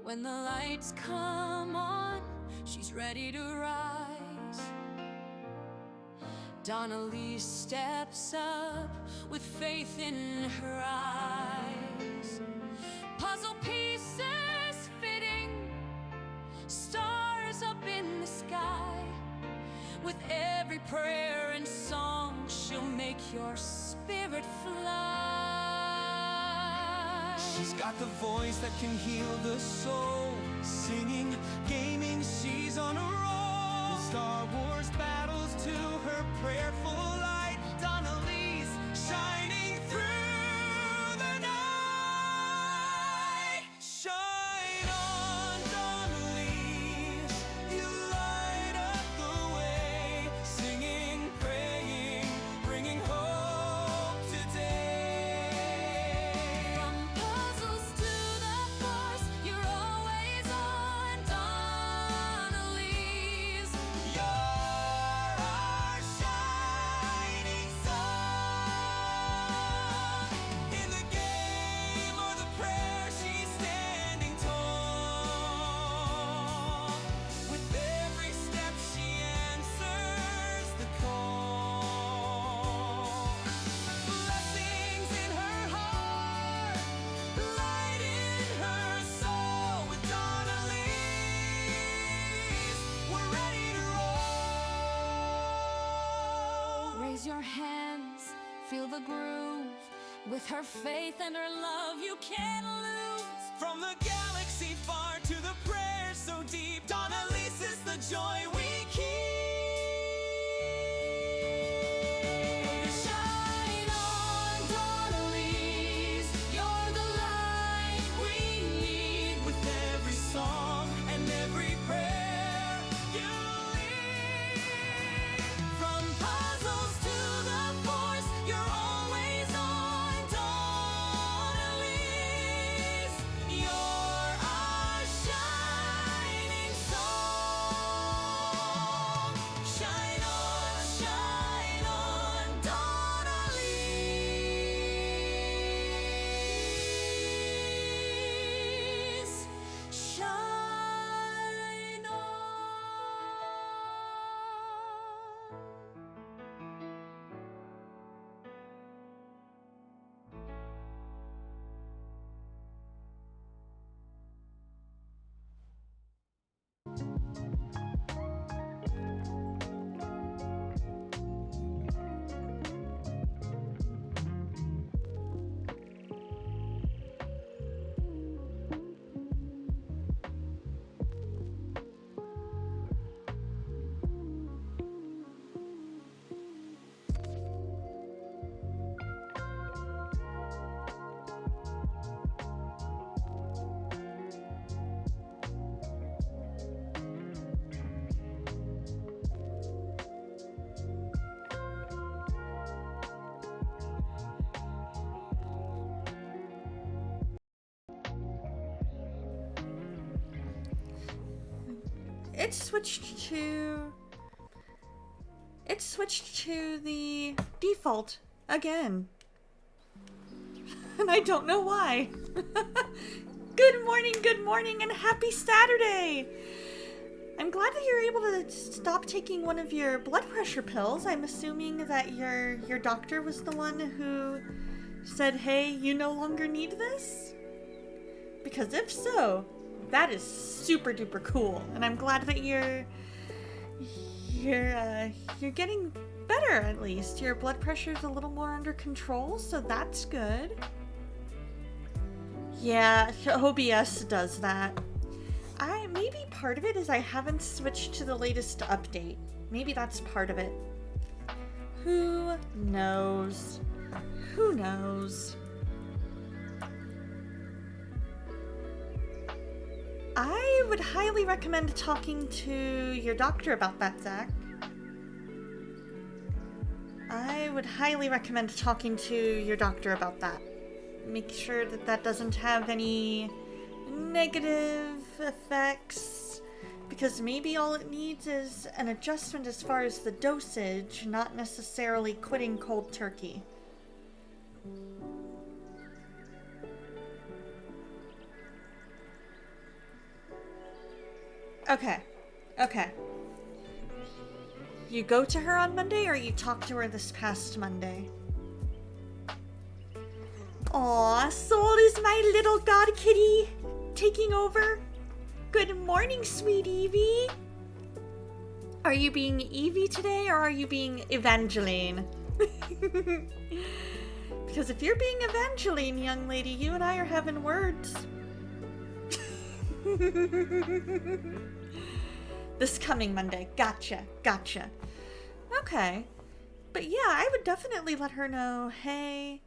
When the lights come on, she's ready to rise. Donnelly steps up with faith in her eyes. Puzzle pieces fitting, stars up in the sky. With every prayer and song, she'll make your spirit fly. She's got the voice that can heal the soul. Singing, gaming, she's on a roll. Star Wars battles to her prayerful light. Donnelly's shining through the night. Shine on, Donnelly's, you light up the way. Singing, praying, bringing hope today. From puzzles to the force, you're always on. Donnelly's, You're our shining song. In the game or the prayer, she's standing tall. With every step, she answers the call. Blessings in her heart, light in her soul. With Donnelly's, we're ready to roll. raise your hands, feel the groove. With her faith and her love, you can't lose. From the galaxy far to the prayers so deep, Donnelly's is the joy we keep. Shine on, Donnelly's, you're the light we need. With every song and every prayer you lead. From puzzles to the force, you're always on. Donnelly's, you're our shining song. Shine on, Donnelly's. Shine on. It's switched to the default again. And I don't know why. Good morning, and happy Saturday! I'm glad that you're able to stop taking one of your blood pressure pills. I'm assuming that your doctor was the one who said, hey, you no longer need this? Because if so, that is super duper cool, and I'm glad that you're getting better at least. Your blood pressure is a little more under control, so that's good. Yeah, OBS does that. Maybe part of it is I haven't switched to the latest update. Maybe that's part of it. Who knows? Who knows? I would highly recommend talking to your doctor about that, Zach. I would highly recommend talking to your doctor about that. Make sure that that doesn't have any negative effects, because maybe all it needs is an adjustment as far as the dosage, not necessarily quitting cold turkey. Okay. Okay. You go to her on Monday, or you talk to her this past Monday? Aw, Soul is my little god kitty taking over. Good morning, sweet Evie. Are you being Evie today, or are you being Evangeline? Because if you're being Evangeline, young lady, you and I are having words. This coming Monday. Gotcha. Okay. But yeah, I would definitely let her know, hey,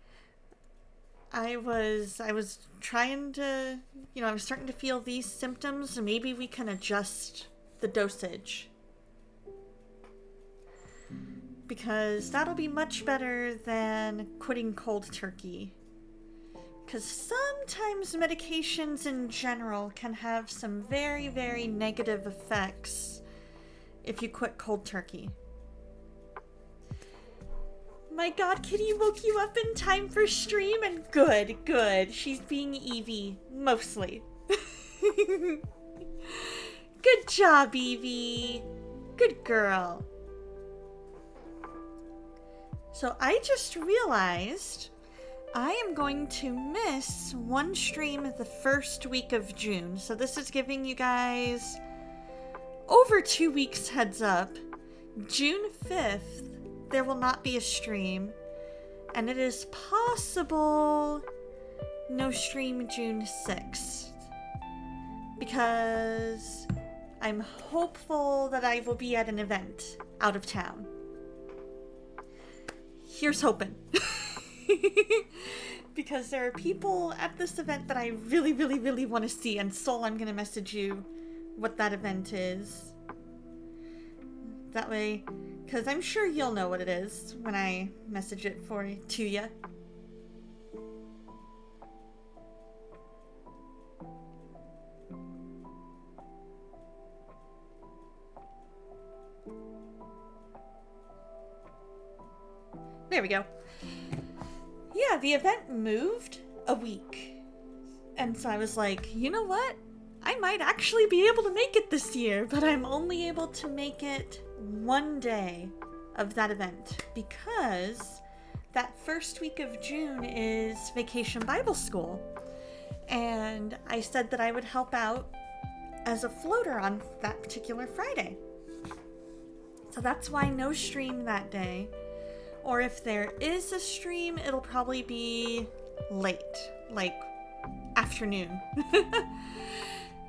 I was trying to, I was starting to feel these symptoms, and maybe we can adjust the dosage. Because that'll be much better than quitting cold turkey. Because sometimes medications in general can have some very, very negative effects if you quit cold turkey. My god, Kitty woke you up in time for stream, and good. She's being Evie, mostly. Good job, Evie. Good girl. So I just realized I am going to miss one stream the first week of June. So this is giving you guys over 2 weeks heads up. June 5th, there will not be a stream. And it is possible no stream June 6th. Because I'm hopeful that I will be at an event out of town. Here's hoping. Because there are people at this event that I really, really, really want to see. And Soul, I'm going to message you what that event is. That way, because I'm sure you'll know what it is when I message it to you. There we go. Yeah, the event moved a week. And so I was like, you know what? I might actually be able to make it this year, but I'm only able to make it one day of that event because that first week of June is Vacation Bible School. And I said that I would help out as a floater on that particular Friday. So that's why no stream that day. Or if there is a stream, it'll probably be late, like afternoon.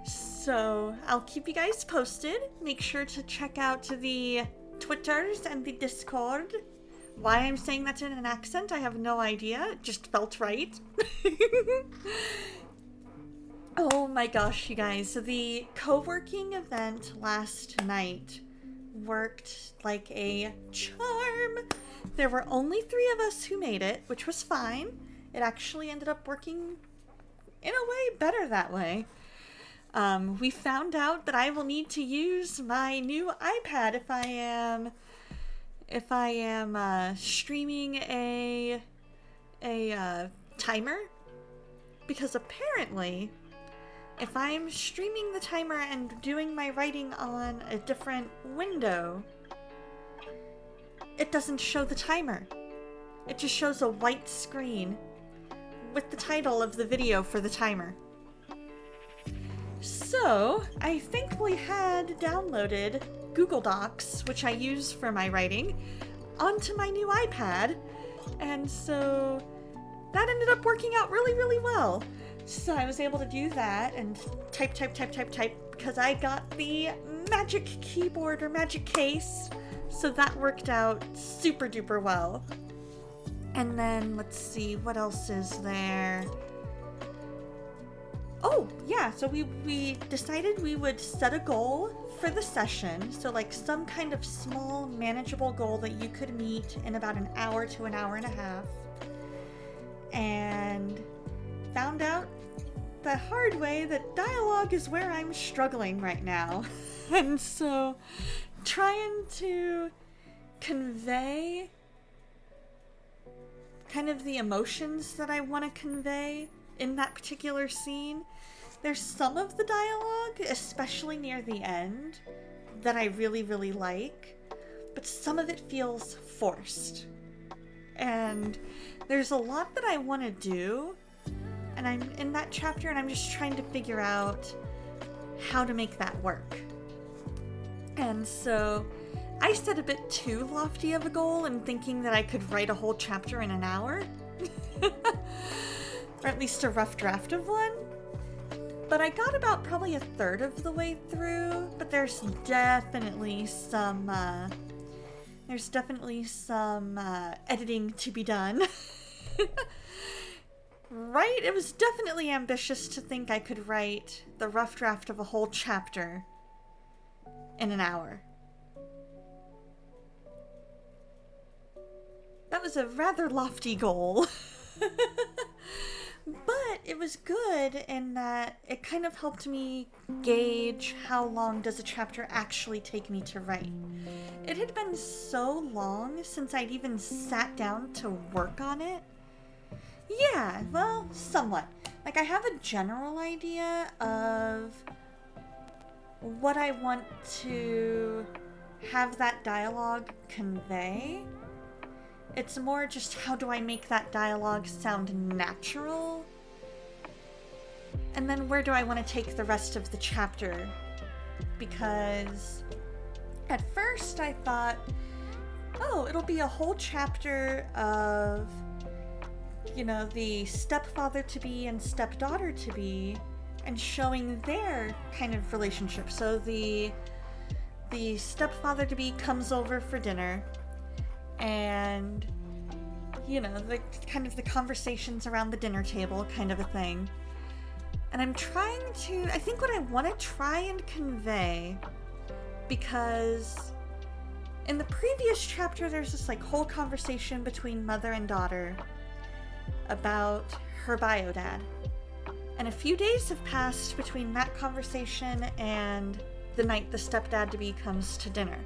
So I'll keep you guys posted. Make sure to check out the Twitters and the Discord. Why I'm saying that in an accent, I have no idea. It just felt right. Oh my gosh, you guys. So the co-working event last night worked like a charm. There were only 3 of us who made it, which was fine. It actually ended up working in a way better that way. We found out that I will need to use my new iPad if I am streaming a timer, because apparently if I'm streaming the timer and doing my writing on a different window, it doesn't show the timer. It just shows a white screen with the title of the video for the timer. So, I thankfully had downloaded Google Docs, which I use for my writing, onto my new iPad. And so that ended up working out really, really well. So I was able to do that and type, because I got the magic keyboard or magic case. So that worked out super duper well. And then let's see, what else is there? Oh, yeah, so we decided we would set a goal for the session. So like some kind of small, manageable goal that you could meet in about an hour to an hour and a half. And found out the hard way that dialogue is where I'm struggling right now. And so trying to convey kind of the emotions that I want to convey in that particular scene There's some of the dialogue, especially near the end, that I really, really like, but some of it feels forced. And there's a lot that I want to do, and I'm in that chapter, and I'm just trying to figure out how to make that work. And so I set a bit too lofty of a goal in thinking that I could write a whole chapter in an hour, or at least a rough draft of one. But I got about probably a third of the way through, but there's definitely some editing to be done. Right? It was definitely ambitious to think I could write the rough draft of a whole chapter in an hour. That was a rather lofty goal. But it was good in that it kind of helped me gauge how long does a chapter actually take me to write. It had been so long since I'd even sat down to work on it. Yeah, well, somewhat. Like, I have a general idea of what I want to have that dialogue convey. It's more just how do I make that dialogue sound natural? And then where do I want to take the rest of the chapter? Because at first I thought, oh, it'll be a whole chapter of, the stepfather-to-be and stepdaughter-to-be and showing their kind of relationship. So the stepfather-to-be comes over for dinner, and the conversations around the dinner table kind of a thing. And I think what I want to try and convey, because in the previous chapter there's this whole conversation between mother and daughter about her bio dad. And a few days have passed between that conversation and the night the stepdad-to-be comes to dinner.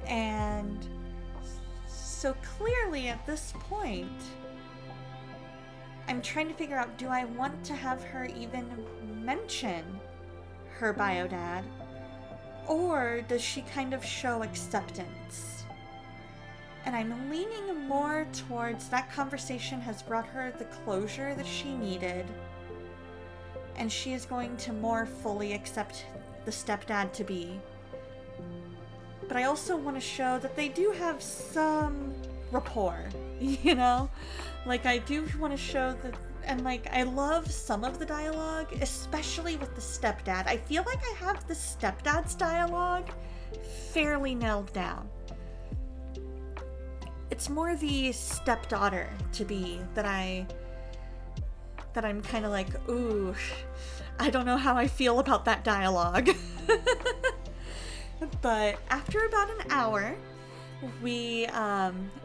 And so clearly at this point, I'm trying to figure out, do I want to have her even mention her bio dad? Or does she kind of show acceptance? And I'm leaning more towards that conversation has brought her the closure that she needed, and she is going to more fully accept the stepdad-to-be. But I also want to show that they do have some rapport, I do want to show that, and I love some of the dialogue, especially with the stepdad. I feel like I have the stepdad's dialogue fairly nailed down. It's more the stepdaughter-to-be that I'm kind of ooh, I don't know how I feel about that dialogue. But after about an hour, we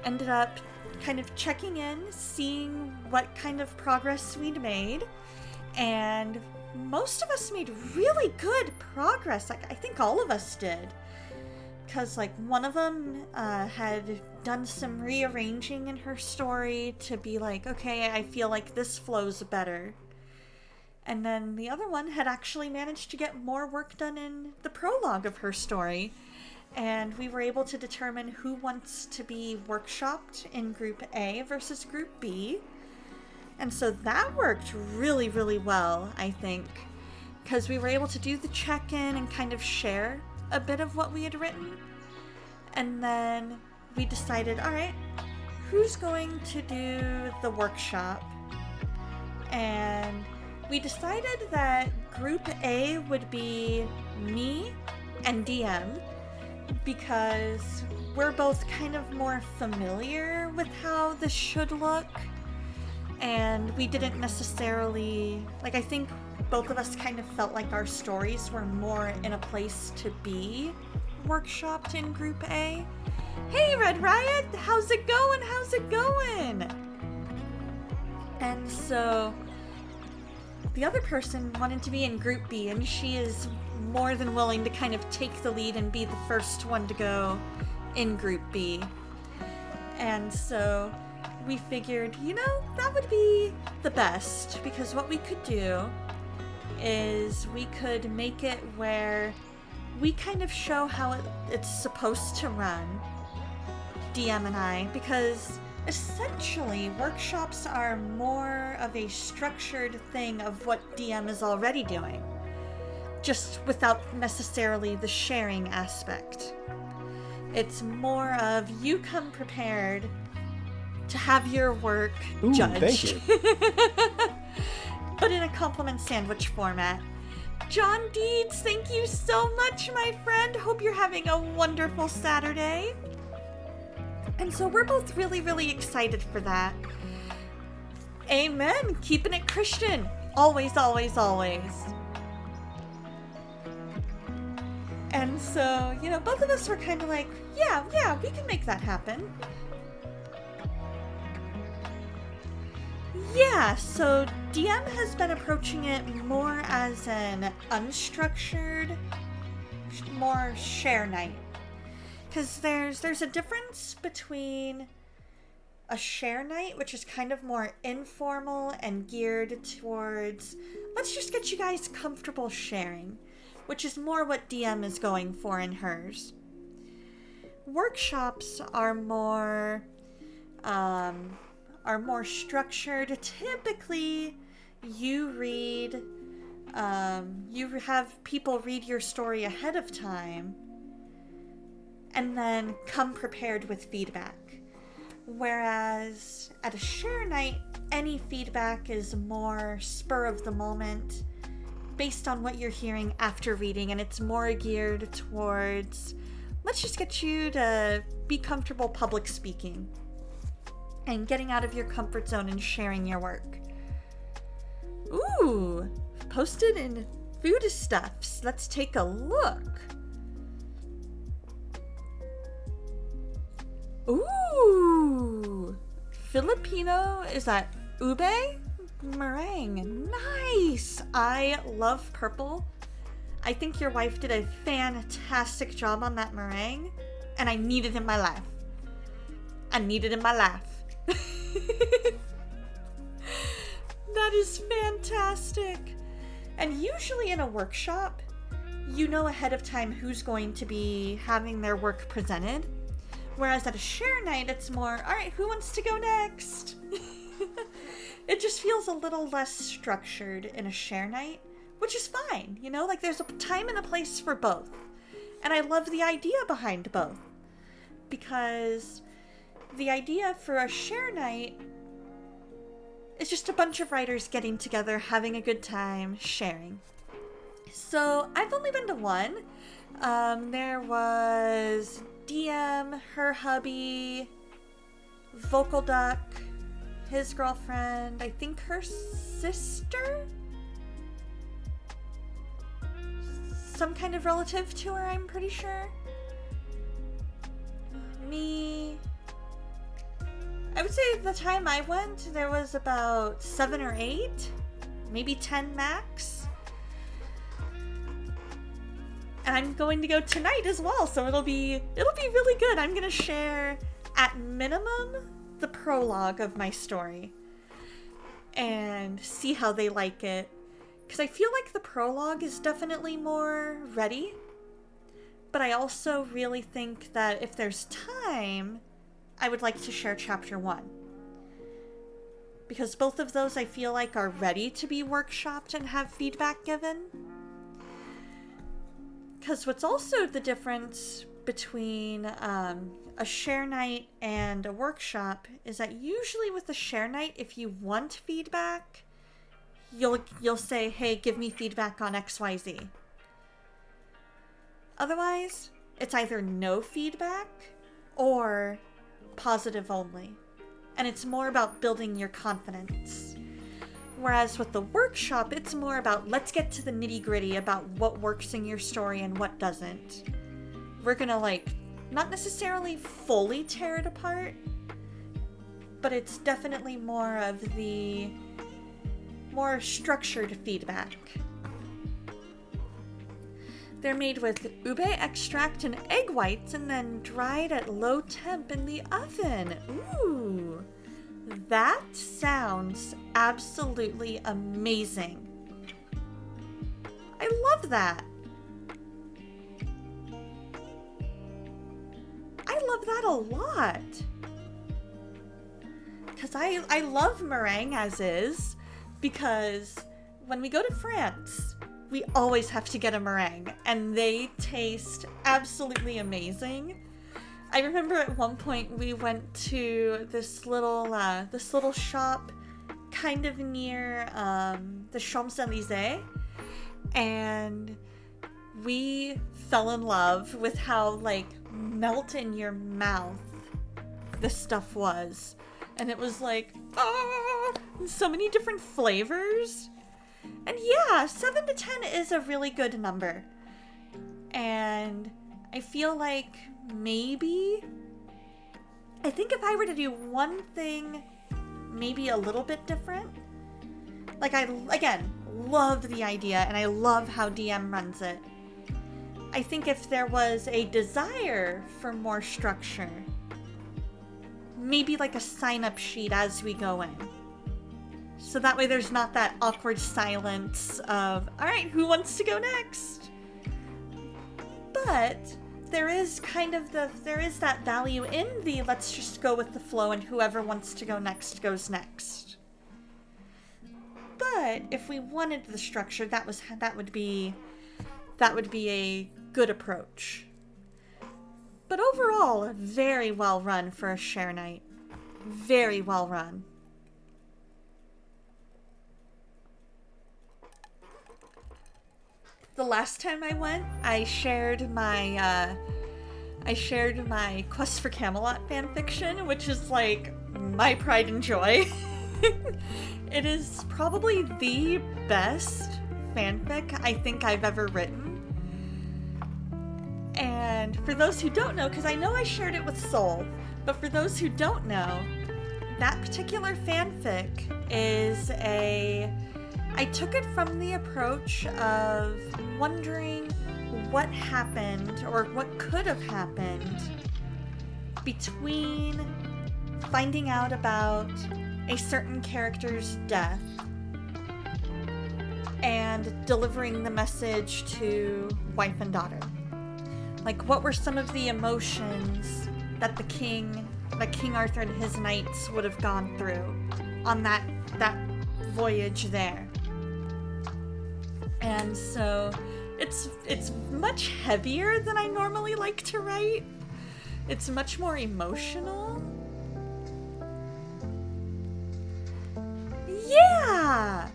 ended up kind of checking in, seeing what kind of progress we'd made, and most of us made really good progress. I think all of us did, because one of them had done some rearranging in her story to be okay, I feel like this flows better. And then the other one had actually managed to get more work done in the prologue of her story. And we were able to determine who wants to be workshopped in Group A versus Group B. And so that worked really, really well, I think, because we were able to do the check-in and kind of share a bit of what we had written. And then we decided, all right, who's going to do the workshop? And we decided that Group A would be me and DM, because we're both kind of more familiar with how this should look, and we didn't necessarily, I think both of us kind of felt like our stories were more in a place to be workshopped in Group A. Hey, Red Riot! How's it going? How's it going? And so the other person wanted to be in Group B, and she is more than willing to kind of take the lead and be the first one to go in Group B. And so we figured, that would be the best, because what we could do is we could make it where we kind of show how it's supposed to run, DM and I, because essentially workshops are more of a structured thing of what DM is already doing, just without necessarily the sharing aspect. It's more of you come prepared to have your work judged. Thank you. But in a compliment sandwich format. John Deeds, thank you so much, my friend. Hope you're having a wonderful Saturday. And so we're both really, really excited for that. Amen. Keeping it Christian. Always, always, always. And so, both of us were kind of like, yeah, we can make that happen. Yeah, so DM has been approaching it more as an unstructured, more share night. Because there's a difference between a share night, which is kind of more informal and geared towards, let's just get you guys comfortable sharing, which is more what DM is going for in hers. Workshops are more structured. Typically, you have people read your story ahead of time and then come prepared with feedback. Whereas at a share night, any feedback is more spur of the moment based on what you're hearing after reading, and it's more geared towards, let's just get you to be comfortable public speaking and getting out of your comfort zone and sharing your work. Ooh, posted in Foodstuffs. Let's take a look. Ooh, Filipino, is that ube? Meringue, nice. I love purple. I think your wife did a fantastic job on that meringue, and I need it in my life. That is fantastic. And usually in a workshop, you know ahead of time who's going to be having their work presented. Whereas at a share night, it's more, all right, who wants to go next? It just feels a little less structured in a share night, which is fine. Like there's a time and a place for both. And I love the idea behind both. Because the idea for a share night is just a bunch of writers getting together, having a good time, sharing. So I've only been to one. There was DM, her hubby, Vocal Duck, his girlfriend, I think her sister? Some kind of relative to her, I'm pretty sure. Me. I would say the time I went, there was about 7 or 8, maybe 10 max. And I'm going to go tonight as well, so it'll be really good. I'm going to share, at minimum, the prologue of my story and see how they like it. Because I feel like the prologue is definitely more ready, but I also really think that if there's time, I would like to share chapter 1. Because both of those I feel like are ready to be workshopped and have feedback given. Because what's also the difference between a share night and a workshop is that usually with a share night, if you want feedback, you'll say, hey, give me feedback on XYZ. Otherwise, it's either no feedback or positive only. And it's more about building your confidence. Whereas with the workshop, it's more about let's get to the nitty-gritty about what works in your story and what doesn't. We're gonna not necessarily fully tear it apart, but it's definitely more of the more structured feedback. They're made with ube extract and egg whites and then dried at low temp in the oven. Ooh, that sounds absolutely amazing. I love that. I love that a lot. Because I love meringue as is, because when we go to France, we always have to get a meringue, and they taste absolutely amazing. I remember at one point we went to this little shop kind of near the Champs-Élysées, and we fell in love with how, like, melt in your mouth this stuff was. And it was like, oh, so many different flavors. And yeah, 7 to 10 is a really good number. And I feel like maybe, I think if I were to do one thing maybe a little bit different, like, I, again, love the idea and I love how DM runs it. I think if there was a desire for more structure, maybe like a sign-up sheet as we go in. So that way there's not that awkward silence of, all right, who wants to go next? But there is kind of there is that value in the let's just go with the flow and whoever wants to go next goes next. But if we wanted the structure, that would be a good approach. But overall, very well run for a share night. Very well run. The last time I went, I shared my Quest for Camelot fanfiction, which is like my pride and joy. It is probably the best fanfic I think I've ever written. And for those who don't know, because I know I shared it with Soul, but for those who don't know, that particular fanfic is I took it from the approach of wondering what happened or what could have happened between finding out about a certain character's death and delivering the message to wife and daughter. Like, what were some of the emotions that King Arthur and his knights would have gone through on that voyage there? And so it's much heavier than I normally like to write. It's much more emotional. Yeah!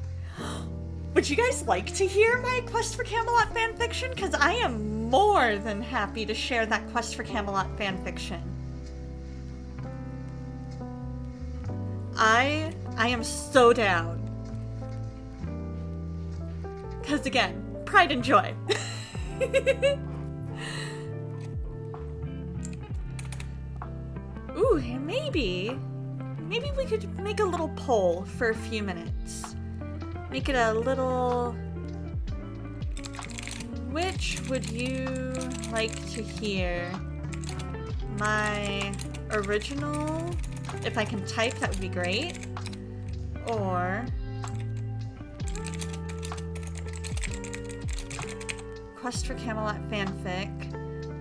Would you guys like to hear my Quest for Camelot fanfiction? Because I am more than happy to share that Quest for Camelot fanfiction. I am so down. Because again, pride and joy. Ooh, maybe we could make a little poll for a few minutes. Make it a little... Which would you like to hear? My original, if I can type, that would be great. Or Quest for Camelot fanfic.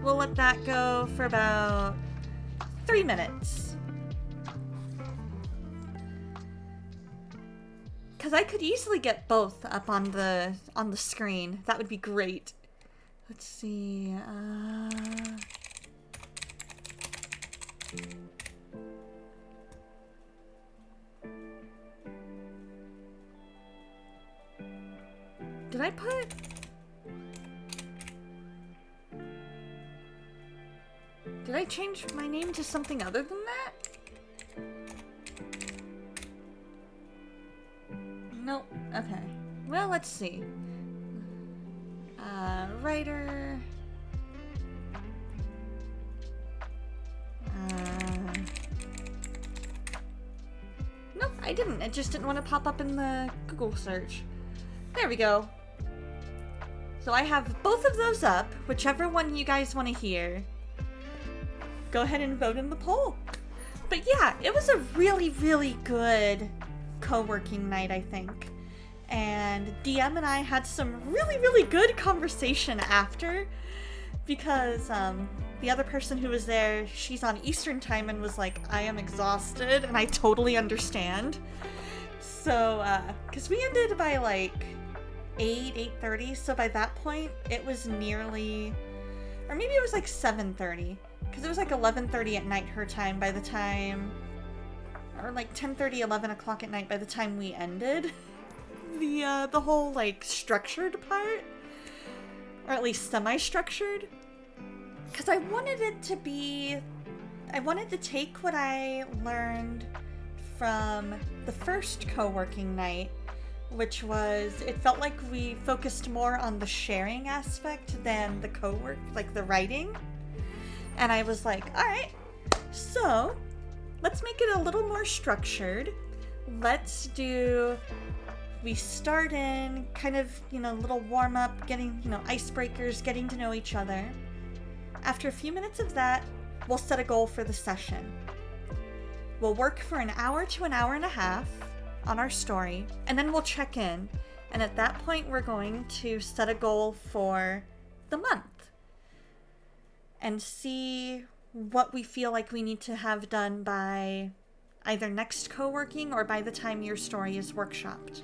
We'll let that go for about 3 minutes. Because I could easily get both up on the screen. That would be great. Let's see. Did I put... Did I change my name to something other than that? Nope. Okay. Well, let's see. Writer. Nope, I didn't. It just didn't want to pop up in the Google search. There we go. So I have both of those up, whichever one you guys want to hear. Go ahead and vote in the poll. But yeah, it was a really, really good co-working night, I think. And DM and I had some really, really good conversation after, because the other person who was there, she's on Eastern time and was like, I am exhausted, and I totally understand. So, because we ended by like 8:30, so by that point, it was nearly, or maybe it was like 7:30, because it was like 11:30 at night her time by the time, or like 10:30, 11 o'clock at night by the time we ended the whole like structured part, or at least semi-structured, because I wanted to take what I learned from the first co-working night, which was, it felt like we focused more on the sharing aspect than the co-work, like the writing. And I was like, all right, so let's make it a little more structured. We start in kind of, little warm up, getting, icebreakers, getting to know each other. After a few minutes of that, we'll set a goal for the session. We'll work for an hour to an hour and a half on our story, and then we'll check in. And at that point, we're going to set a goal for the month and see what we feel like we need to have done by either next co-working or by the time your story is workshopped.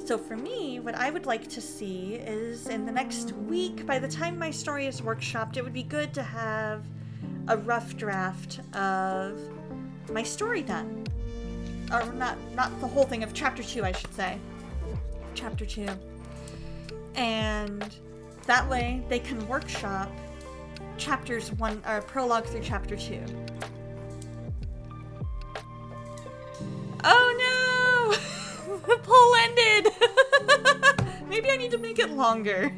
So for me, what I would like to see is in the next week, by the time my story is workshopped, it would be good to have a rough draft of my story done. Or not the whole thing, of chapter 2, I should say. Chapter 2. And that way they can workshop chapters 1, or prologue through chapter 2. Oh no! The poll ended! Maybe I need to make it longer.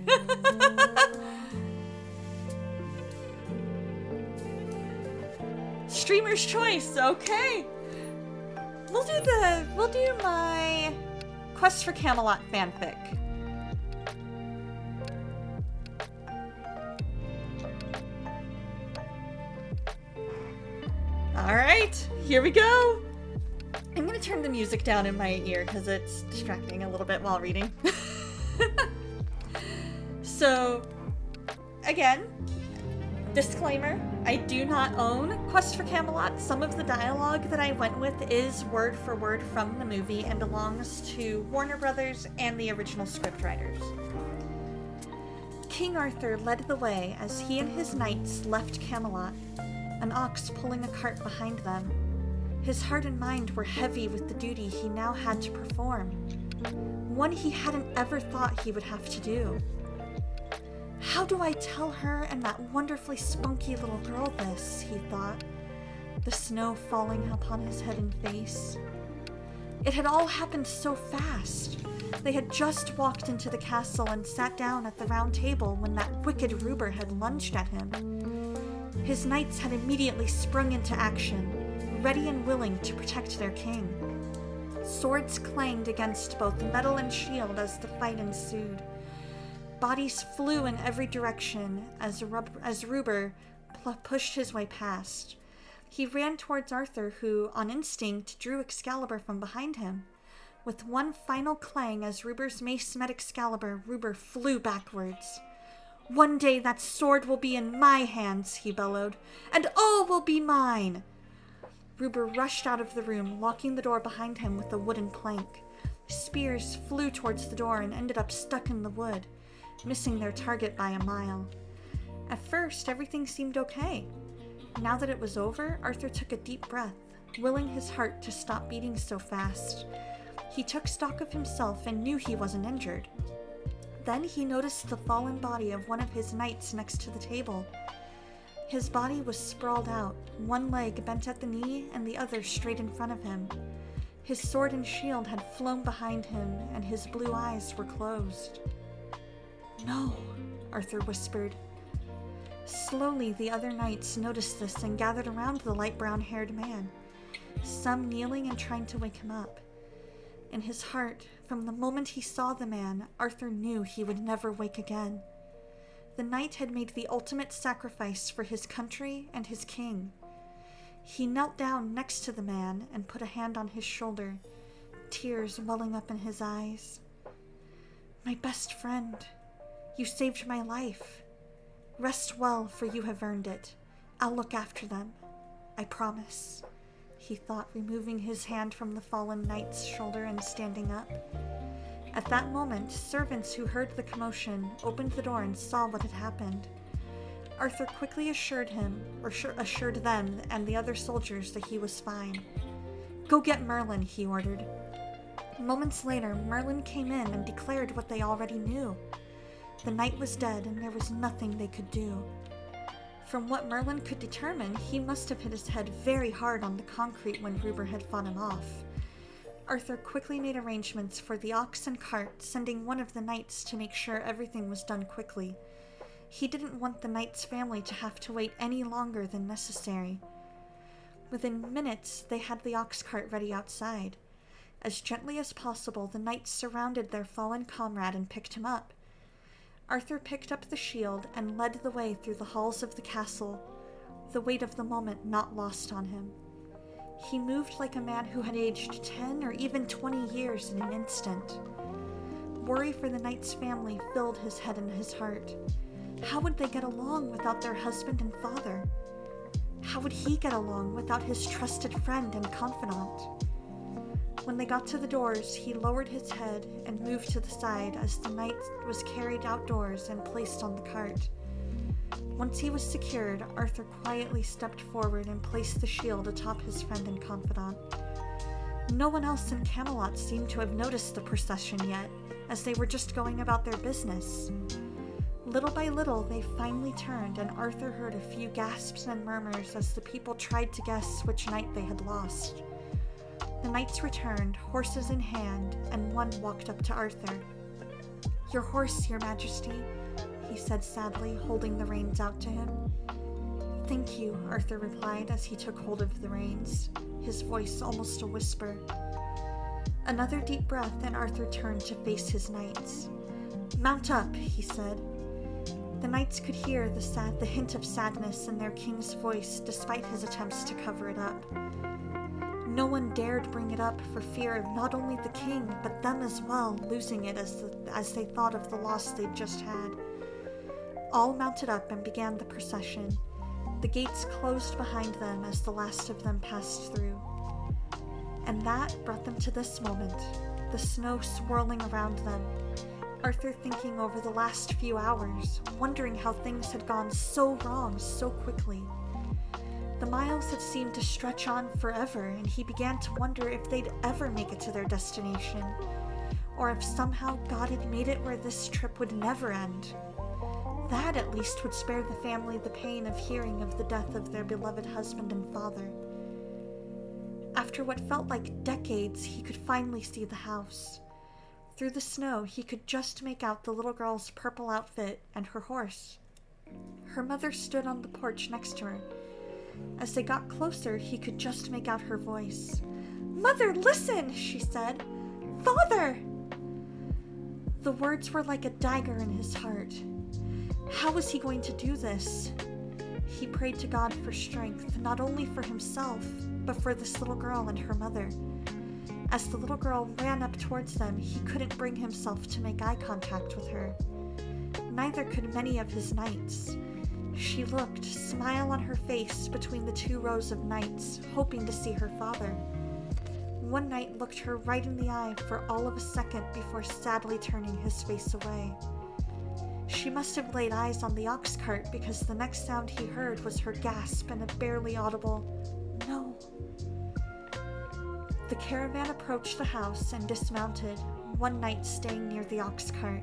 Streamer's choice, okay. We'll do my Quest for Camelot fanfic. Alright, here we go. I'm gonna turn the music down in my ear because it's distracting a little bit while reading. So, again, disclaimer, I do not own Quest for Camelot. Some of the dialogue that I went with is word for word from the movie and belongs to Warner Brothers and the original scriptwriters. King Arthur led the way as he and his knights left Camelot, an ox pulling a cart behind them. His heart and mind were heavy with the duty he now had to perform, one he hadn't ever thought he would have to do. How do I tell her and that wonderfully spunky little girl this, he thought, the snow falling upon his head and face. It had all happened so fast. They had just walked into the castle and sat down at the round table when that wicked Ruber had lunged at him. His knights had immediately sprung into action, ready and willing to protect their king. Swords clanged against both metal and shield as the fight ensued. Bodies flew in every direction as Ruber pushed his way past. He ran towards Arthur, who, on instinct, drew Excalibur from behind him. With one final clang as Ruber's mace met Excalibur, Ruber flew backwards. "One day that sword will be in my hands," he bellowed, "and all will be mine." Ruber rushed out of the room, locking the door behind him with a wooden plank. Spears flew towards the door and ended up stuck in the wood, missing their target by a mile. At first, everything seemed okay. Now that it was over, Arthur took a deep breath, willing his heart to stop beating so fast. He took stock of himself and knew he wasn't injured. Then he noticed the fallen body of one of his knights next to the table. His body was sprawled out, one leg bent at the knee and the other straight in front of him. His sword and shield had flown behind him, and his blue eyes were closed. "No," Arthur whispered. Slowly, the other knights noticed this and gathered around the light brown-haired man, some kneeling and trying to wake him up. In his heart, from the moment he saw the man, Arthur knew he would never wake again. The knight had made the ultimate sacrifice for his country and his king. He knelt down next to the man and put a hand on his shoulder. tears welling up in his eyes. "My best friend, you saved my life. Rest well, for you have earned it. I'll look after them. I promise," he thought, removing his hand from the fallen knight's shoulder and standing up. At that moment, servants who heard the commotion opened the door and saw what had happened. Arthur quickly assured them and the other soldiers that he was fine. "Go get Merlin," he ordered. Moments later, Merlin came in and declared what they already knew. The knight was dead and there was nothing they could do. From what Merlin could determine, he must have hit his head very hard on the concrete when Gruber had fought him off. Arthur quickly made arrangements for the ox and cart, sending one of the knights to make sure everything was done quickly. He didn't want the knight's family to have to wait any longer than necessary. Within minutes, they had the ox cart ready outside. As gently as possible, the knights surrounded their fallen comrade and picked him up. Arthur picked up the shield and led the way through the halls of the castle, the weight of the moment not lost on him. He moved like a man who had aged 10 or even 20 years in an instant. Worry for the knight's family filled his head and his heart. How would they get along without their husband and father? How would he get along without his trusted friend and confidant? When they got to the doors, he lowered his head and moved to the side as the knight was carried outdoors and placed on the cart. Once he was secured, Arthur quietly stepped forward and placed the shield atop his friend and confidant. No one else in Camelot seemed to have noticed the procession yet, as they were just going about their business. Little by little, they finally turned, and Arthur heard a few gasps and murmurs as the people tried to guess which knight they had lost. The knights returned, horses in hand, and one walked up to Arthur. "Your horse, Your Majesty," he said sadly, holding the reins out to him. "Thank you," Arthur replied as he took hold of the reins, his voice almost a whisper. Another deep breath, and Arthur turned to face his knights. "Mount up," he said. The knights could hear the hint of sadness in their king's voice despite his attempts to cover it up. No one dared bring it up for fear of not only the king, but them as well, losing it as they thought of the loss they'd just had. All mounted up and began the procession. The gates closed behind them as the last of them passed through. And that brought them to this moment, the snow swirling around them. Arthur thinking over the last few hours, wondering how things had gone so wrong so quickly. The miles had seemed to stretch on forever, and he began to wonder if they'd ever make it to their destination, or if somehow God had made it where this trip would never end. That at least would spare the family the pain of hearing of the death of their beloved husband and father. After what felt like decades, he could finally see the house. Through the snow, he could just make out the little girl's purple outfit and her horse. Her mother stood on the porch next to her. As they got closer, he could just make out her voice. "Mother, listen!" she said. "Father!" The words were like a dagger in his heart. How was he going to do this? He prayed to God for strength, not only for himself, but for this little girl and her mother. As the little girl ran up towards them, he couldn't bring himself to make eye contact with her. Neither could many of his knights. She looked, smile on her face between the 2 rows of knights, hoping to see her father. One knight looked her right in the eye for all of a second before sadly turning his face away. She must have laid eyes on the ox cart because the next sound he heard was her gasp and a barely audible, "No." The caravan approached the house and dismounted, one knight staying near the ox cart.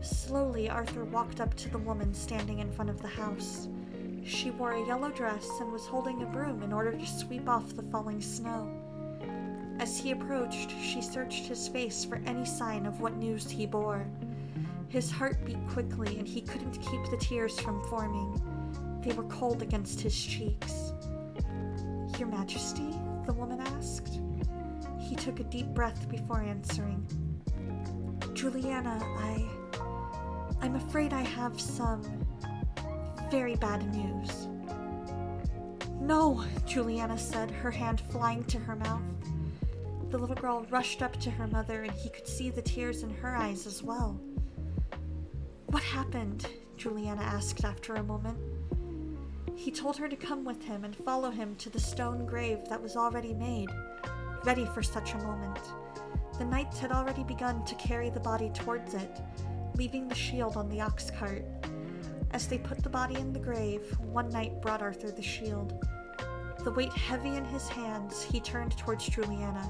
Slowly, Arthur walked up to the woman standing in front of the house. She wore a yellow dress and was holding a broom in order to sweep off the falling snow. As he approached, she searched his face for any sign of what news he bore. His heart beat quickly, and he couldn't keep the tears from forming. They were cold against his cheeks. "Your Majesty?" the woman asked. He took a deep breath before answering. "Juliana, I'm afraid I have some very bad news." "No," Juliana said, her hand flying to her mouth. The little girl rushed up to her mother, and he could see the tears in her eyes as well. "What happened?" Juliana asked after a moment. He told her to come with him and follow him to the stone grave that was already made, ready for such a moment. The knights had already begun to carry the body towards it, leaving the shield on the ox cart. As they put the body in the grave, one knight brought Arthur the shield. The weight heavy in his hands, he turned towards Juliana.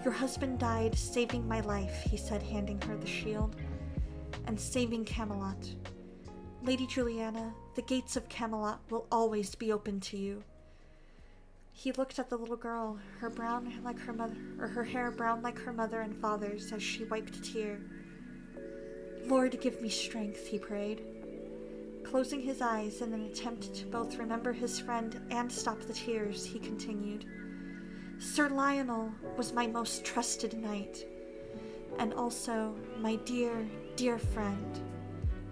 "Your husband died saving my life," he said, handing her the shield, "and saving Camelot. Lady Juliana, the gates of Camelot will always be open to you." He looked at the little girl, her hair brown like her mother and father's, as she wiped a tear. "Lord, give me strength," he prayed. Closing his eyes in an attempt to both remember his friend and stop the tears, he continued, "Sir Lionel was my most trusted knight, and also my dear, dear friend.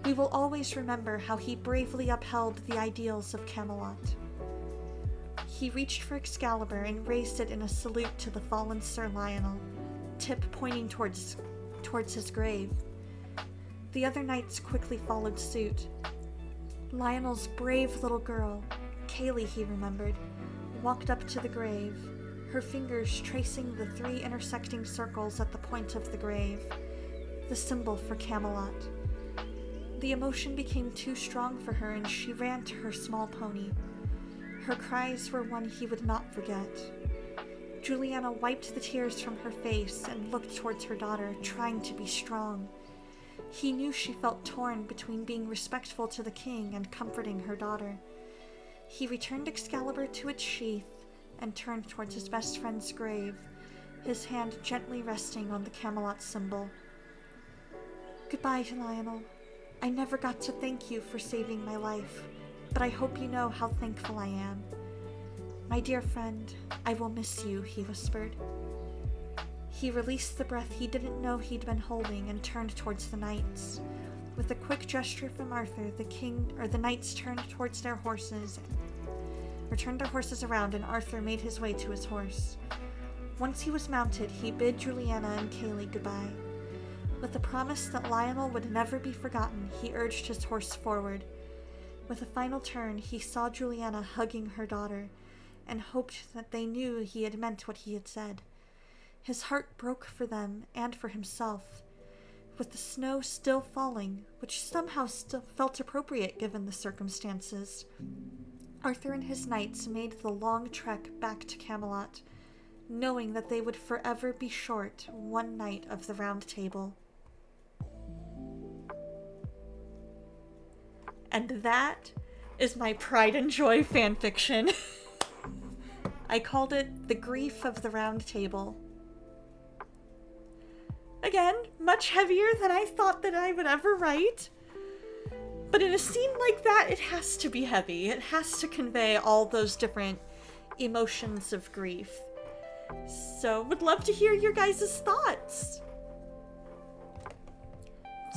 We will always remember how he bravely upheld the ideals of Camelot." He reached for Excalibur and raised it in a salute to the fallen Sir Lionel, tip pointing towards his grave. The other knights quickly followed suit. Lionel's brave little girl, Kaylee, he remembered, walked up to the grave, her fingers tracing the 3 intersecting circles at the point of the grave, the symbol for Camelot. The emotion became too strong for her, and she ran to her small pony. Her cries were one he would not forget. Juliana wiped the tears from her face and looked towards her daughter, trying to be strong. He knew she felt torn between being respectful to the king and comforting her daughter. He returned Excalibur to its sheath and turned towards his best friend's grave, his hand gently resting on the Camelot symbol. "Goodbye, Lionel. I never got to thank you for saving my life, but I hope you know how thankful I am. My dear friend, I will miss you," he whispered. He released the breath he didn't know he'd been holding and turned towards the knights. With a quick gesture from Arthur, the knights turned their horses around, and Arthur made his way to his horse. Once he was mounted, he bid Juliana and Kaylee goodbye. With the promise that Lionel would never be forgotten, he urged his horse forward. With a final turn, he saw Juliana hugging her daughter, and hoped that they knew he had meant what he had said. His heart broke for them and for himself. With the snow still falling, which somehow still felt appropriate given the circumstances, Arthur and his knights made the long trek back to Camelot, knowing that they would forever be short one knight of the Round Table. And that is my Pride and Joy fanfiction. I called it The Grief of the Round Table. Again, much heavier than I thought that I would ever write. But in a scene like that, it has to be heavy. It has to convey all those different emotions of grief. So, would love to hear your guys' thoughts.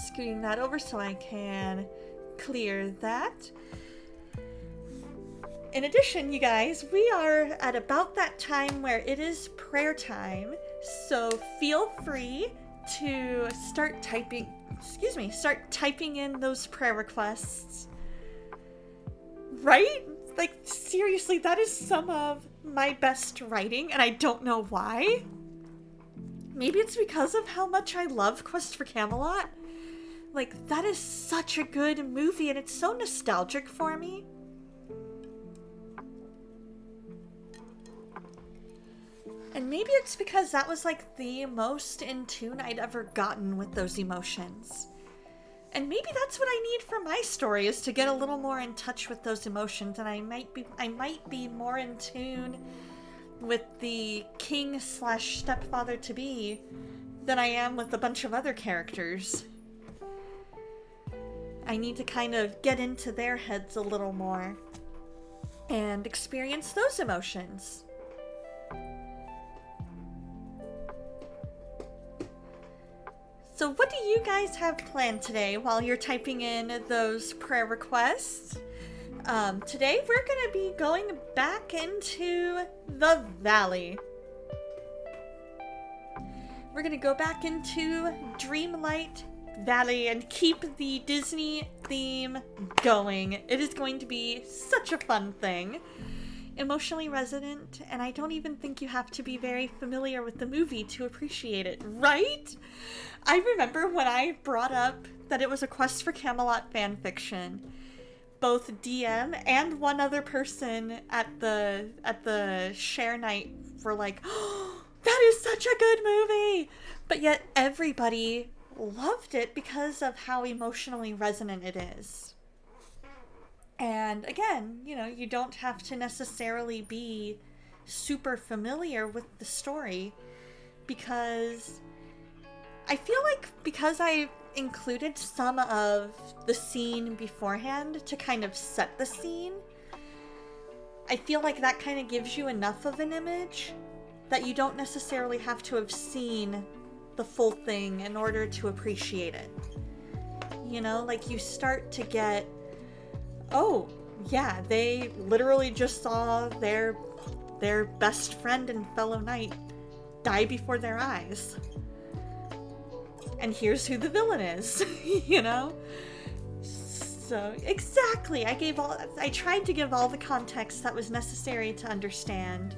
Scooting that over so I can clear that. In addition, you guys, we are at about that time where it is prayer time, so feel free to start typing in those prayer requests. Right? Like, seriously, that is some of my best writing, and I don't know why. Maybe it's because of how much I love Quest for Camelot. Like, that is such a good movie, and it's so nostalgic for me. And maybe it's because that was like the most in tune I'd ever gotten with those emotions. And maybe that's what I need for my story, is to get a little more in touch with those emotions, and I might be more in tune with the king/stepfather-to-be than I am with a bunch of other characters. I need to kind of get into their heads a little more and experience those emotions. So what do you guys have planned today while you're typing in those prayer requests? Today we're going to be going back into the valley. we're gonna go back into Dreamlight Valley and keep the Disney theme going. It is going to be such a fun thing. Emotionally resonant, and I don't even think you have to be very familiar with the movie to appreciate it, right? I remember when I brought up that it was a Quest for Camelot fanfiction, both DM and one other person at the share night were like, oh, that is such a good movie! But yet everybody loved it because of how emotionally resonant it is. And again, you know, you don't have to necessarily be super familiar with the story, because I feel like because I included some of the scene beforehand to kind of set the scene, I feel like that kind of gives you enough of an image that you don't necessarily have to have seen the full thing in order to appreciate it. You know, like you start to get, oh, yeah, they literally just saw their best friend and fellow knight die before their eyes. And here's who the villain is, you know? So, exactly, I tried to give all the context that was necessary to understand.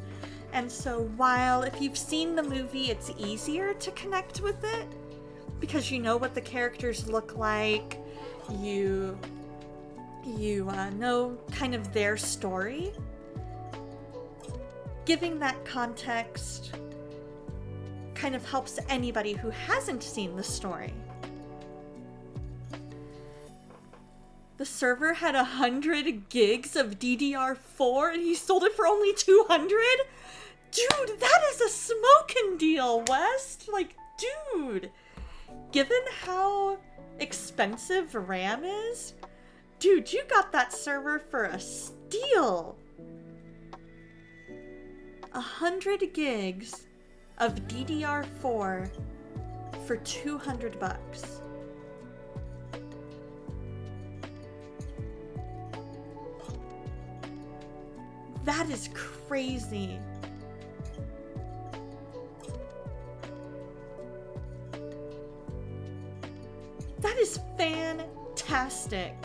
And so while if you've seen the movie, it's easier to connect with it, because you know what the characters look like, you know kind of their story. Giving that context kind of helps anybody who hasn't seen the story. The server had 100 gigs of DDR4 and he sold it for only 200? Dude, that is a smoking deal, West! Like, dude! Given how expensive RAM is, dude, you got that server for a steal! 100 gigs of DDR4 for $200. That is crazy. That is fantastic.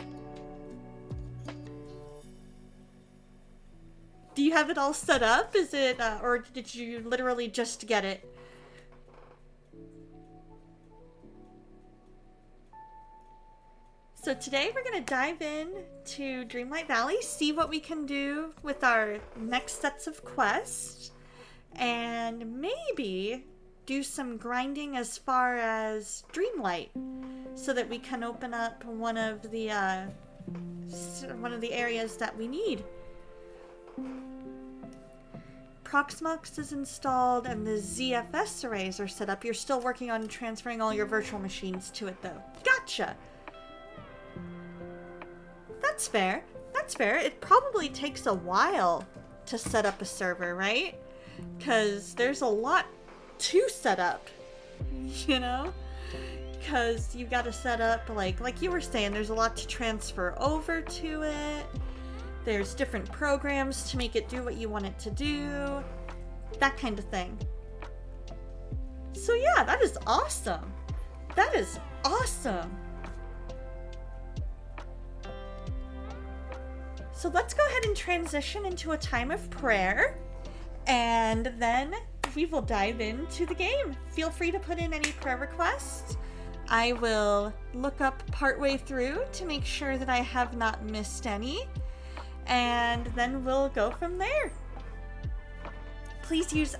Do you have it all set up? Is it, or did you literally just get it? So today we're going to dive in to Dreamlight Valley, see what we can do with our next sets of quests, and maybe do some grinding as far as Dreamlight, so that we can open up one of the areas that we need. Proxmox is installed and the ZFS arrays are set up. You're still working on transferring all your virtual machines to it though. Gotcha! That's fair. That's fair. It probably takes a while to set up a server, right? Because there's a lot to set up, you know? Because you've got to set up, like you were saying, there's a lot to transfer over to it. There's different programs to make it do what you want it to do. That kind of thing. So yeah, that is awesome. That is awesome. So let's go ahead and transition into a time of prayer, and then we will dive into the game. Feel free to put in any prayer requests. I will look up partway through to make sure that I have not missed any, and then we'll go from there. Please use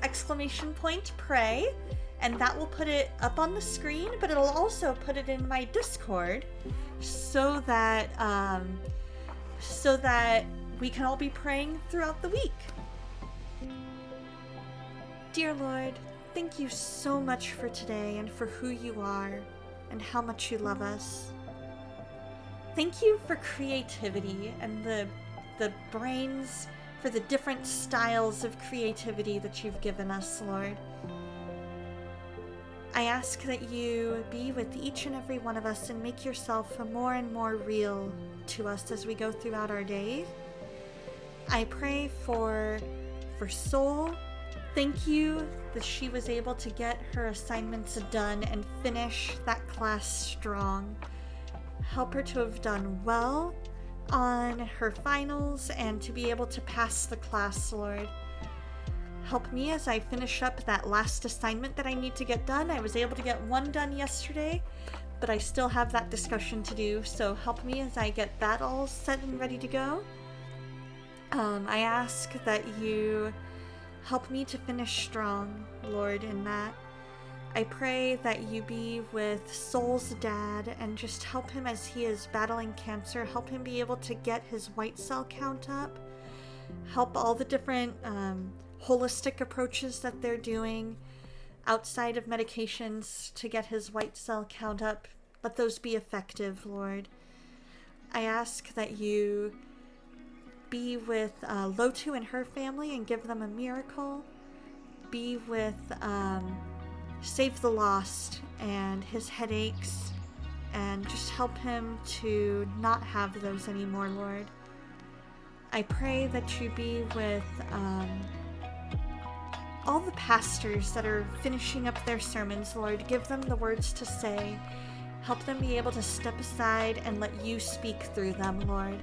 !pray, and that will put it up on the screen, but it'll also put it in my Discord so that we can all be praying throughout the week. Dear Lord, thank you so much for today and for who you are and how much you love us. Thank you for creativity and the brains for the different styles of creativity that you've given us, Lord. I ask that you be with each and every one of us and make yourself more and more real to us as we go throughout our day. I pray for Soul Thank you that she was able to get her assignments done and finish that class strong. Help her to have done well on her finals and to be able to pass the class, Lord. Help me as I finish up that last assignment that I need to get done. I was able to get one done yesterday, but I still have that discussion to do, so help me as I get that all set and ready to go. I ask that you help me to finish strong, Lord, in that. I pray that you be with Soul's dad and just help him as he is battling cancer. Help him be able to get his white cell count up. Help all the different holistic approaches that they're doing outside of medications to get his white cell count up. Let those be effective, Lord. I ask that you be with Lotu and her family and give them a miracle. Be with Save the Lost and his headaches, and just help him to not have those anymore, Lord. I pray that you be with all the pastors that are finishing up their sermons, Lord. Give them the words to say. Help them be able to step aside and let you speak through them, Lord.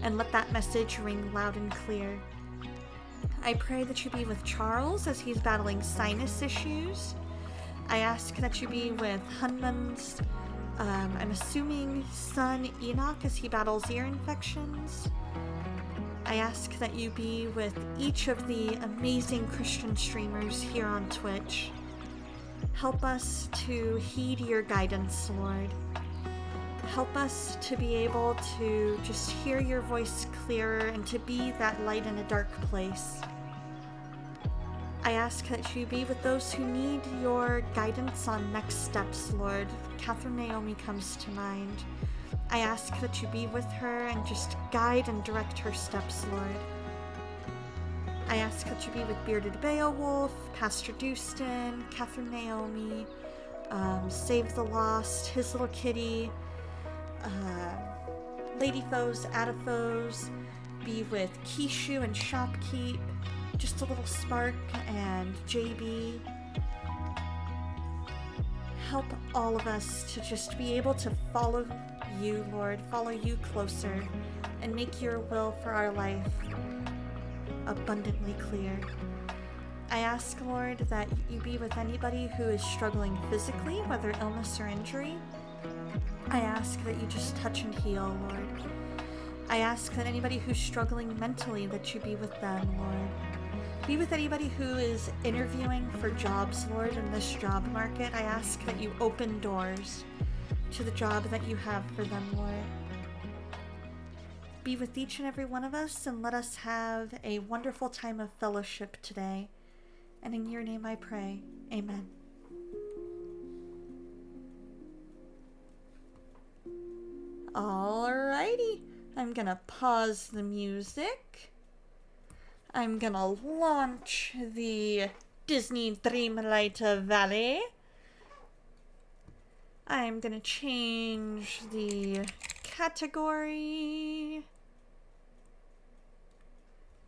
And let that message ring loud and clear. I pray that you be with Charles as he's battling sinus issues. I ask that you be with Hunman's, I'm assuming, son Enoch as he battles ear infections. I ask that you be with each of the amazing Christian streamers here on Twitch. Help us to heed your guidance, Lord. Help us to be able to just hear your voice clearer and to be that light in a dark place. I ask that you be with those who need your guidance on next steps, Lord. Catherine Naomi comes to mind. I ask that you be with her and just guide and direct her steps, Lord. I ask that you be with Bearded Beowulf, Pastor Dustin, Catherine Naomi, Save the Lost, his little kitty, Lady Foes, Adaphos, be with Kishu and Shopkeep, Just a Little Spark, and JB. Help all of us to just be able to follow you, Lord, follow you closer, and make your will for our life abundantly clear. I ask, Lord, that you be with anybody who is struggling physically, whether illness or injury. I ask that you just touch and heal, Lord. I ask that anybody who's struggling mentally, that you be with them, Lord. Be with anybody who is interviewing for jobs, Lord, in this job market. I ask that you open doors to the job that you have for them, Lord. Be with each and every one of us and let us have a wonderful time of fellowship today. And in your name I pray. Amen. Alrighty, I'm gonna pause the music. I'm gonna launch the Disney Dreamlight Valley. I'm gonna change the category.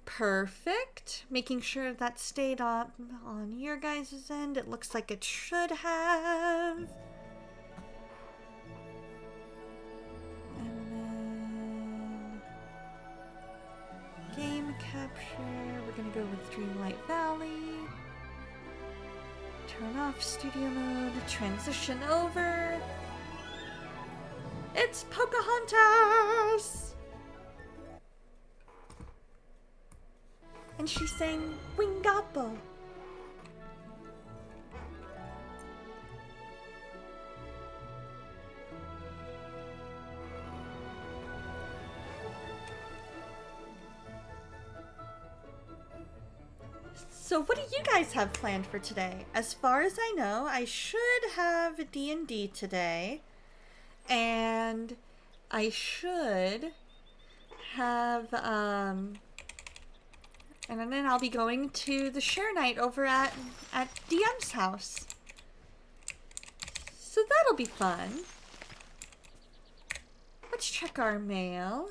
Perfect. Making sure that stayed up on your guys' end. It looks like it should have. And then game capture. We're gonna go with Dreamlight Valley. Turn off studio mode. Transition over. It's Pocahontas! And she's saying Wingapo. So what do you guys have planned for today? As far as I know, I should have D&D today. And I should have, and then I'll be going to the share night over at DM's house. So that'll be fun. Let's check our mail.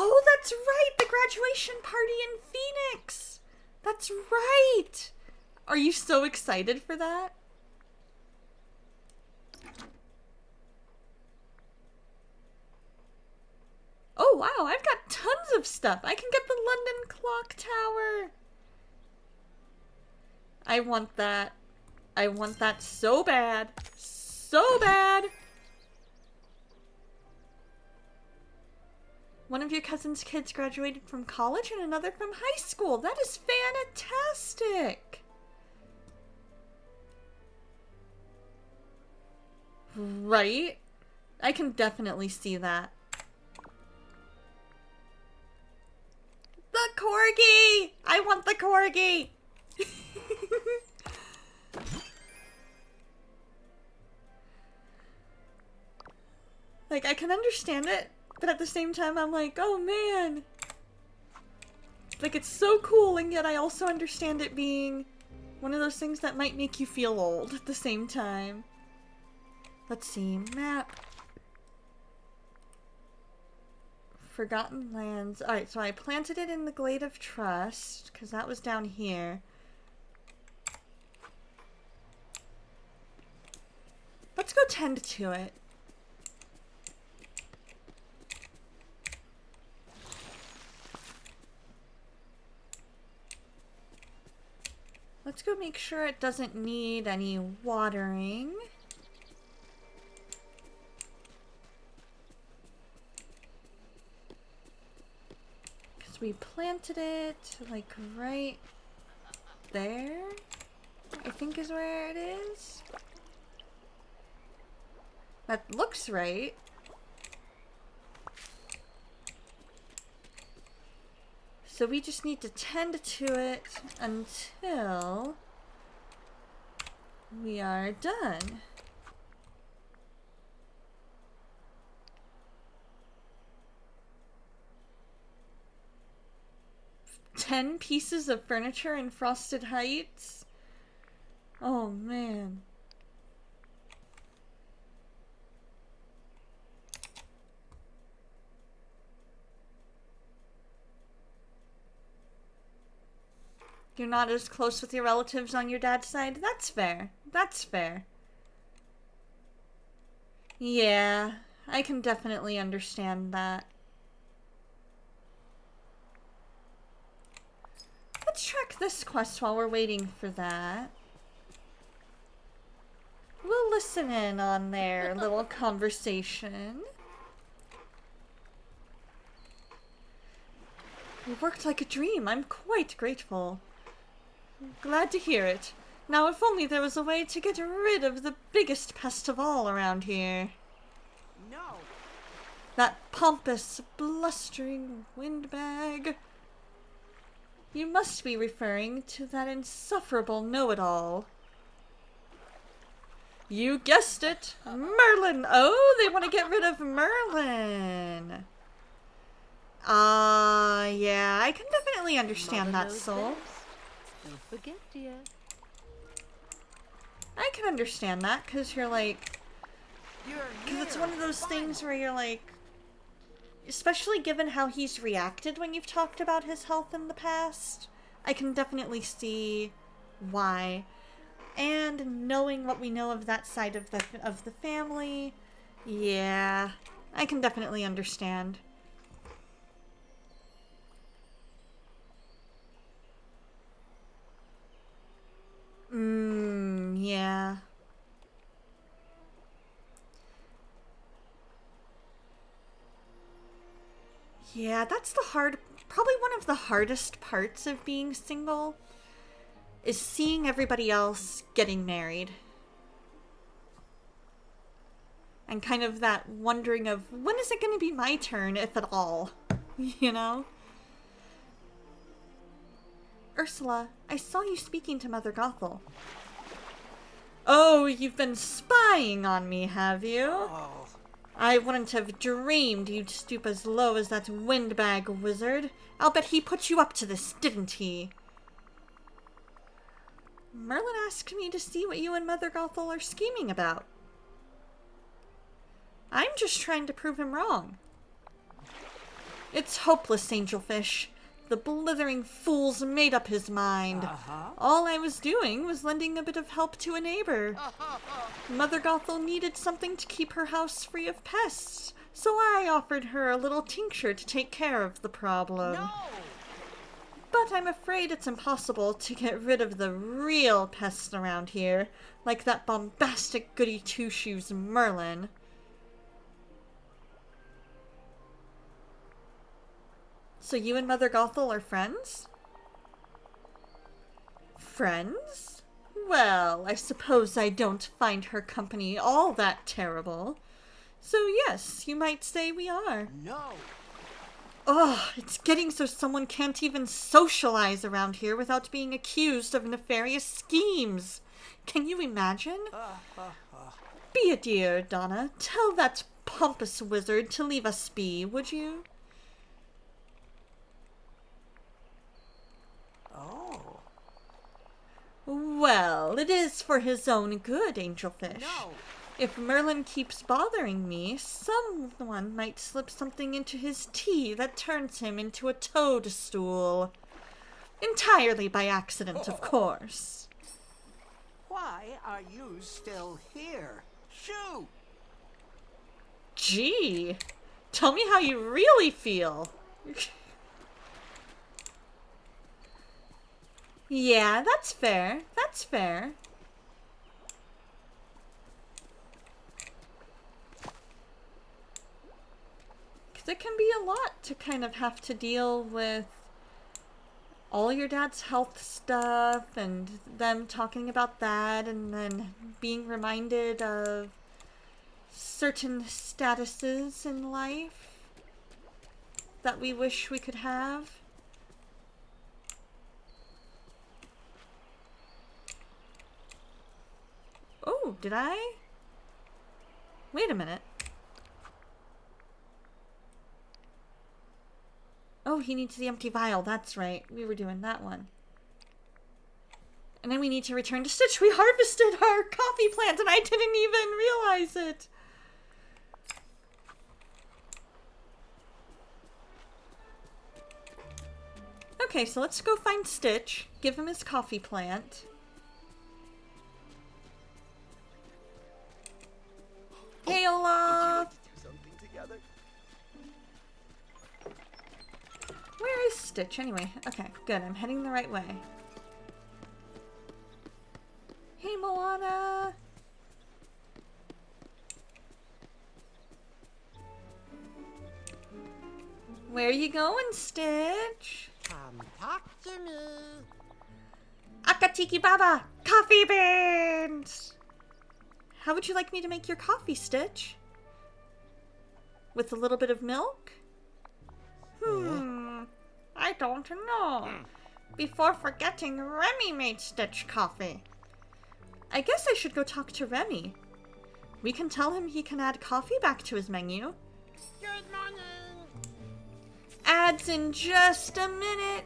Oh, that's right! The graduation party in Phoenix! That's right! Are you so excited for that? Oh, wow, I've got tons of stuff. I can get the London Clock Tower. I want that. I want that so bad. So bad! One of your cousin's kids graduated from college and another from high school. That is fantastic! Right? I can definitely see that. The corgi! I want the corgi! Like, I can understand it, but at the same time, I'm like, oh man. Like, it's so cool, and yet I also understand it being one of those things that might make you feel old at the same time. Let's see, map. Forgotten Lands. Alright, so I planted it in the Glade of Trust, because that was down here. Let's go tend to it. Let's go make sure it doesn't need any watering. Because we planted it, like, right there, I think is where it is. That looks right. So we just need to tend to it until we are done. $10 pieces of furniture in Frosted Heights? Oh man. You're not as close with your relatives on your dad's side? That's fair. That's fair. Yeah, I can definitely understand that. Let's track this quest while we're waiting for that. We'll listen in on their little conversation. It worked like a dream. I'm quite grateful. Glad to hear it. Now, if only there was a way to get rid of the biggest pest of all around here. No. That pompous, blustering windbag. You must be referring to that insufferable know-it-all. You guessed it! Merlin! Oh, they want to get rid of Merlin! Yeah, I can definitely understand that, Soul. Don't forget, dear. I can understand that, because you're like... Because it's one of those things where you're like... Especially given how he's reacted when you've talked about his health in the past, I can definitely see why. And knowing what we know of that side of the family, yeah, I can definitely understand. Yeah. Yeah, that's probably one of the hardest parts of being single, is seeing everybody else getting married. And kind of that wondering of, when is it going to be my turn, if at all? You know? Ursula, I saw you speaking to Mother Gothel. Oh, you've been spying on me, have you? Oh. I wouldn't have dreamed you'd stoop as low as that windbag wizard. I'll bet he put you up to this, didn't he? Merlin asked me to see what you and Mother Gothel are scheming about. I'm just trying to prove him wrong. It's hopeless, Angelfish. The blithering fool's made up his mind. All I was doing was lending a bit of help to a neighbor. Mother Gothel needed something to keep her house free of pests, so I offered her a little tincture to take care of the problem. No! But I'm afraid it's impossible to get rid of the real pests around here, like that bombastic goody two-shoes Merlin. So you and Mother Gothel are friends? Friends? Well, I suppose I don't find her company all that terrible. So yes, you might say we are. No! Oh, it's getting so someone can't even socialize around here without being accused of nefarious schemes. Can you imagine? Be a dear, Donna. Tell that pompous wizard to leave us be, would you? Oh. Well, it is for his own good, Angelfish. No! If Merlin keeps bothering me, someone might slip something into his tea that turns him into a toadstool. Entirely by accident, of course. Why are you still here? Shoo! Gee, tell me how you really feel. Yeah, that's fair. That's fair. It can be a lot to kind of have to deal with all your dad's health stuff and them talking about that and then being reminded of certain statuses in life that we wish we could have. Oh, did I? Wait a minute. Oh, he needs the empty vial. That's right. We were doing that one. And then we need to return to Stitch. We harvested our coffee plant and I didn't even realize it. Okay, so let's go find Stitch. Give him his coffee plant. Hey, Olaf! Something together? Where is Stitch anyway? Okay, good. I'm heading the right way. Hey, Moana! Where you going, Stitch? Come talk to me. Akatiki Baba! Coffee beans! How would you like me to make your coffee, Stitch? With a little bit of milk? I don't know. Before forgetting, Remy made Stitch coffee. I guess I should go talk to Remy. We can tell him he can add coffee back to his menu. Good morning. Ads in just a minute.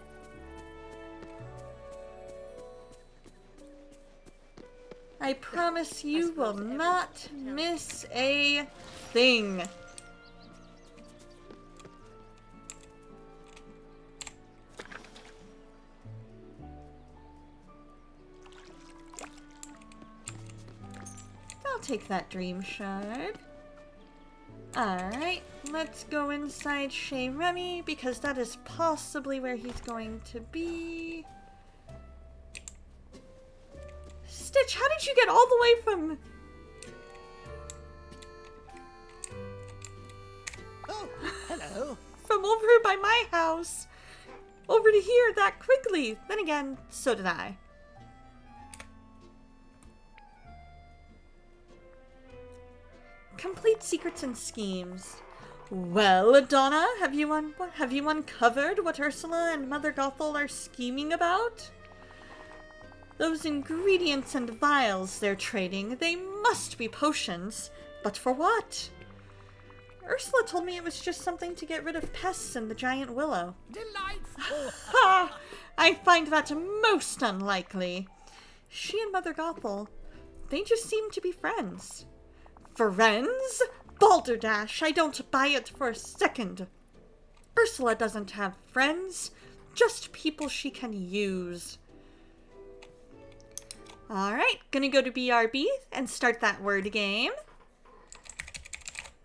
I promise you will not miss a thing. I'll take that dream shard. Alright, let's go inside Chez Remy because that is possibly where he's going to be. Stitch, how did you get all the way from... Oh, hello. from over by my house over to here that quickly? Then again, so did I. Complete secrets and schemes. Well, Donna, have you uncovered what Ursula and Mother Gothel are scheming about? Those ingredients and vials they're trading, they must be potions. But for what? Ursula told me it was just something to get rid of pests in the giant willow. Delightful. Ha! I find that most unlikely. She and Mother Gothel, they just seem to be friends. Friends? Balderdash, I don't buy it for a second. Ursula doesn't have friends, just people she can use. Alright, gonna go to BRB and start that word game.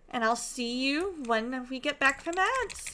And I'll see you when we get back from ads.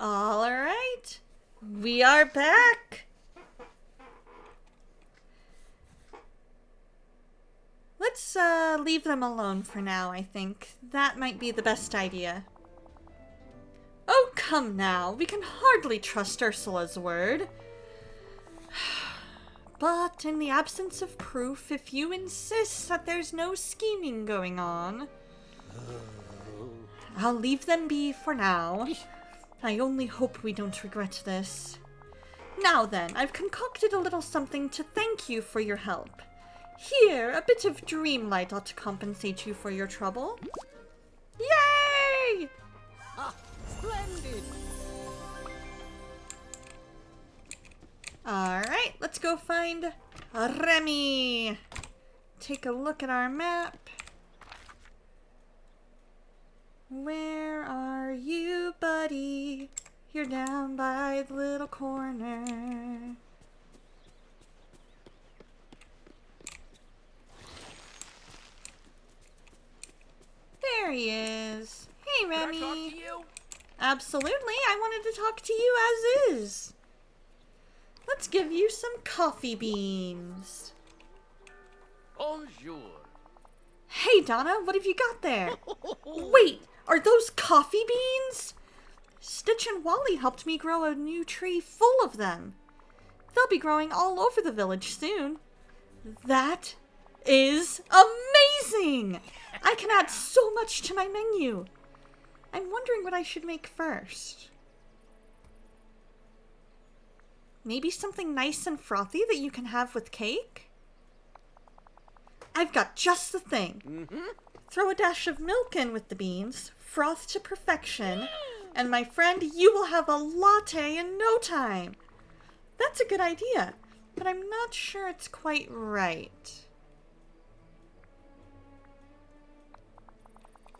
All right, we are back. Let's leave them alone for now, I think. That might be the best idea. Oh, come now. We can hardly trust Ursula's word. But in the absence of proof, if you insist that there's no scheming going on, I'll leave them be for now. I only hope we don't regret this. Now then, I've concocted a little something to thank you for your help. Here, a bit of dreamlight ought to compensate you for your trouble. Yay! Ha! Splendid! Alright, let's go find Remy. Take a look at our map. Where are you, buddy? You're down by the little corner. There he is. Hey, Remy. Can I talk to you? Absolutely, I wanted to talk to you as is. Let's give you some coffee beans. Bonjour. Hey, Donna, what have you got there? Wait, are those coffee beans? Stitch and Wally helped me grow a new tree full of them. They'll be growing all over the village soon. That is amazing! I can add so much to my menu. I'm wondering what I should make first. Maybe something nice and frothy that you can have with cake? I've got just the thing. Throw a dash of milk in with the beans, froth to perfection, and my friend, you will have a latte in no time. That's a good idea, but I'm not sure it's quite right.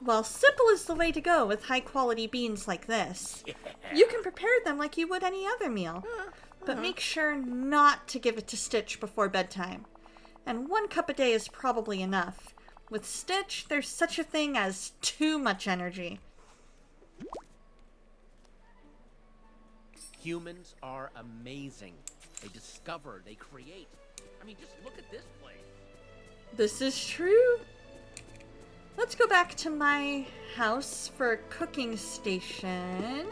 Well, simple is the way to go with high-quality beans like this. You can prepare them like you would any other meal, but make sure not to give it to Stitch before bedtime. And 1 cup a day is probably enough. With Stitch, there's such a thing as too much energy. Humans are amazing. They discover, they create. I mean, just look at this place. This is true. Let's go back to my house for a cooking station.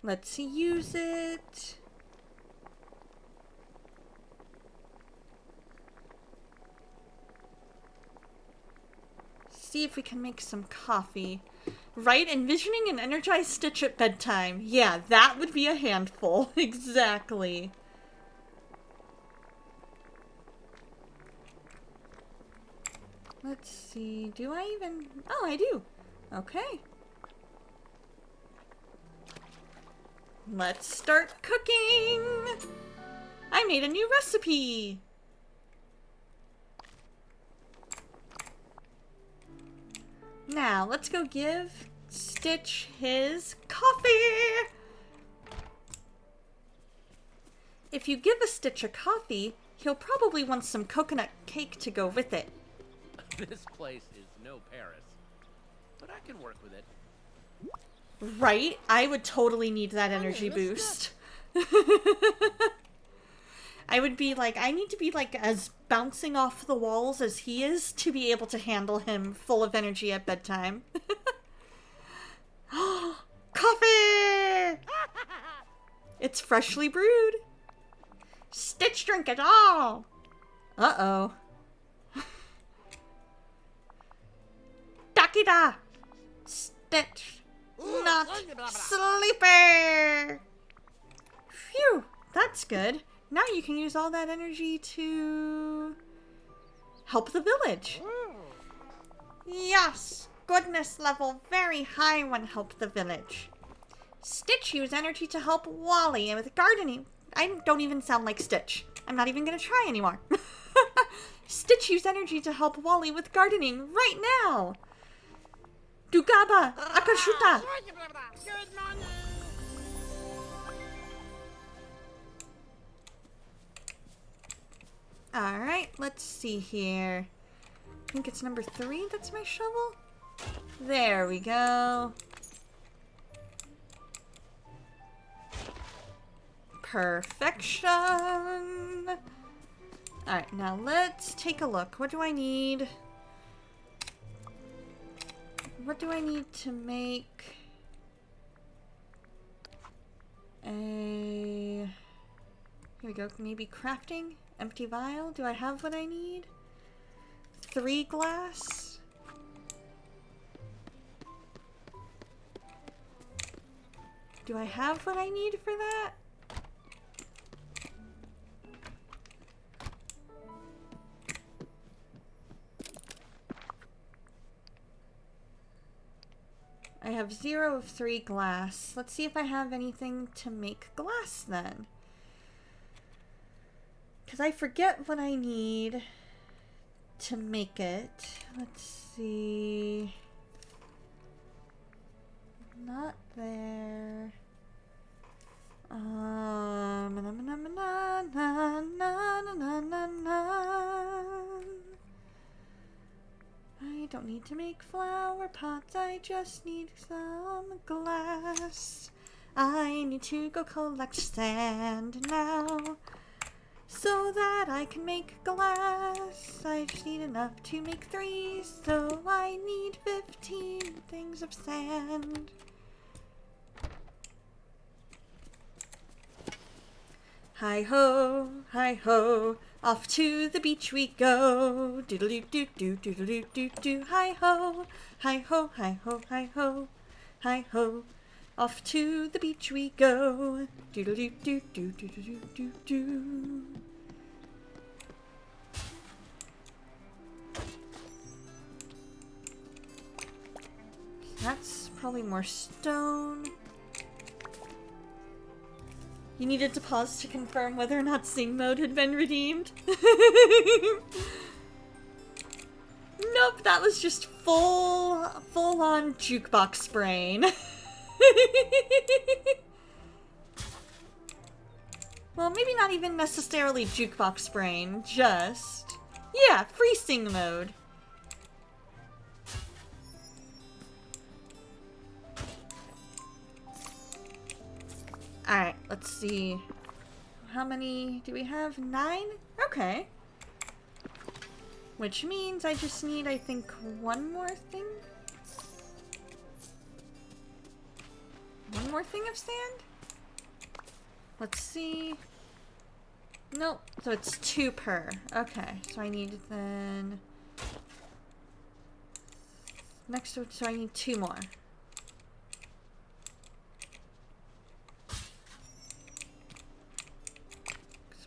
Let's use it. See if we can make some coffee. Right? Envisioning an energized Stitch at bedtime. Yeah, that would be a handful. Exactly. Let's see. Do I even... Oh, I do. Okay. Let's start cooking! I made a new recipe! Now, let's go give Stitch his coffee! If you give a Stitch a coffee, he'll probably want some coconut cake to go with it. This place is no Paris, but I can work with it. Right? I would totally need that energy boost. I would be like, I need to be like as bouncing off the walls as he is to be able to handle him full of energy at bedtime. Coffee! It's freshly brewed. Stitch drink it all. Uh-oh. Dakida! Stitch. Not sleeper! Phew, that's good. Now you can use all that energy to help the village. Yes, goodness level very high when help the village. Stitch used energy to help Wally with gardening. I don't even sound like Stitch. I'm not even gonna try anymore. Stitch used energy to help Wally with gardening right now. Dugaba, Akashuta. Good morning. Alright, let's see here. I think it's number 3 that's my shovel. There we go. Perfection. Alright, now let's take a look. What do I need? What do I need to make a... Here we go, maybe crafting? Empty vial? Do I have what I need? 3 glass? Do I have what I need for that? I have 0 of 3 glass. Let's see if I have anything to make glass then. Because I forget what I need to make it. Let's see. Not there. I don't need to make flower pots, I just need some glass. I need to go collect sand now, so that I can make glass. I just need enough to make 3, so I need 15 things of sand. Hi-ho, off to the beach we go. Doodle-doo-doo-doo, doodle-doo-doo-doo. Hi-ho, hi-ho, hi-ho, hi-ho, hi-ho. Off to the beach we go. Doodle-doo-doo-doo, doodle-doo-doo-doo. That's probably more stone. You needed to pause to confirm whether or not sing mode had been redeemed. Nope, that was just full-on jukebox brain. Well, maybe not even necessarily jukebox brain, just... yeah, free sing mode. Alright, let's see. How many do we have? 9? Okay. Which means I just need, I think, 1 more thing? 1 more thing of sand? Let's see. Nope, so it's 2 per. Okay, so I need then... next, so I need 2 more.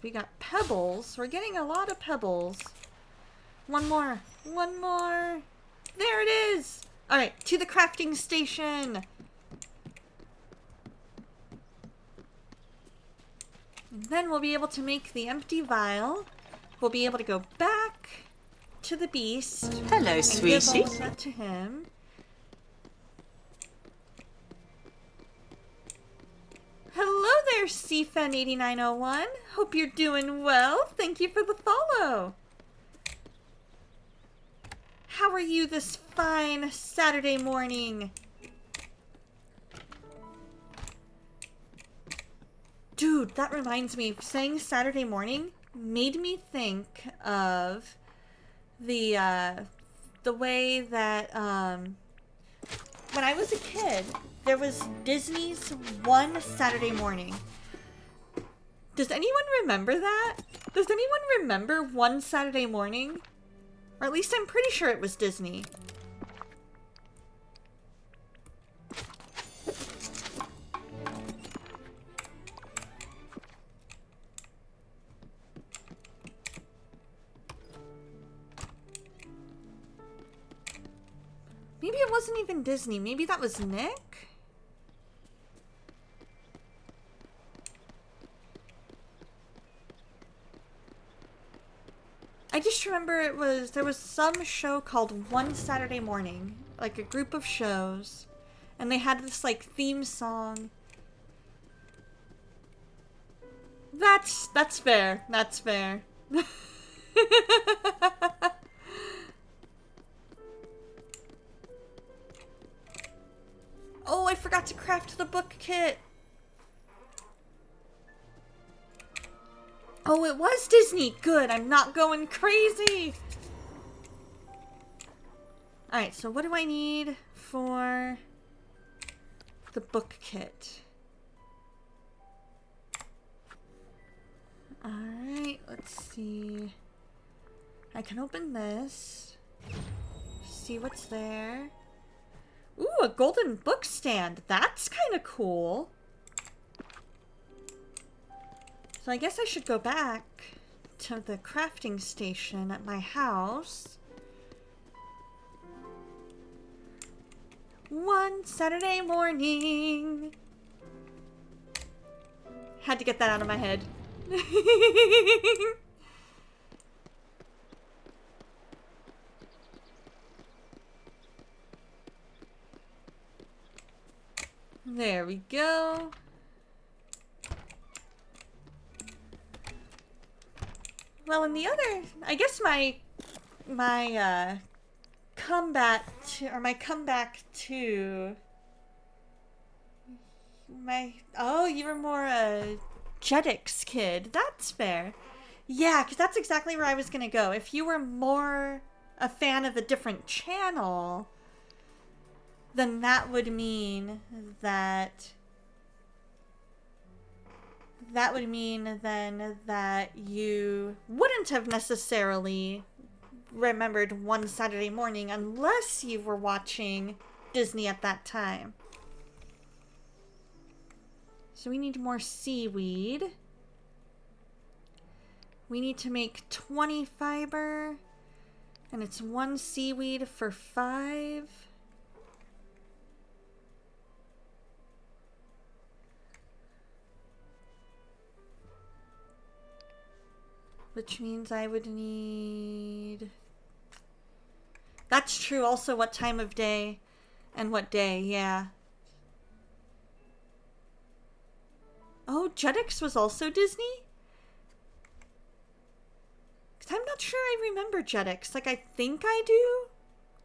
We got pebbles. We're getting a lot of pebbles. 1 more. 1 more. There it is. All right, to the crafting station. Then we'll be able to make the empty vial. We'll be able to go back to the beast. Hello, And give sweetie. all of that to him. Hello there, CFen8901. Hope you're doing well. Thank you for the follow. How are you this fine Saturday morning? Dude, that reminds me, saying Saturday morning made me think of the way that, when I was a kid, there was Disney's One Saturday Morning. Does anyone remember that? Does anyone remember One Saturday Morning? Or at least I'm pretty sure it was Disney. Maybe it wasn't even Disney. Maybe that was Nick? I just remember there was some show called One Saturday Morning, like a group of shows, and they had this like theme song. That's fair. That's fair. Oh, I forgot to craft the book kit. Oh, it was Disney. Good, I'm not going crazy. Alright, so what do I need for the book kit? Alright, let's see. I can open this. See what's there. Ooh, a golden book stand. That's kind of cool. So I guess I should go back to the crafting station at my house. One Saturday morning. Had to get that out of my head. There we go. Well, in the other, my comeback to oh, you were more a Jetix kid. That's fair. Yeah, because that's exactly where I was gonna go. If you were more a fan of a different channel, then that would mean that then that you wouldn't have necessarily remembered One Saturday Morning unless you were watching Disney at that time. So we need more seaweed. We need to make 20 fiber, and it's 1 seaweed for 5. Which means I would need... That's true, also what time of day and what day, yeah. Oh, Jetix was also Disney? Because I'm not sure I remember Jetix. Like, I think I do,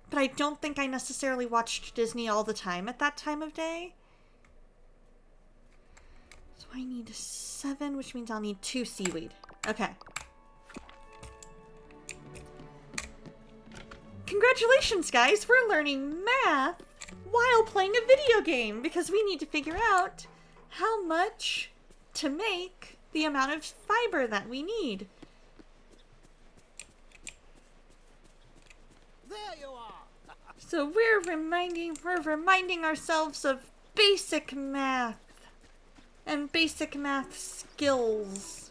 but I don't think I necessarily watched Disney all the time at that time of day. So I need 7, which means I'll need 2 seaweed. Okay. Congratulations, guys! We're learning math while playing a video game because we need to figure out how much to make the amount of fiber that we need. There you are. So we're reminding ourselves of basic math and basic math skills.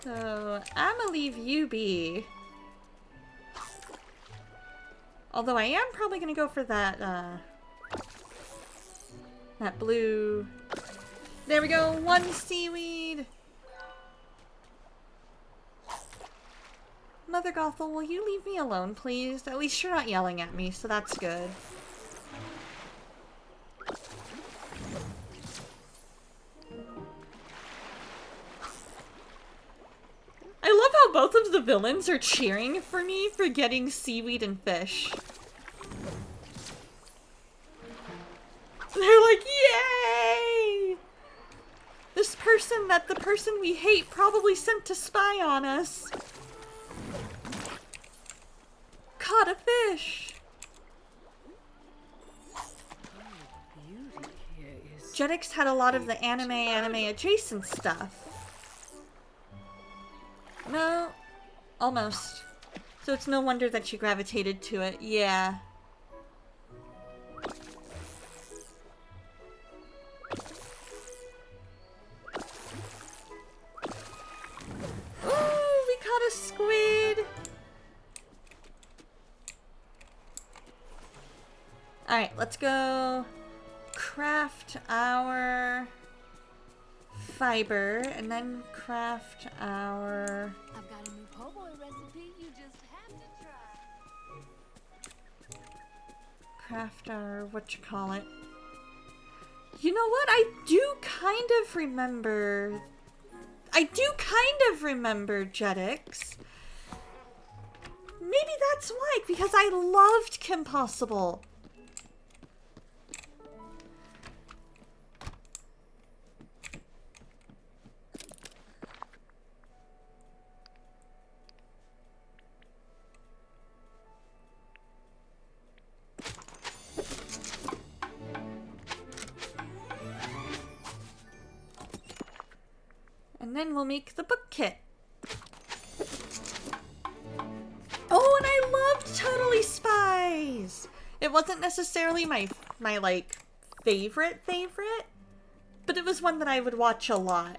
So, I'ma leave you be. Although I am probably gonna go for that, that blue. There we go, 1 seaweed! Mother Gothel, will you leave me alone, please? At least you're not yelling at me, so that's good. I love how both of the villains are cheering for me for getting seaweed and fish. They're like, yay! This person that the person we hate probably sent to spy on us. Caught a fish! Beauty here is Jetix had a lot of the anime adjacent stuff. No, almost. So it's no wonder that she gravitated to it, yeah. Ooh, we caught a squid! Alright, let's go craft our fiber and then craft our... I've got a new po' boy recipe you just have to try. Craft our whatchamacallit. You know what? I do kind of remember Jetix. Maybe that's why, because I loved Kim Possible. And then we'll make the book kit. Oh, and I loved Totally Spies! It wasn't necessarily my like, favorite, but it was one that I would watch a lot.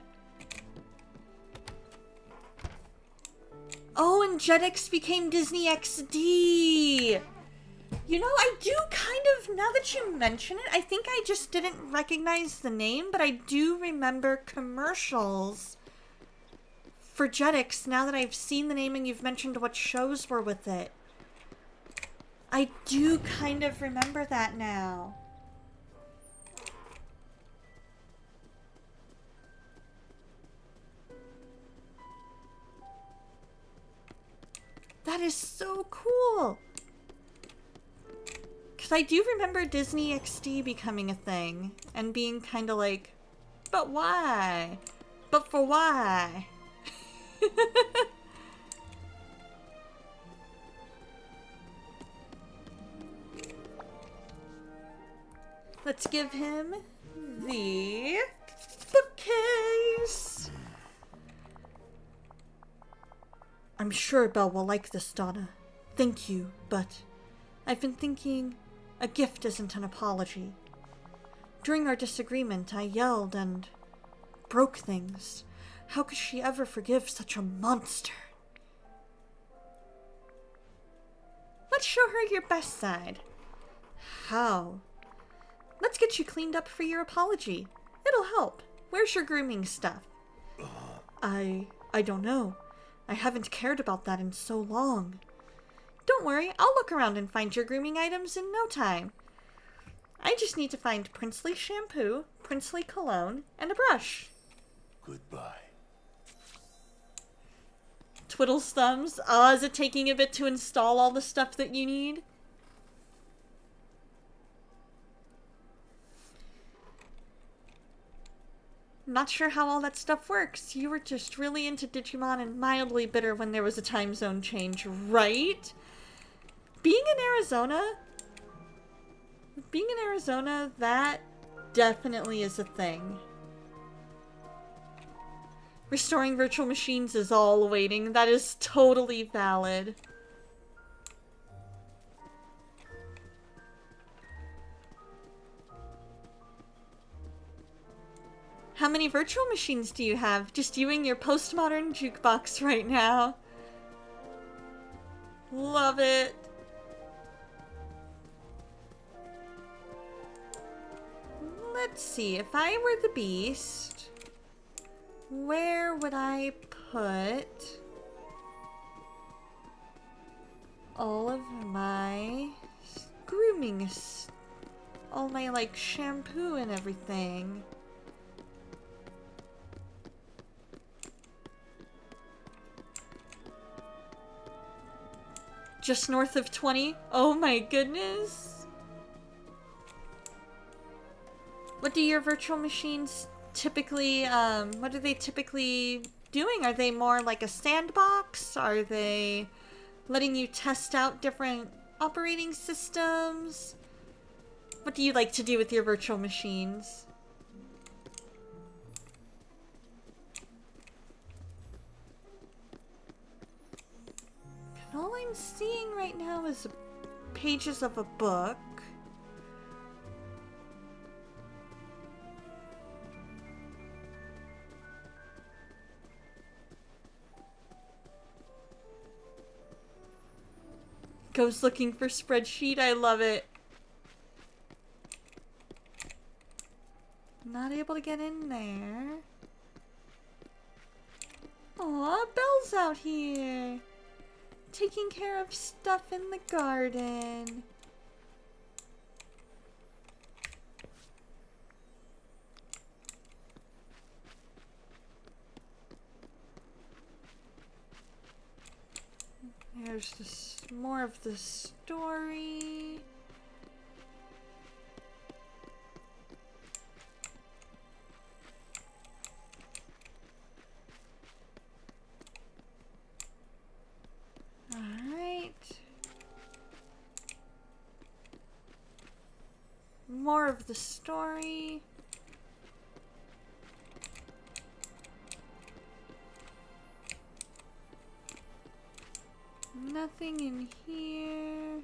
Oh, and Jetix became Disney XD! You know, I do kind of, now that you mention it, I think I just didn't recognize the name, but I do remember commercials for Jetix now that I've seen the name and you've mentioned what shows were with it. I do kind of remember that now. That is so cool! Because I do remember Disney XD becoming a thing and being kind of like, but why? But for why? Let's give him the bookcase. I'm sure Belle will like this, Donna. Thank you, but I've been thinking a gift isn't an apology. During our disagreement, I yelled and broke things. How could she ever forgive such a monster? Let's show her your best side. How? Let's get you cleaned up for your apology. It'll help. Where's your grooming stuff? I don't know. I haven't cared about that in so long. Don't worry, I'll look around and find your grooming items in no time. I just need to find Princely shampoo, Princely cologne, and a brush. Goodbye. Twiddles thumbs. Ah, is it taking a bit to install all the stuff that you need? Not sure how all that stuff works. You were just really into Digimon and mildly bitter when there was a time zone change, right? Being in Arizona, that definitely is a thing. Restoring virtual machines is all awaiting. That is totally valid. How many virtual machines do you have? Just you and your postmodern jukebox right now. Love it. let's see. If I were the Beast, where would I put all of my grooming, all my like shampoo and everything? Just north of 20? Oh my goodness. What do your virtual machines typically, what are they typically doing? Are they more like a sandbox? Are they letting you test out different operating systems? What do you like to do with your virtual machines? All I'm seeing right now is pages of a book. Goes looking for spreadsheet. I love it. Not able to get in there. Aw, Belle's out here. Taking care of stuff in the garden. There's this more of the story. Alright. More of the story. Nothing in here.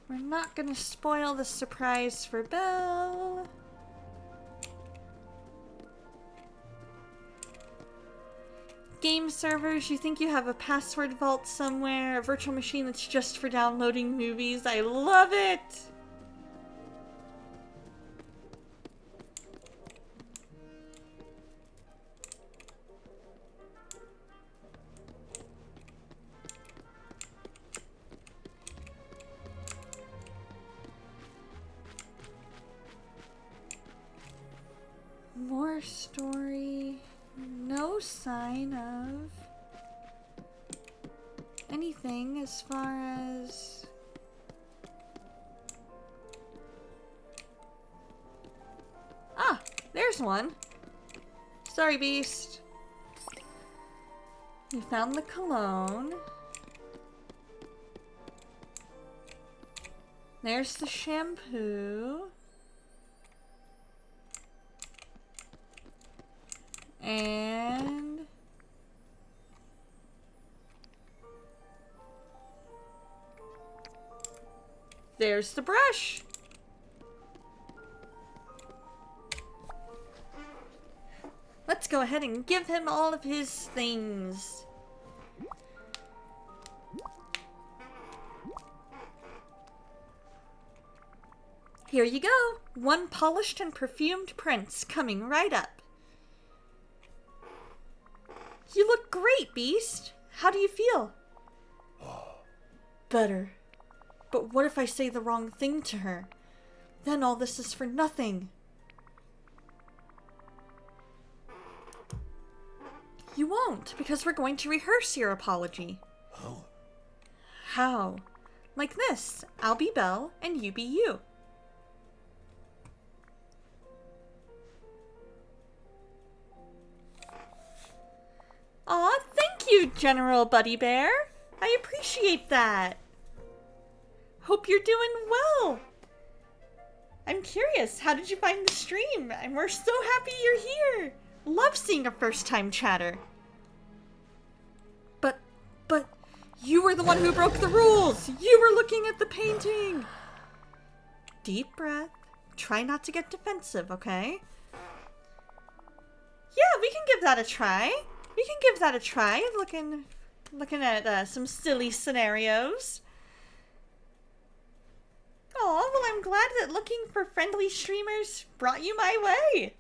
We're not gonna spoil the surprise for Belle. Game servers, you think you have a password vault somewhere, a virtual machine that's just for downloading movies. I love it! More story. No sign of anything as far as there's one. Sorry, Beast. We found the cologne. There's the shampoo. And there's the brush. Let's go ahead and give him all of his things. Here you go. One polished and perfumed prince coming right up. You look great, Beast. How do you feel? Better. But what if I say the wrong thing to her? Then all this is for nothing. You won't, because we're going to rehearse your apology. Oh. How? Like this. I'll be Belle, and you be you. Aw, thank you, General Buddy Bear. I appreciate that. Hope you're doing well. I'm curious, how did you find the stream? And we're so happy you're here. Love seeing a first-time chatter. But, you were the one who broke the rules. You were looking at the painting. Deep breath. Try not to get defensive, okay? Yeah, we can give that a try. We can give that a try. Looking at some silly scenarios. Oh, well, I'm glad that looking for friendly streamers brought you my way.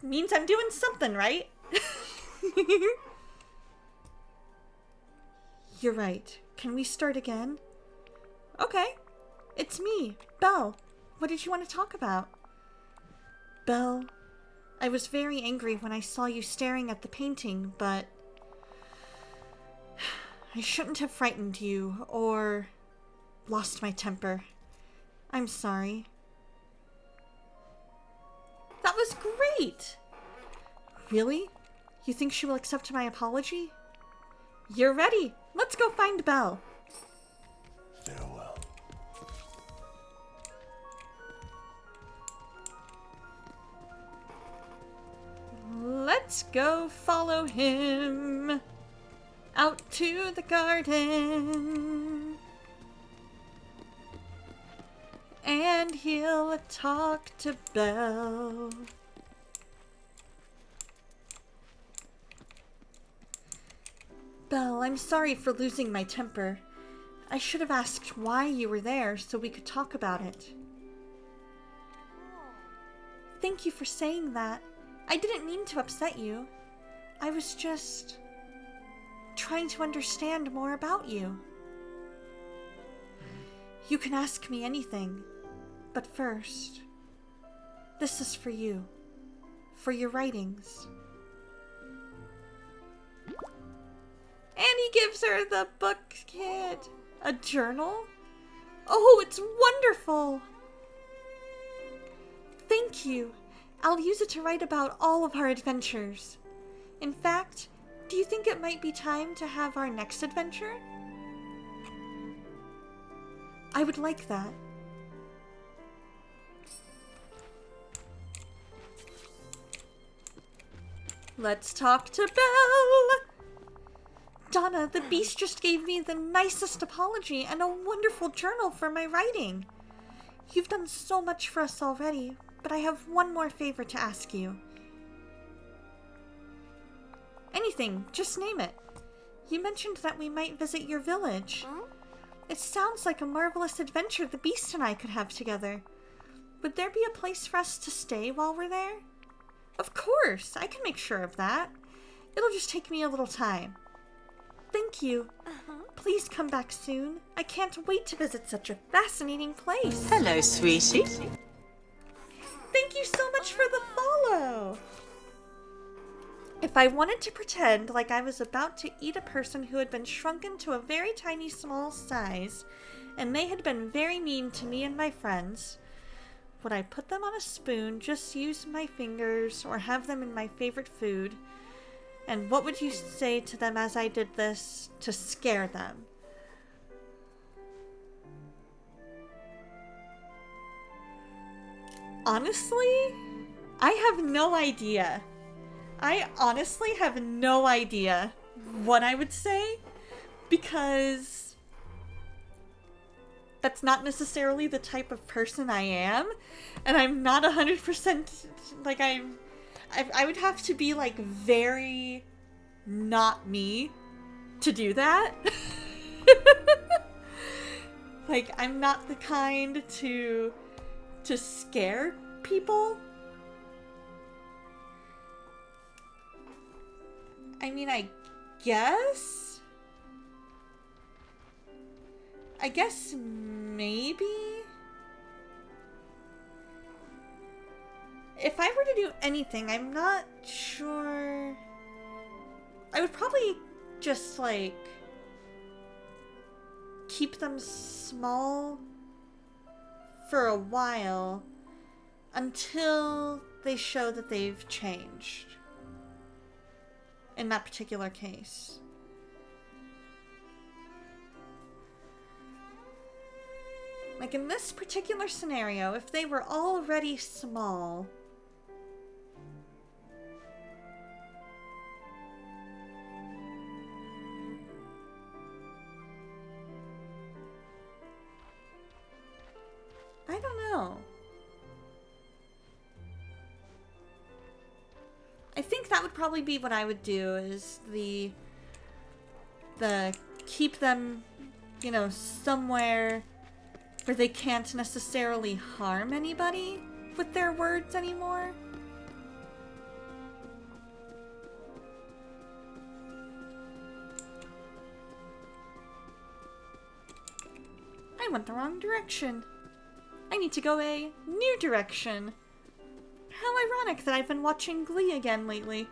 Means I'm doing something right. You're right. Can we start again? Okay. It's me, Belle. What did you want to talk about? Belle, I was very angry when I saw you staring at the painting, but I shouldn't have frightened you or lost my temper. I'm sorry. That was great! Really? You think she will accept my apology? You're ready. Let's go find Belle. Farewell. Let's go follow him out to the garden. And he'll talk to Belle. Belle, I'm sorry for losing my temper. I should have asked why you were there so we could talk about it. Thank you for saying that. I didn't mean to upset you. I was just trying to understand more about you. You can ask me anything, but first, this is for you, for your writings. And he gives her the book kit. A journal? Oh, it's wonderful! Thank you. I'll use it to write about all of our adventures. In fact, do you think it might be time to have our next adventure? I would like that. Let's talk to Belle! Donna, the Beast just gave me the nicest apology and a wonderful journal for my writing. You've done so much for us already, but I have one more favor to ask you. Anything, just name it. You mentioned that we might visit your village. It sounds like a marvelous adventure the Beast and I could have together. Would there be a place for us to stay while we're there? Of course, I can make sure of that. It'll just take me a little time. Thank you. Please come back soon. I can't wait to visit such a fascinating place. Hello, sweetie. Thank you so much for the follow. If I wanted to pretend like I was about to eat a person who had been shrunken to a very tiny small size, and they had been very mean to me and my friends, would I put them on a spoon, just use my fingers, or have them in my favorite food? And what would you say to them as I did this to scare them? Honestly, I have no idea. I honestly have no idea what I would say, because that's not necessarily the type of person I am, and I'm not 100% like I would have to be like very not me to do that. Like, I'm not the kind to scare people. I mean, I guess maybe if I were to do anything, I'm not sure. I would probably just like keep them small for a while until they show that they've changed. In that particular case. Like in this particular scenario, if they were already small, I don't know. I think that would probably be what I would do, is the keep them, you know, somewhere where they can't necessarily harm anybody with their words anymore. I went the wrong direction. I need to go a new direction. How ironic that I've been watching Glee again lately.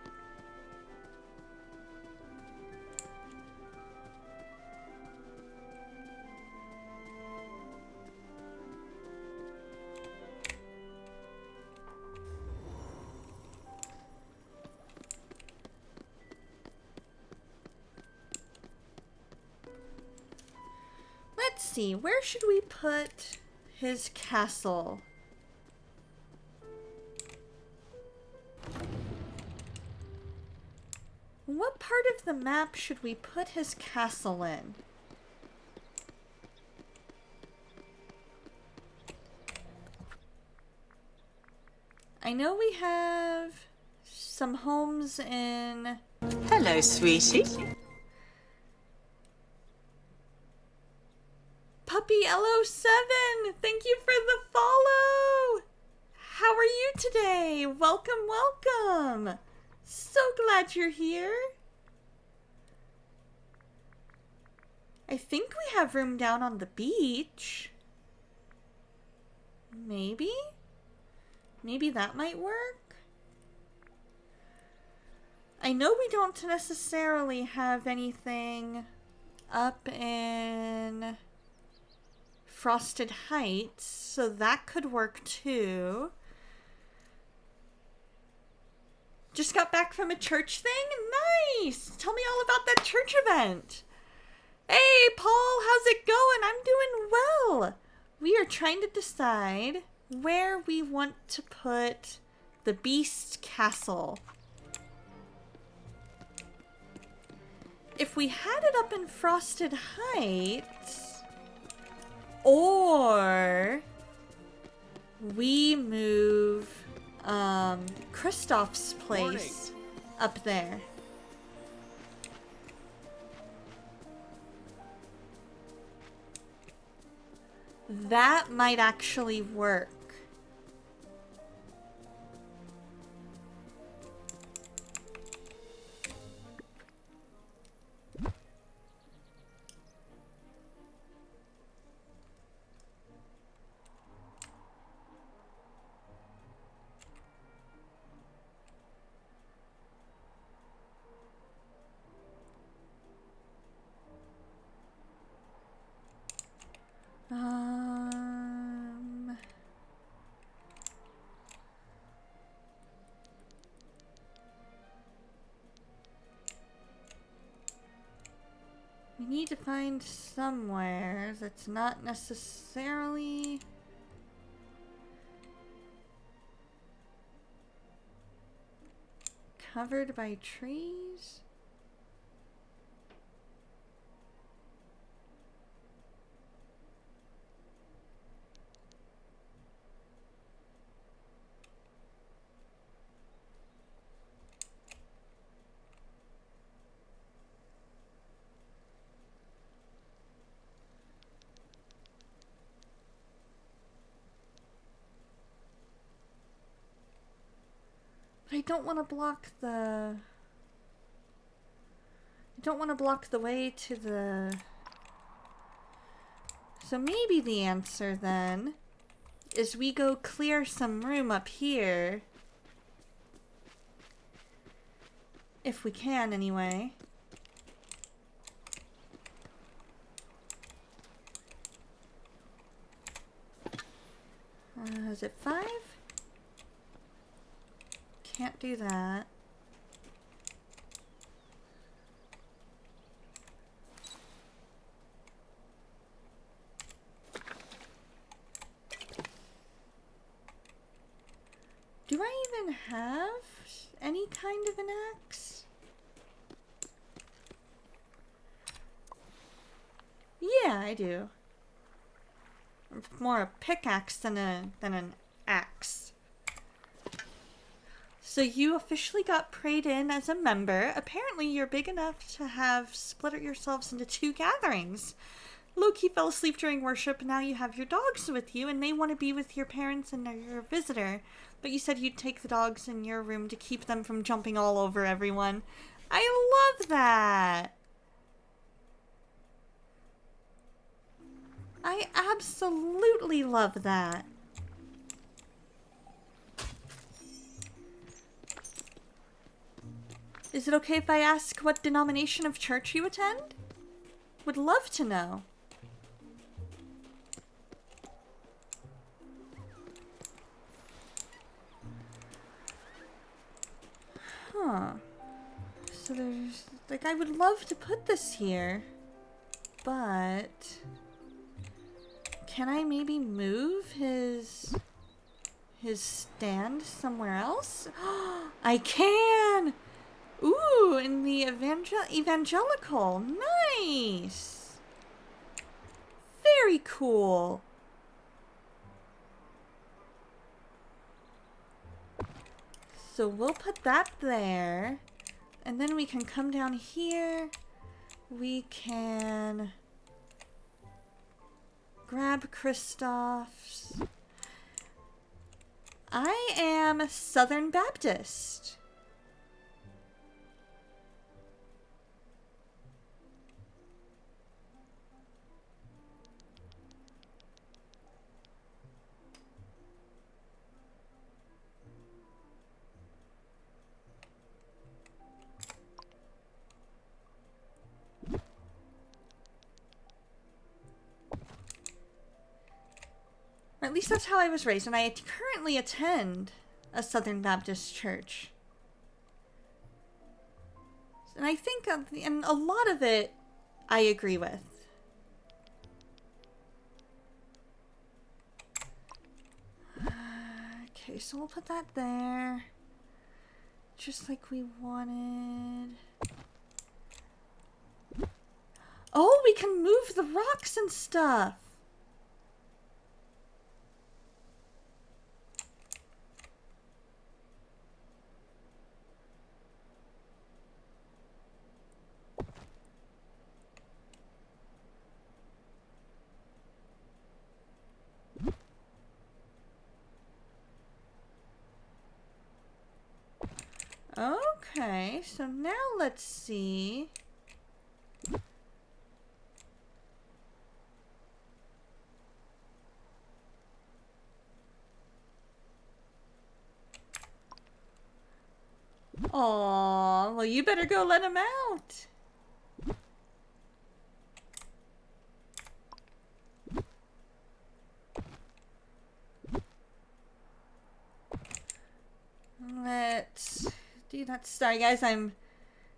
Let's see, where should we put his castle? What part of the map should we put his castle in? I know we have some homes in... Hello, sweetie. Puppy LO7, thank you for the follow! How are you today? Welcome, welcome! So glad you're here. I think we have room down on the beach. Maybe? Maybe that might work? I know we don't necessarily have anything up in Frosted Heights, so that could work too. Just got back from a church thing? Nice! Tell me all about that church event. Hey, Paul, how's it going? I'm doing well. We are trying to decide where we want to put the Beast Castle. If we had it up in Frosted Heights, or we move Kristoff's place up there. That might actually work. We need to find somewhere that's not necessarily covered by trees. But I don't want to block the... I don't want to block the way to the... So maybe the answer then is we go clear some room up here. If we can, anyway. Is it 5? Can't do that. Do I even have any kind of an axe? Yeah, I do. More a pickaxe than an axe. So you officially got prayed in as a member. Apparently you're big enough to have split yourselves into 2 gatherings. Loki fell asleep during worship. Now you have your dogs with you, and they want to be with your parents and your visitor. But you said you'd take the dogs in your room to keep them from jumping all over everyone. I love that. I absolutely love that. Is it okay if I ask what denomination of church you attend? Would love to know. Huh. So there's, like, I would love to put this here, but can I maybe move his stand somewhere else? I can! Ooh, in the evangelical. Nice! Very cool. So we'll put that there. And then we can come down here. We can grab Kristoff's. I am Southern Baptist. Or at least that's how I was raised, and I currently attend a Southern Baptist church. And I think, and a lot of it, I agree with. Okay, so we'll put that there. Just like we wanted. Oh, we can move the rocks and stuff. Okay, so now let's see. Aw, well, you better go let him out. Let's do that. Sorry, guys, I'm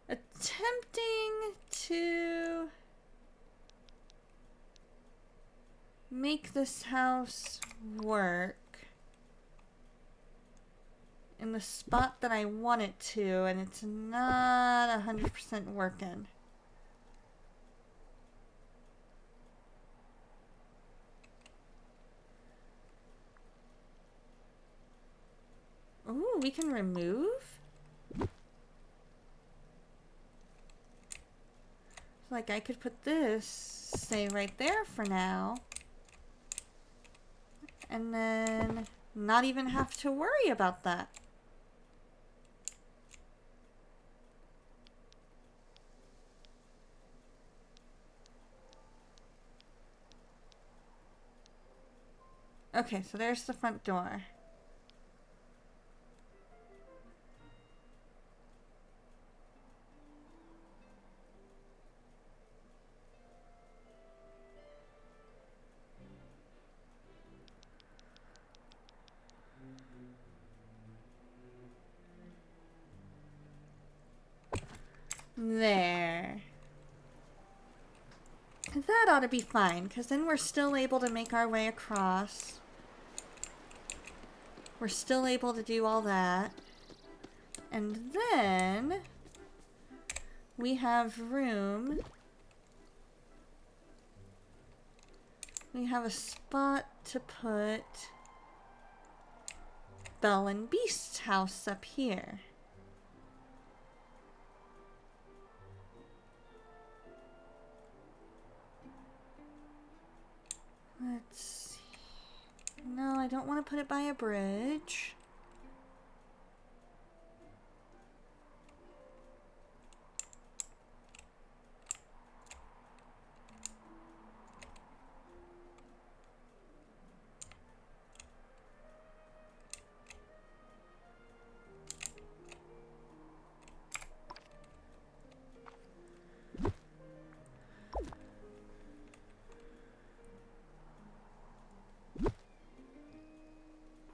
attempting to make this house work in the spot that I want it to, and it's not 100% working. Ooh, we can remove? Like, I could put this, say, right there for now. And then not even have to worry about that. Okay, so there's the front door. There. That ought to be fine, because then we're still able to make our way across. We're still able to do all that. And then we have room. We have a spot to put Belle and Beast's house up here. Let's see. No, I don't want to put it by a bridge.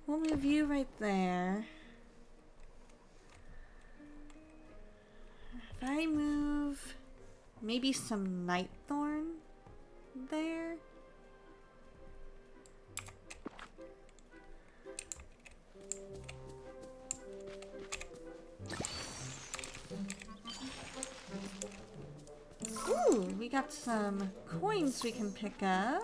We'll move you right there. If I move maybe some Nightthorn there. Ooh, we got some coins we can pick up.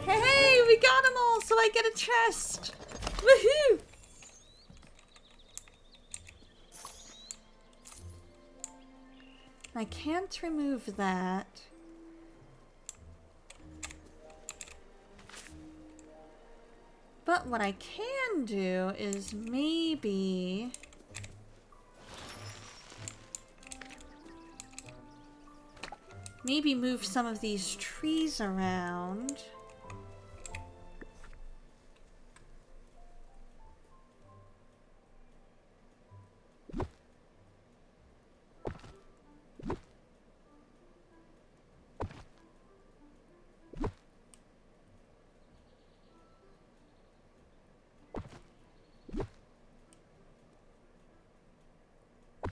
Hey, we got them all, so I get a chest. Woohoo! I can't remove that. But what I can do is maybe move some of these trees around.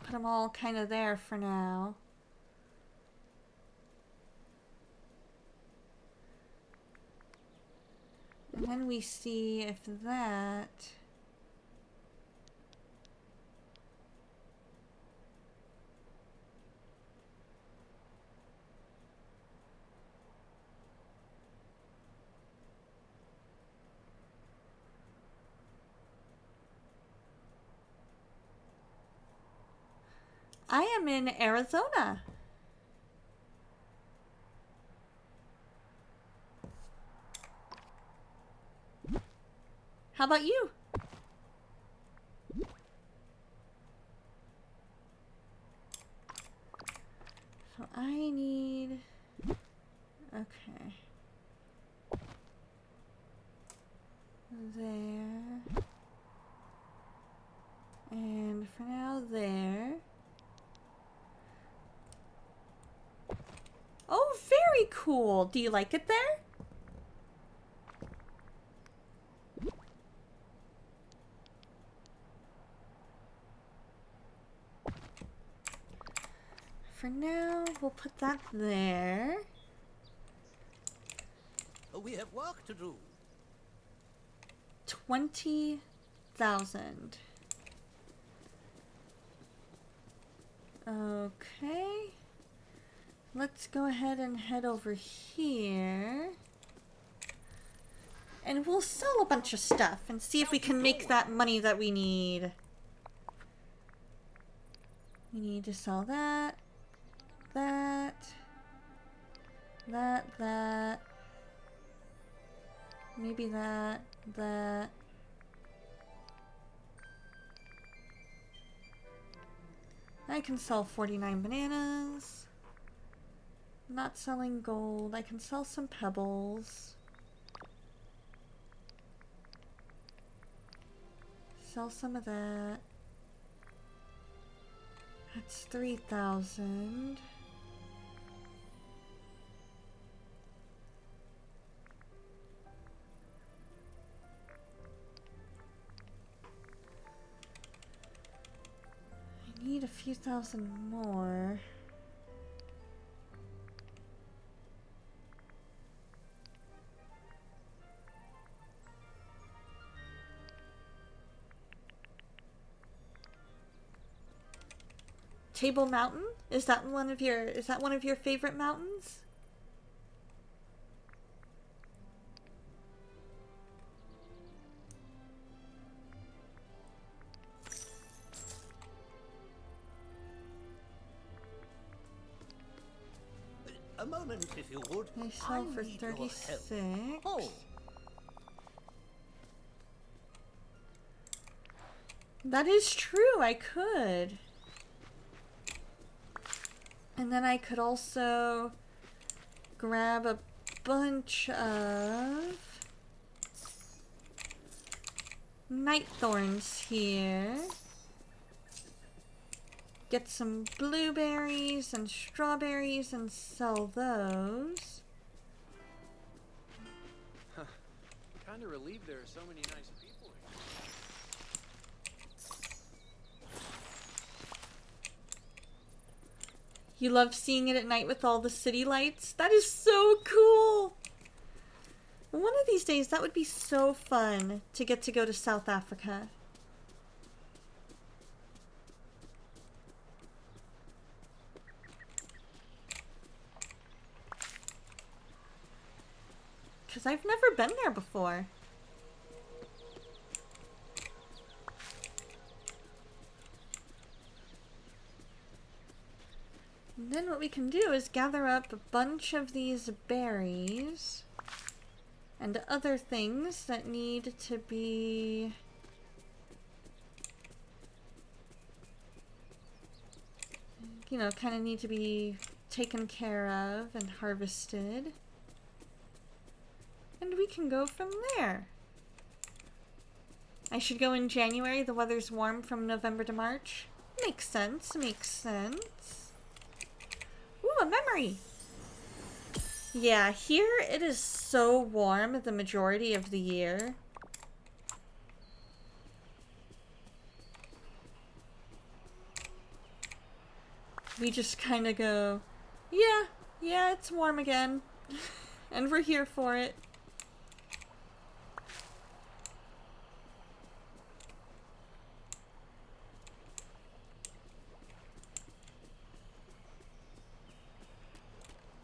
Put them all kind of there for now. And then we see if that... I am in Arizona. How about you? So I need... Okay. There. And for now, there. Oh, very cool. Do you like it there? For now, we'll put that there. We have work to do. 20,000. Okay. Let's go ahead and head over here. And we'll sell a bunch of stuff and see if we can make that money that we need. We need to sell that. That. Maybe that. I can sell 49 bananas. Not selling gold. I can sell some pebbles. Sell some of that. That's 3,000. I need a few thousand more. Table Mountain? Is that one of your favorite mountains? A moment, if you would. They sell for need your help. 36. Oh, That is true, I could. And then I could also grab a bunch of night thorns here. Get some blueberries and strawberries and sell those. Kind of relieved there are so many nice people here. You love seeing it at night with all the city lights? That is so cool! One of these days, that would be so fun to get to go to South Africa. Because I've never been there before. And then what we can do is gather up a bunch of these berries and other things that need to be kind of need to be taken care of and harvested. And we can go from there. I should go in January. The weather's warm from November to March. Makes sense, makes sense. Ooh, a memory! Yeah, here it is so warm the majority of the year. We just kind of go, yeah, it's warm again. And we're here for it.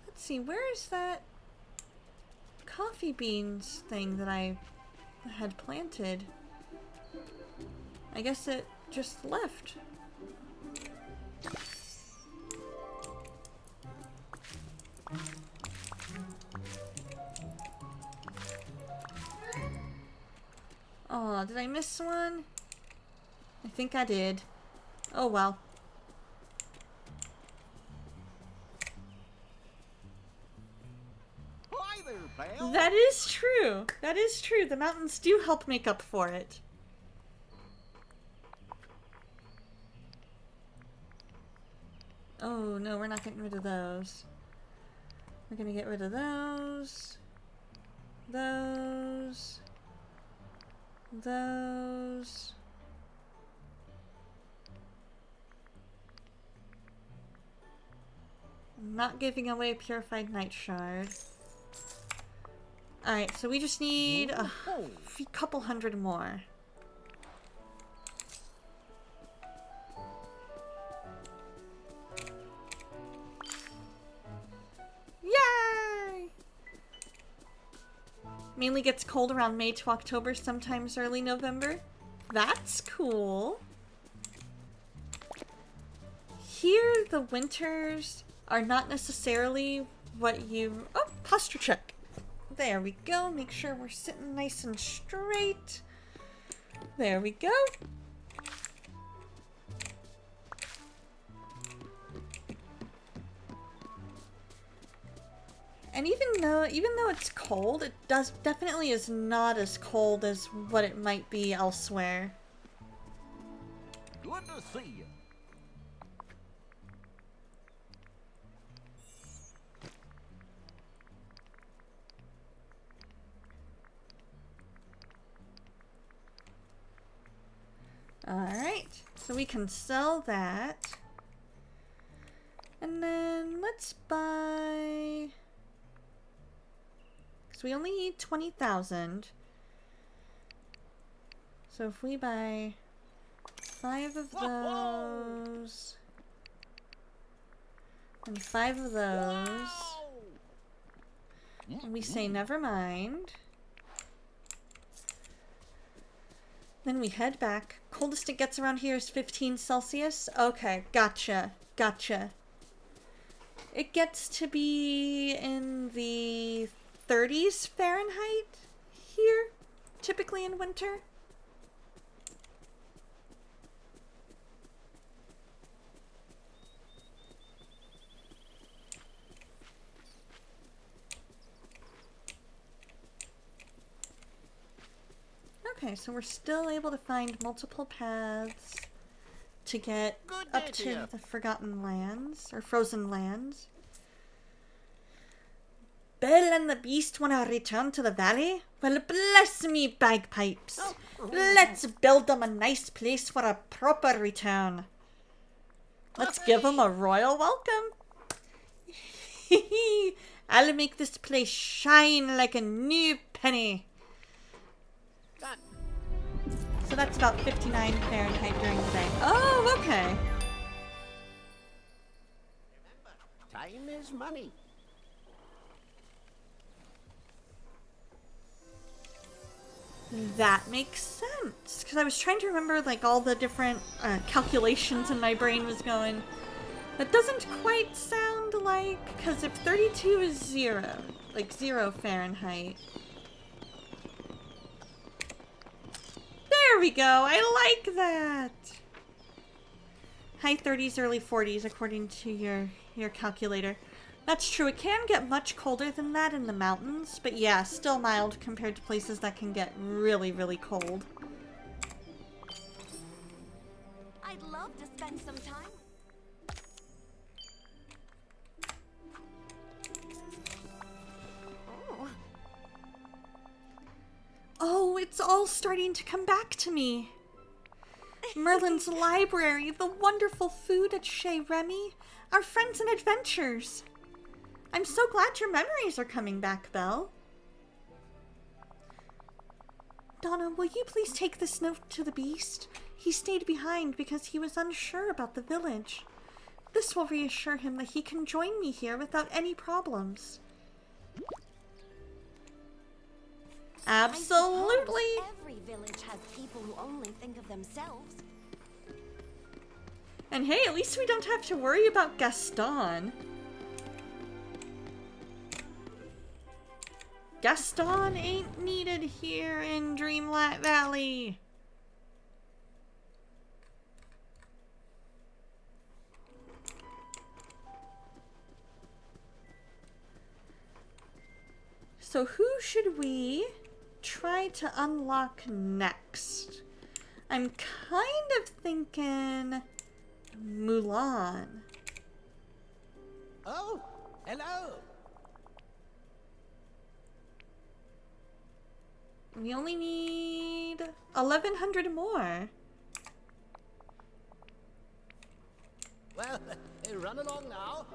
Let's see, where is that coffee beans thing that I had planted? I guess it just left. Oh, did I miss one? I think I did. Oh well. hi there, pal. That is true. That is true. The mountains do help make up for it. Oh no, we're not getting rid of those. We're gonna get rid of those. Those. Those. I'm not giving away purified night shard. Alright, so we just need a couple hundred more. Yay! Mainly gets cold around May to October, sometimes early November. That's cool. Here, the winters are not necessarily what you... Oh, posture check. There we go. Make sure we're sitting nice and straight. There we go. And even though it's cold, it definitely is not as cold as what it might be elsewhere. Good to see you. Alright, so we can sell that. And then let's buy... So we only need 20,000. So if we buy 5 of those... And 5 of those... And we say never mind. Then we head back. Coldest it gets around here is 15 Celsius. Okay, gotcha. Gotcha. It gets to be in the 30s Fahrenheit here, typically in winter. Okay, so we're still able to find multiple paths to get up to the Forgotten Lands, or Frozen Lands. Belle and the Beast want to return to the valley? Well, bless me, bagpipes. Let's build them a nice place for a proper return. Let's give them a royal welcome. I'll make this place shine like a new penny. So that's about 59 Fahrenheit during the day. Oh, okay. Time is money. That makes sense. Because I was trying to remember, like, all the different calculations in my brain was going. That doesn't quite sound like... Because if 32 is 0, like 0 Fahrenheit... There we go! I like that! High 30s, early 40s, according to your calculator. That's true, it can get much colder than that in the mountains, but yeah, still mild compared to places that can get really, really cold. I'd love to spend some time. Oh, it's all starting to come back to me. Merlin's library, the wonderful food at Chez Remy, our friends and adventures. I'm so glad your memories are coming back, Belle. Donna, will you please take this note to the Beast? He stayed behind because he was unsure about the village. This will reassure him that he can join me here without any problems. Absolutely! I suppose every village has people who only think of themselves. And hey, at least we don't have to worry about Gaston. Gaston ain't needed here in Dreamlight Valley. So who should we try to unlock next? I'm kind of thinking Mulan. Oh, hello. We only need 1,100 more. Well, run along now.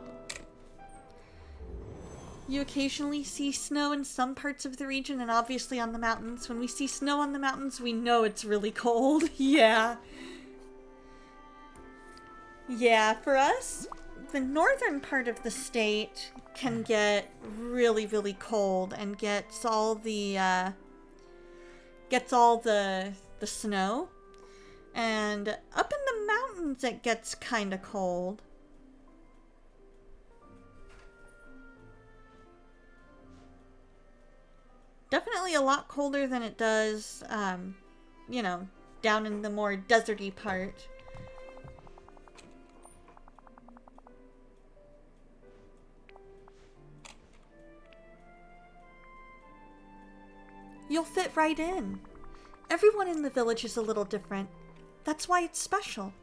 You occasionally see snow in some parts of the region and obviously on the mountains. When we see snow on the mountains, we know it's really cold. Yeah. Yeah, for us, the northern part of the state can get really, really cold and gets all the snow. And up in the mountains, it gets kind of cold. Definitely a lot colder than it does, you know, down in the more deserty part. You'll fit right in. Everyone in the village is a little different. That's why it's special.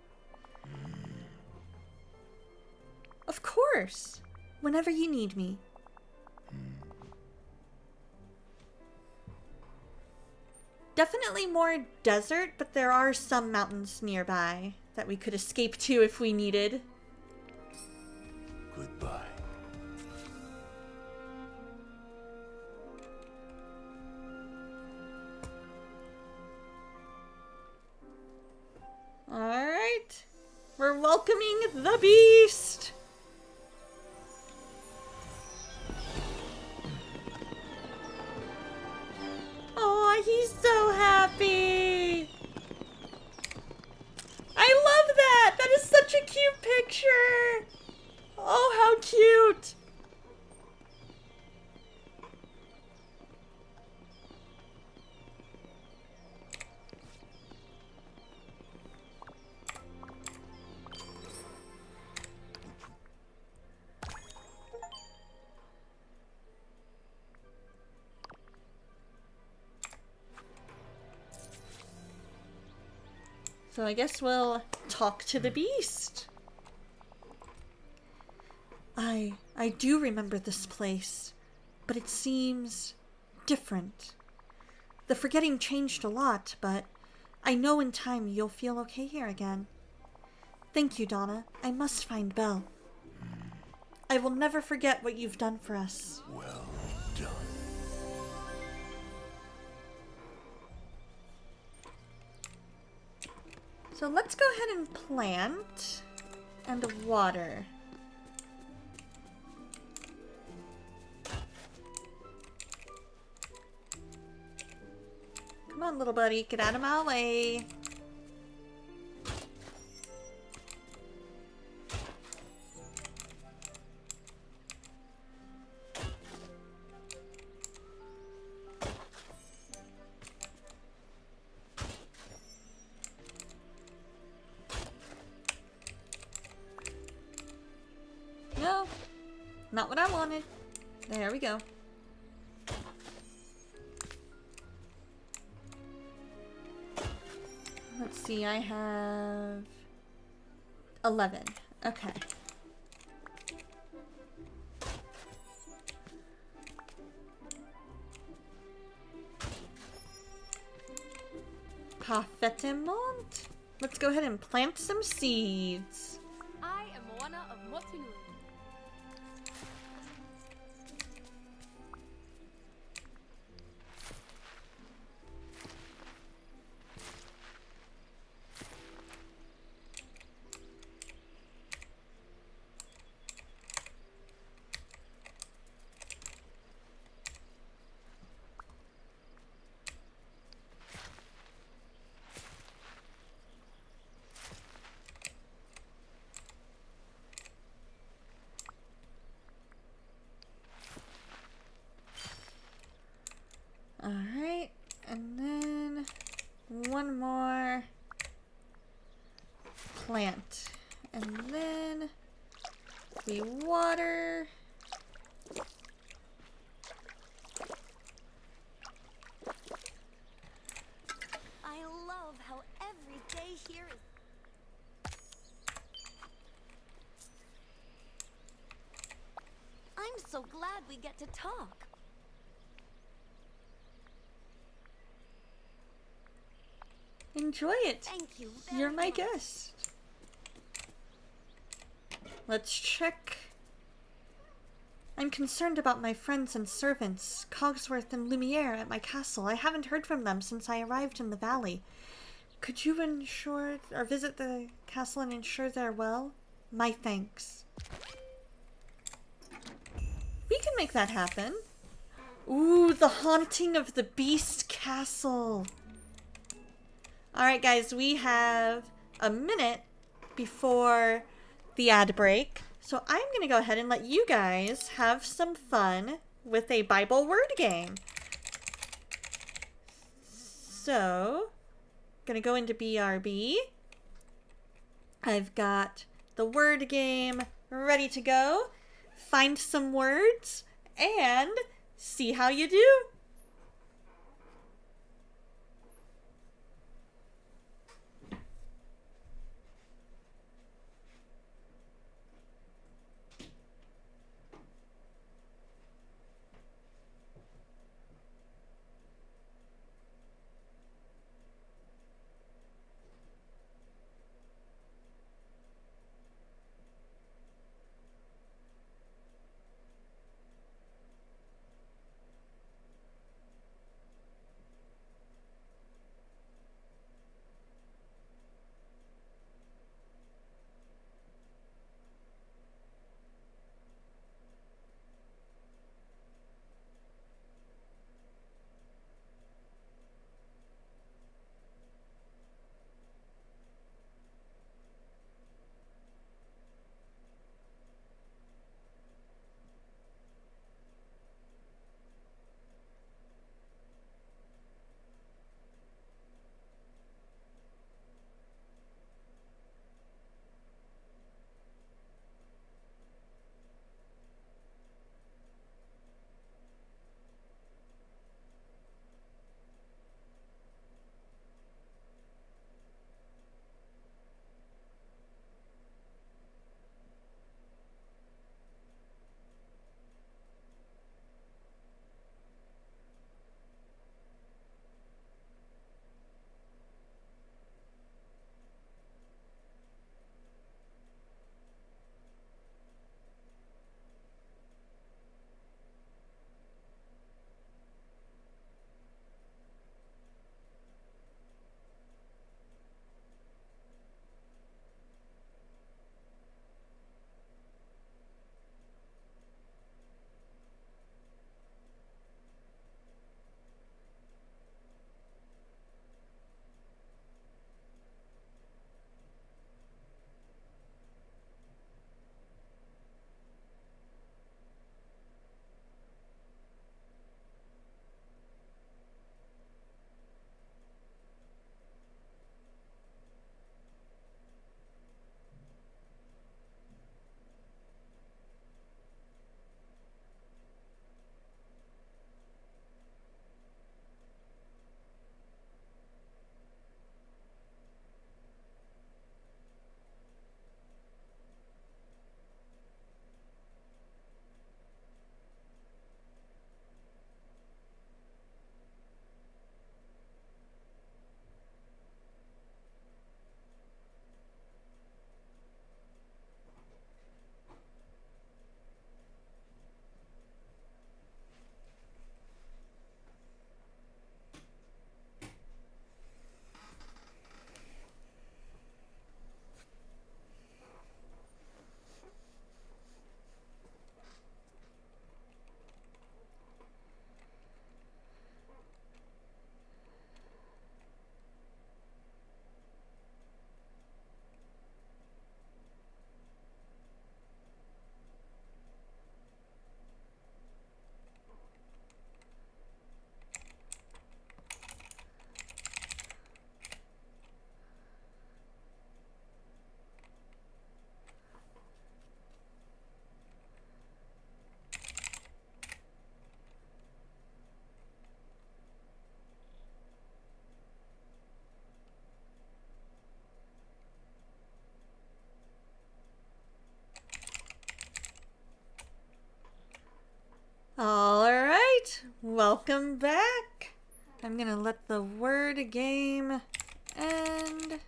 Of course. Whenever you need me. Definitely more desert, but there are some mountains nearby that we could escape to if we needed. Goodbye. Alright. We're welcoming the Beast! Oh, he's so happy! I love that! That is such a cute picture! Oh, how cute! So I guess we'll talk to the beast. I do remember this place, but it seems different. The forgetting changed a lot, but I know in time you'll feel okay here again. Thank you, Donna. I must find Belle. I will never forget what you've done for us. Well done. So let's go ahead and plant and water. Come on, little buddy, get out of my way. No, not what I wanted. There we go. Let's see, I have 11. Okay. Parfaitement. Let's go ahead and plant some seeds. I am Moana of Motunui. Alright, and then one more plant. And then we water. I love how every day here is. I'm so glad we get to talk. Enjoy it. Thank you. You're very my much. guest. Let's check. I'm concerned about my friends and servants, Cogsworth and Lumiere, at my castle. I haven't heard from them since I arrived in the valley. Could you ensure or visit the castle and ensure they're well? My thanks. We can make that happen. Ooh, the haunting of the Beast Castle. Alright guys, we have a minute before the ad break. So I'm going to go ahead and let you guys have some fun with a Bible word game. So, going to go into BRB. I've got the word game ready to go. Find some words and see how you do. Alright, welcome back. I'm gonna let the word game end.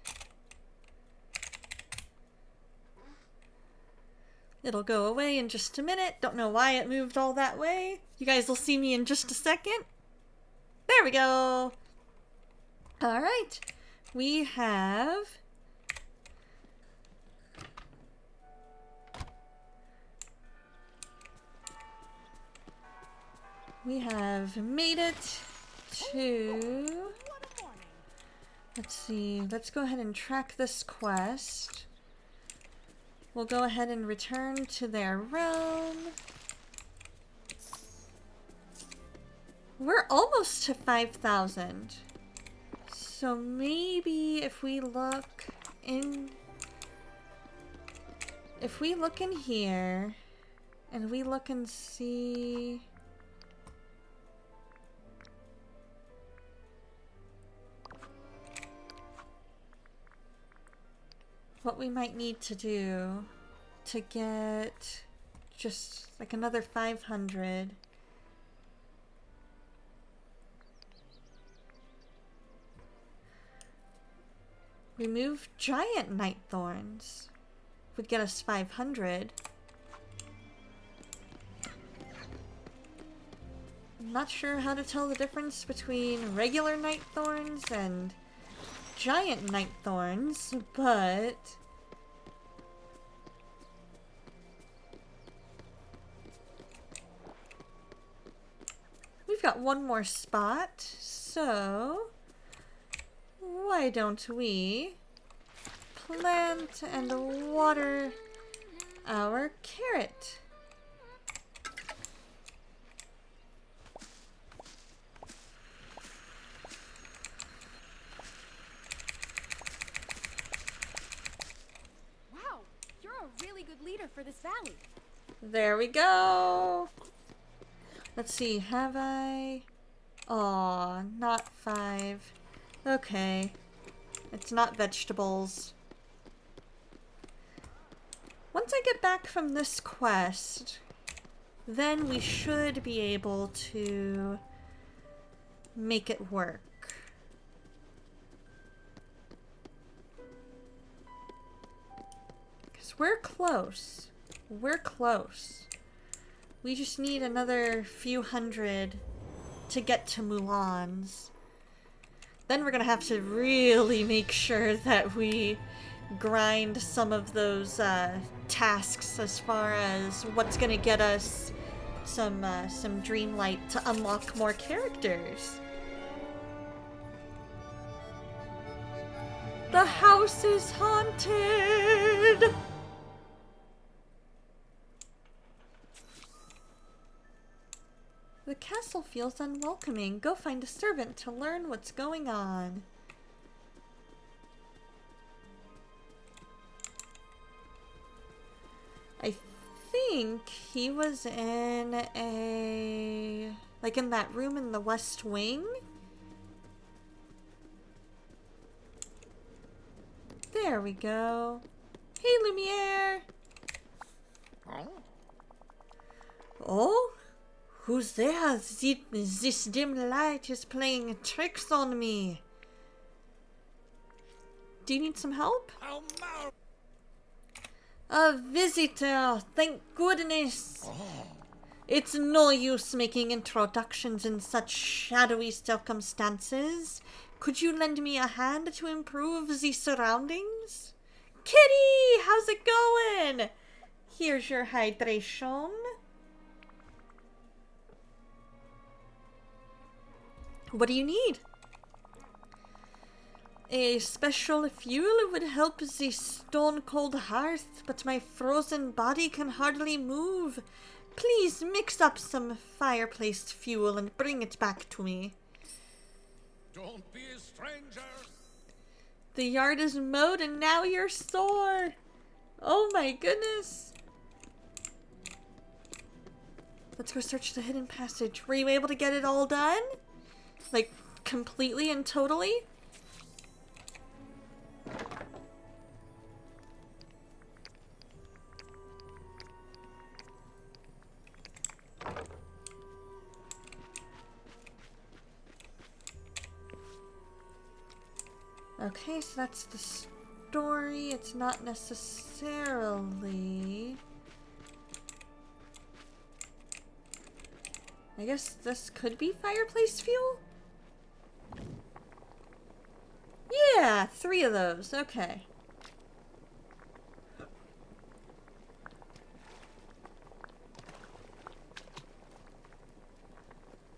It'll go away in just a minute. Don't know why it moved all that way. You guys will see me in just a second. There we go. Alright, we have... We have made it to... Let's see, let's go ahead and track this quest. We'll go ahead and return to their realm. We're almost to 5,000. So maybe if we look in... If we look in here, and we look and see... what we might need to do to get just like another 500. Remove giant night thorns would get us 500. I'm not sure how to tell the difference between regular night thorns and giant night thorns, but we've got one more spot, so why don't we plant and water our carrot? Leader for this valley. There we go. Let's see, have I? Aw, not 5. Okay. It's not vegetables. Once I get back from this quest, then we should be able to make it work. We're close. We're close. We just need another few hundred to get to Mulan's. Then we're gonna have to really make sure that we grind some of those tasks as far as what's gonna get us some Dreamlight to unlock more characters. The house is haunted! The castle feels unwelcoming. Go find a servant to learn what's going on. I think he was in a... like in that room in the West Wing? There we go. Hey, Lumiere! Oh? Who's there? This dim light is playing tricks on me. Do you need some help? A visitor, thank goodness. It's no use making introductions in such shadowy circumstances. Could you lend me a hand to improve the surroundings? Kitty, how's it going? Here's your hydration. What do you need? A special fuel would help the stone-cold hearth, but my frozen body can hardly move. Please mix up some fireplace fuel and bring it back to me. Don't be a stranger. The yard is mowed and now you're sore. Oh my goodness. Let's go search the hidden passage. Were you able to get it all done? Like, completely and totally? Okay, so that's the story. It's not necessarily... I guess this could be fireplace fuel? Yeah, 3 of those. Okay.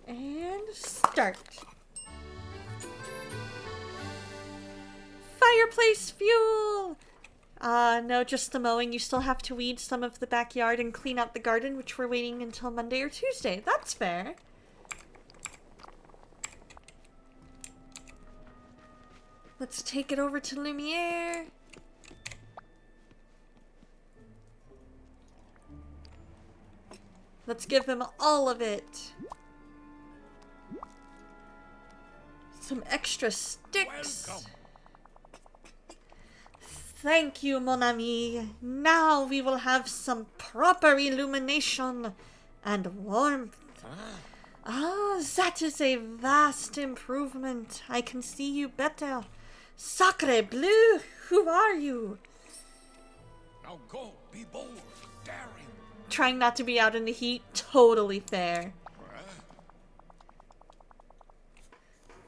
And start. Fireplace fuel! No, just the mowing. You still have to weed some of the backyard and clean out the garden, which we're waiting until Monday or Tuesday. That's fair. Let's take it over to Lumiere. Let's give him all of it. Some extra sticks. Welcome. Thank you, mon ami. Now we will have some proper illumination and warmth. Ah, that is a vast improvement. I can see you better. Sacre bleu, who are you? Now go, be bold, daring. Trying not to be out in the heat, totally fair.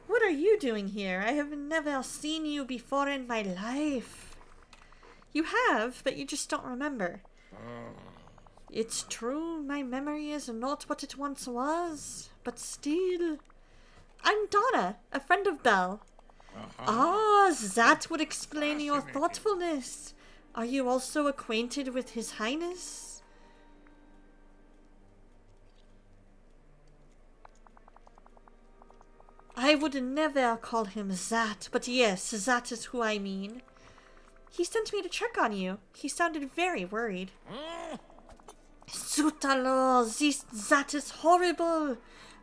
What are you doing here? I have never seen you before in my life. You have, but you just don't remember. It's true, my memory is not what it once was, but still. I'm Donna, a friend of Belle. Ah, that would explain your thoughtfulness. Are you also acquainted with His Highness? I would never call him that, but yes, that is who I mean. He sent me to check on you. He sounded very worried. Zut alors, that is horrible.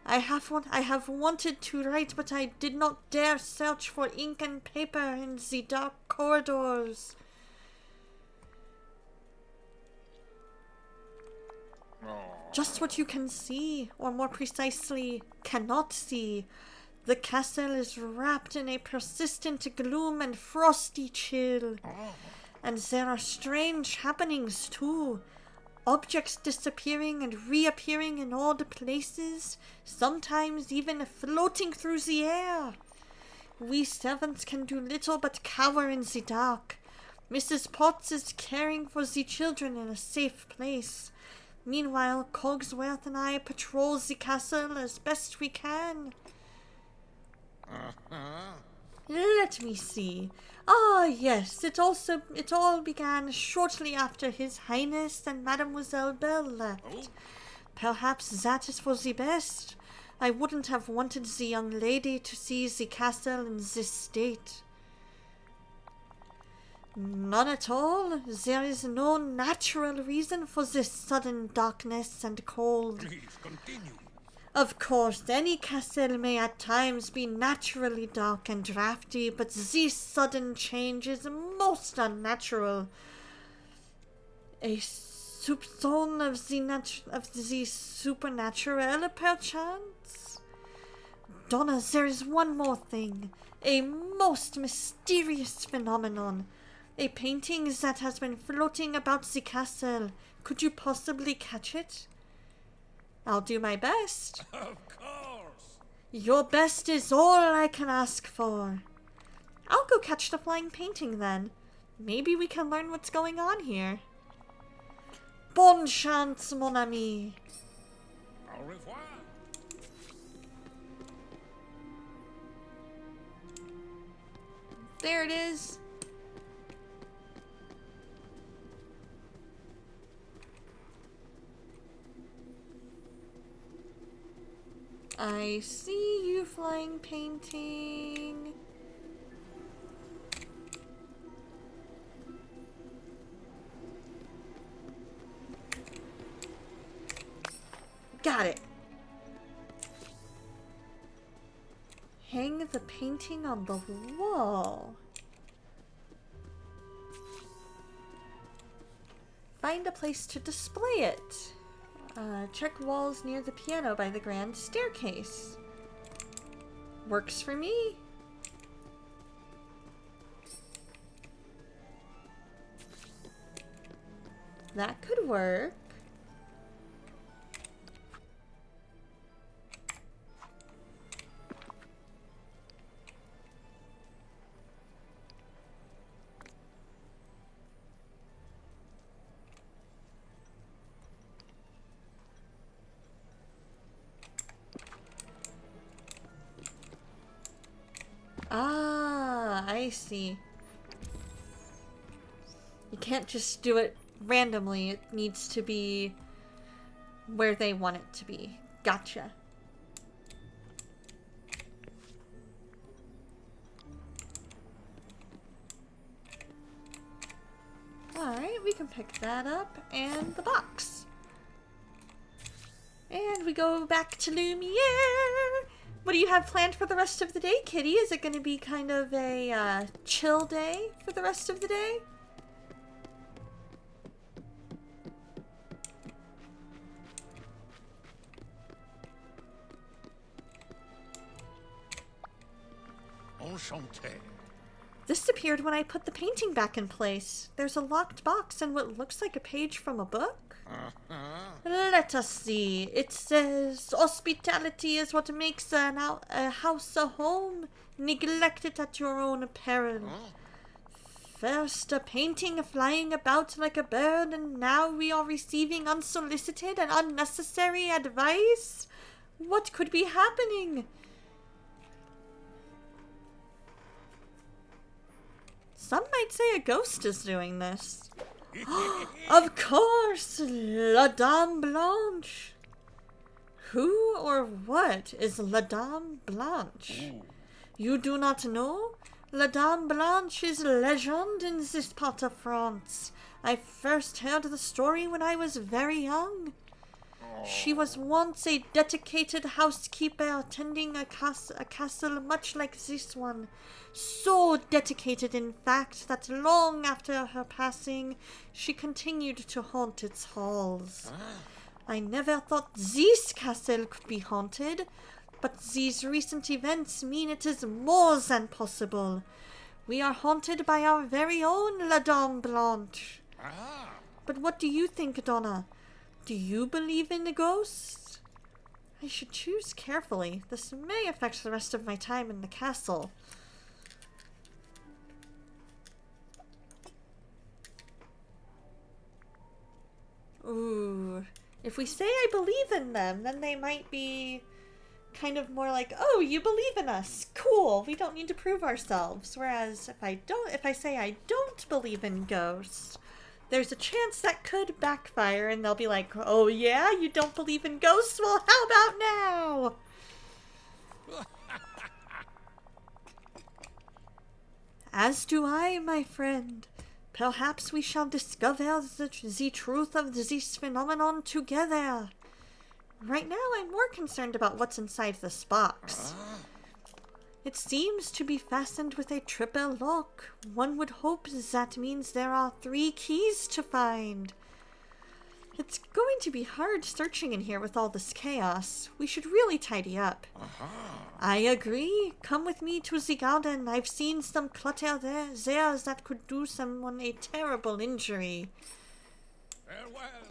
I have wanted to write, but I did not dare search for ink and paper in the dark corridors. Just what you can see, or more precisely, cannot see. The castle is wrapped in a persistent gloom and frosty chill. And there are strange happenings too. Objects disappearing and reappearing in odd places, sometimes even floating through the air. We servants can do little but cower in the dark. Mrs. Potts is caring for the children in a safe place. Meanwhile, Cogsworth and I patrol the castle as best we can. Let me see. Ah, yes, it all began shortly after His Highness and Mademoiselle Belle left. Perhaps that is for the best. I wouldn't have wanted the young lady to see the castle in this state. None at all. There is no natural reason for this sudden darkness and cold. Please continue. Of course, any castle may at times be naturally dark and drafty, but this sudden change is most unnatural. A soupçon of the supernatural, perchance? Donna, there is one more thing. A most mysterious phenomenon. A painting that has been floating about the castle. Could you possibly catch it? I'll do my best. Of course. Your best is all I can ask for. I'll go catch the flying painting then. Maybe we can learn what's going on here. Bonne chance, mon ami. Au revoir. There it is. I see you, flying painting. Got it. Hang the painting on the wall. Find a place to display it. Check walls near the piano by the grand staircase. Works for me. That could work. Ah, I see. You can't just do it randomly. It needs to be where they want it to be. Gotcha. Alright, we can pick that up and the box. And we go back to Lumiere. What do you have planned for the rest of the day, Kitty? Is it going to be kind of a chill day for the rest of the day? Enchanté. This appeared when I put the painting back in place. There's a locked box and what looks like a page from a book. Let us see. It says, hospitality is what makes a house a home. Neglect it at your own peril. First, a painting flying about like a bird, and now we are receiving unsolicited and unnecessary advice? What could be happening? Some might say a ghost is doing this. Of course, La Dame Blanche. Who or what is La Dame Blanche? You do not know? La Dame Blanche is a legend in this part of France. I first heard the story when I was very young. She was once a dedicated housekeeper tending a castle much like this one. So dedicated, in fact, that long after her passing, she continued to haunt its halls. I never thought this castle could be haunted, but these recent events mean it is more than possible. We are haunted by our very own La Dame Blanche. But what do you think, Donna? Do you believe in the ghosts? I should choose carefully. This may affect the rest of my time in the castle. Ooh. If we say I believe in them, then they might be kind of more like, oh, you believe in us. Cool. We don't need to prove ourselves. Whereas if I say I don't believe in ghosts, there's a chance that could backfire and they'll be like, oh yeah, you don't believe in ghosts? Well, how about now? As do I, my friend. Perhaps we shall discover the truth of this phenomenon together. Right now, I'm more concerned about what's inside this box. It seems to be fastened with a triple lock. One would hope that means there are 3 keys to find. It's going to be hard searching in here with all this chaos. We should really tidy up. I agree. Come with me to the garden. I've seen some clutter there that could do someone a terrible injury. Farewell.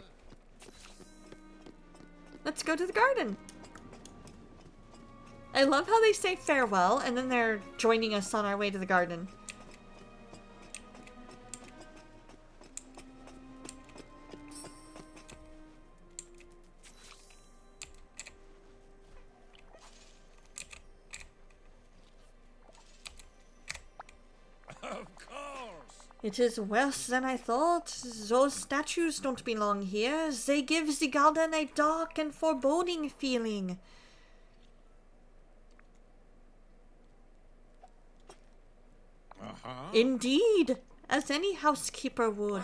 Let's go to the garden. I love how they say farewell and then they're joining us on our way to the garden. Of course. It is worse than I thought. Those statues don't belong here. They give the garden a dark and foreboding feeling. Indeed, as any housekeeper would.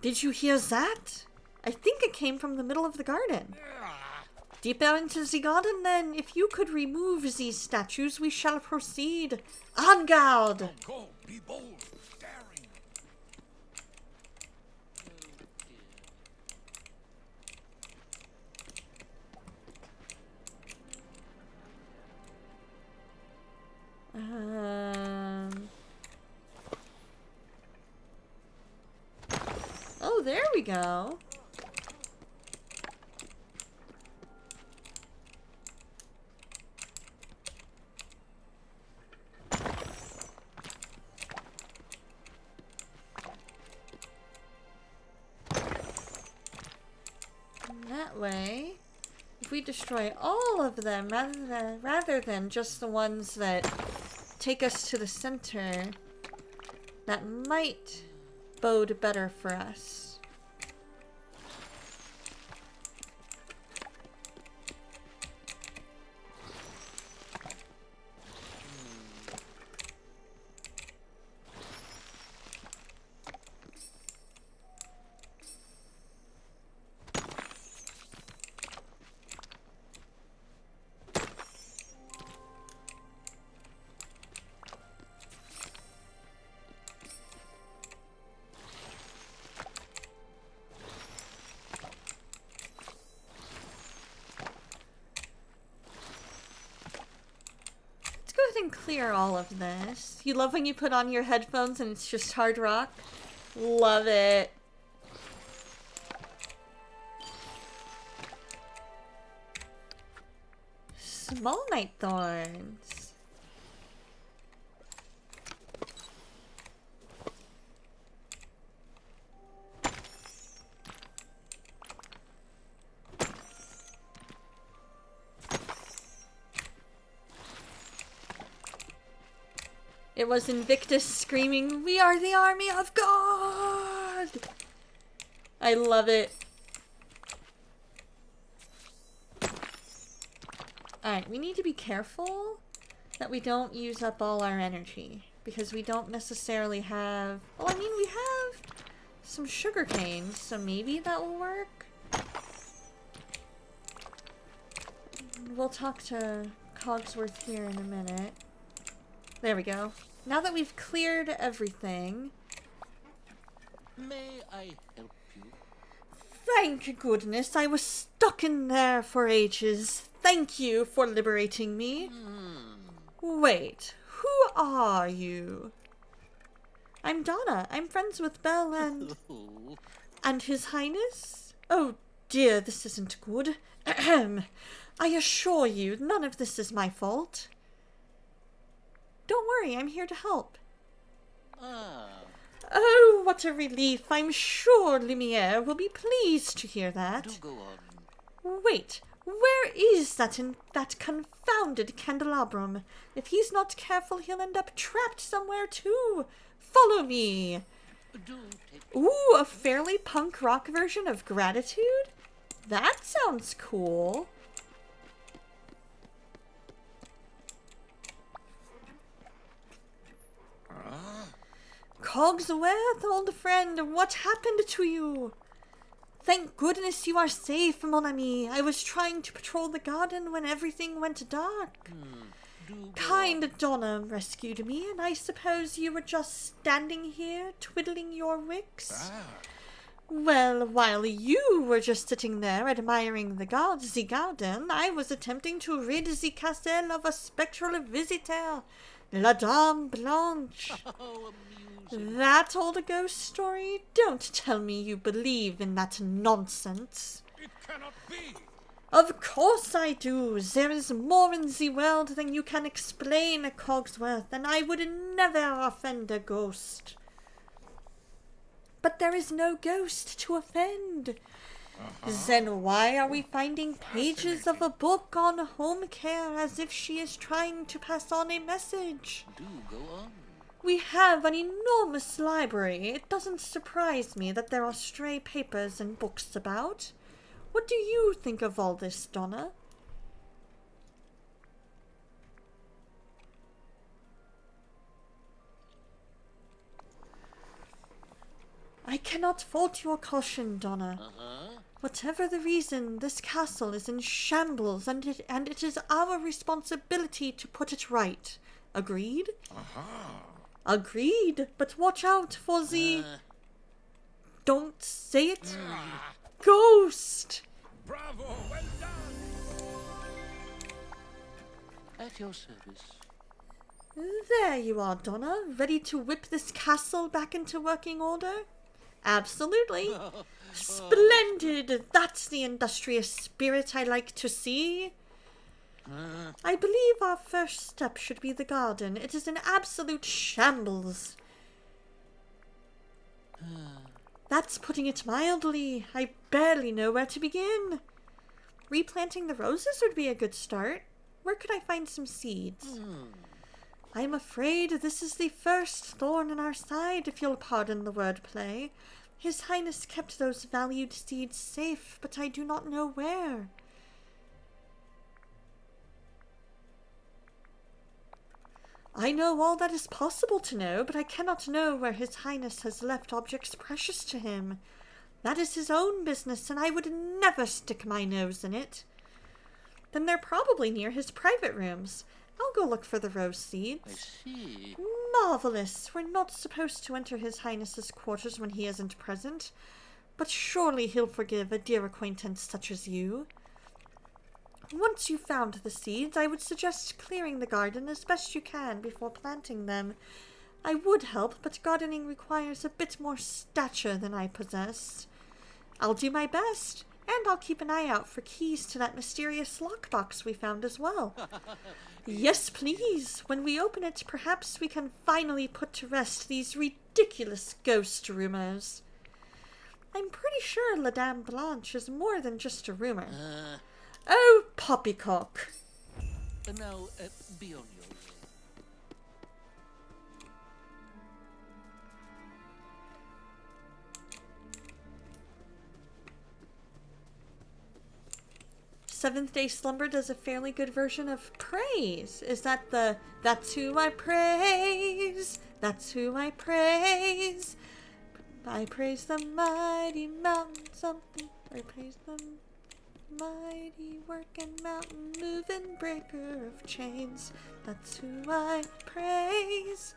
Did you hear that? I think it came from the middle of the garden. Deeper into the garden, then. If you could remove these statues, we shall proceed. En garde! Go, be bold, daring. there we go. That way, if we destroy all of them rather than just the ones that take us to the center, that might bode better for us. Go ahead and clear all of this. You love when you put on your headphones and it's just hard rock? Love it. Small night thorns. It was Invictus screaming, "We are the army of God!" I love it. Alright, we need to be careful that we don't use up all our energy. Because we don't necessarily have... Well, I mean, we have some sugar canes, so maybe that will work. We'll talk to Cogsworth here in a minute. There we go. Now that we've cleared everything... May I help you? Thank goodness, I was stuck in there for ages. Thank you for liberating me. Wait, who are you? I'm Donna. I'm friends with Belle and... And His Highness? Oh dear, this isn't good. I assure you, none of this is my fault. Don't worry, I'm here to help. Oh, what a relief. I'm sure Lumiere will be pleased to hear that. Do go on. Wait, where is that confounded candelabrum? If he's not careful, he'll end up trapped somewhere too. Follow me. Do take... Ooh, a fairly punk rock version of Gratitude? That sounds cool. Cogsworth, old friend, what happened to you? Thank goodness you are safe, mon ami. I was trying to patrol the garden when everything went dark. Kind Donna rescued me, and I suppose you were just standing here, twiddling your wicks? Well, while you were just sitting there admiring the garden, I was attempting to rid the castle of a spectral visitor, La Dame Blanche. Oh, That old ghost story? Don't tell me you believe in that nonsense. It cannot be. Of course I do. There is more in the world than you can explain, Cogsworth, and I would never offend a ghost. But there is no ghost to offend. Then why are we finding pages of a book on home care as if she is trying to pass on a message? Do go on. We have an enormous library. It doesn't surprise me that there are stray papers and books about. What do you think of all this, Donna? I cannot fault your caution, Donna. Whatever the reason, this castle is in shambles, and it is our responsibility to put it right. Agreed? Agreed, but watch out for the... Don't say it. Ghost! Bravo, well done. At your service. There you are, Donna, ready to whip this castle back into working order? Absolutely. Splendid. That's the industrious spirit I like to see. I believe our first step should be the garden. It is an absolute shambles. That's putting it mildly. I barely know where to begin. Replanting the roses would be a good start. Where could I find some seeds? I'm afraid this is the first thorn in our side, if you'll pardon the wordplay. His Highness kept those valued seeds safe, but I do not know where. I know all that is possible to know, but I cannot know where His Highness has left objects precious to him. That is his own business, and I would never stick my nose in it. Then they're probably near his private rooms. I'll go look for the rose seeds. I see. Marvelous. We're not supposed to enter His Highness's quarters when he isn't present, but surely he'll forgive a dear acquaintance such as you. Once you've found the seeds, I would suggest clearing the garden as best you can before planting them. I would help, but gardening requires a bit more stature than I possess. I'll do my best, and I'll keep an eye out for keys to that mysterious lockbox we found as well. Yes, please. When we open it, perhaps we can finally put to rest these ridiculous ghost rumors. I'm pretty sure La Dame Blanche is more than just a rumor. Oh, poppycock. Now, be on your way. Seventh Day Slumber does a fairly good version of praise. Is that the, that's who I praise, that's who I praise. I praise the mighty mountain something, I praise the mighty working mountain moving breaker of chains. That's who I praise.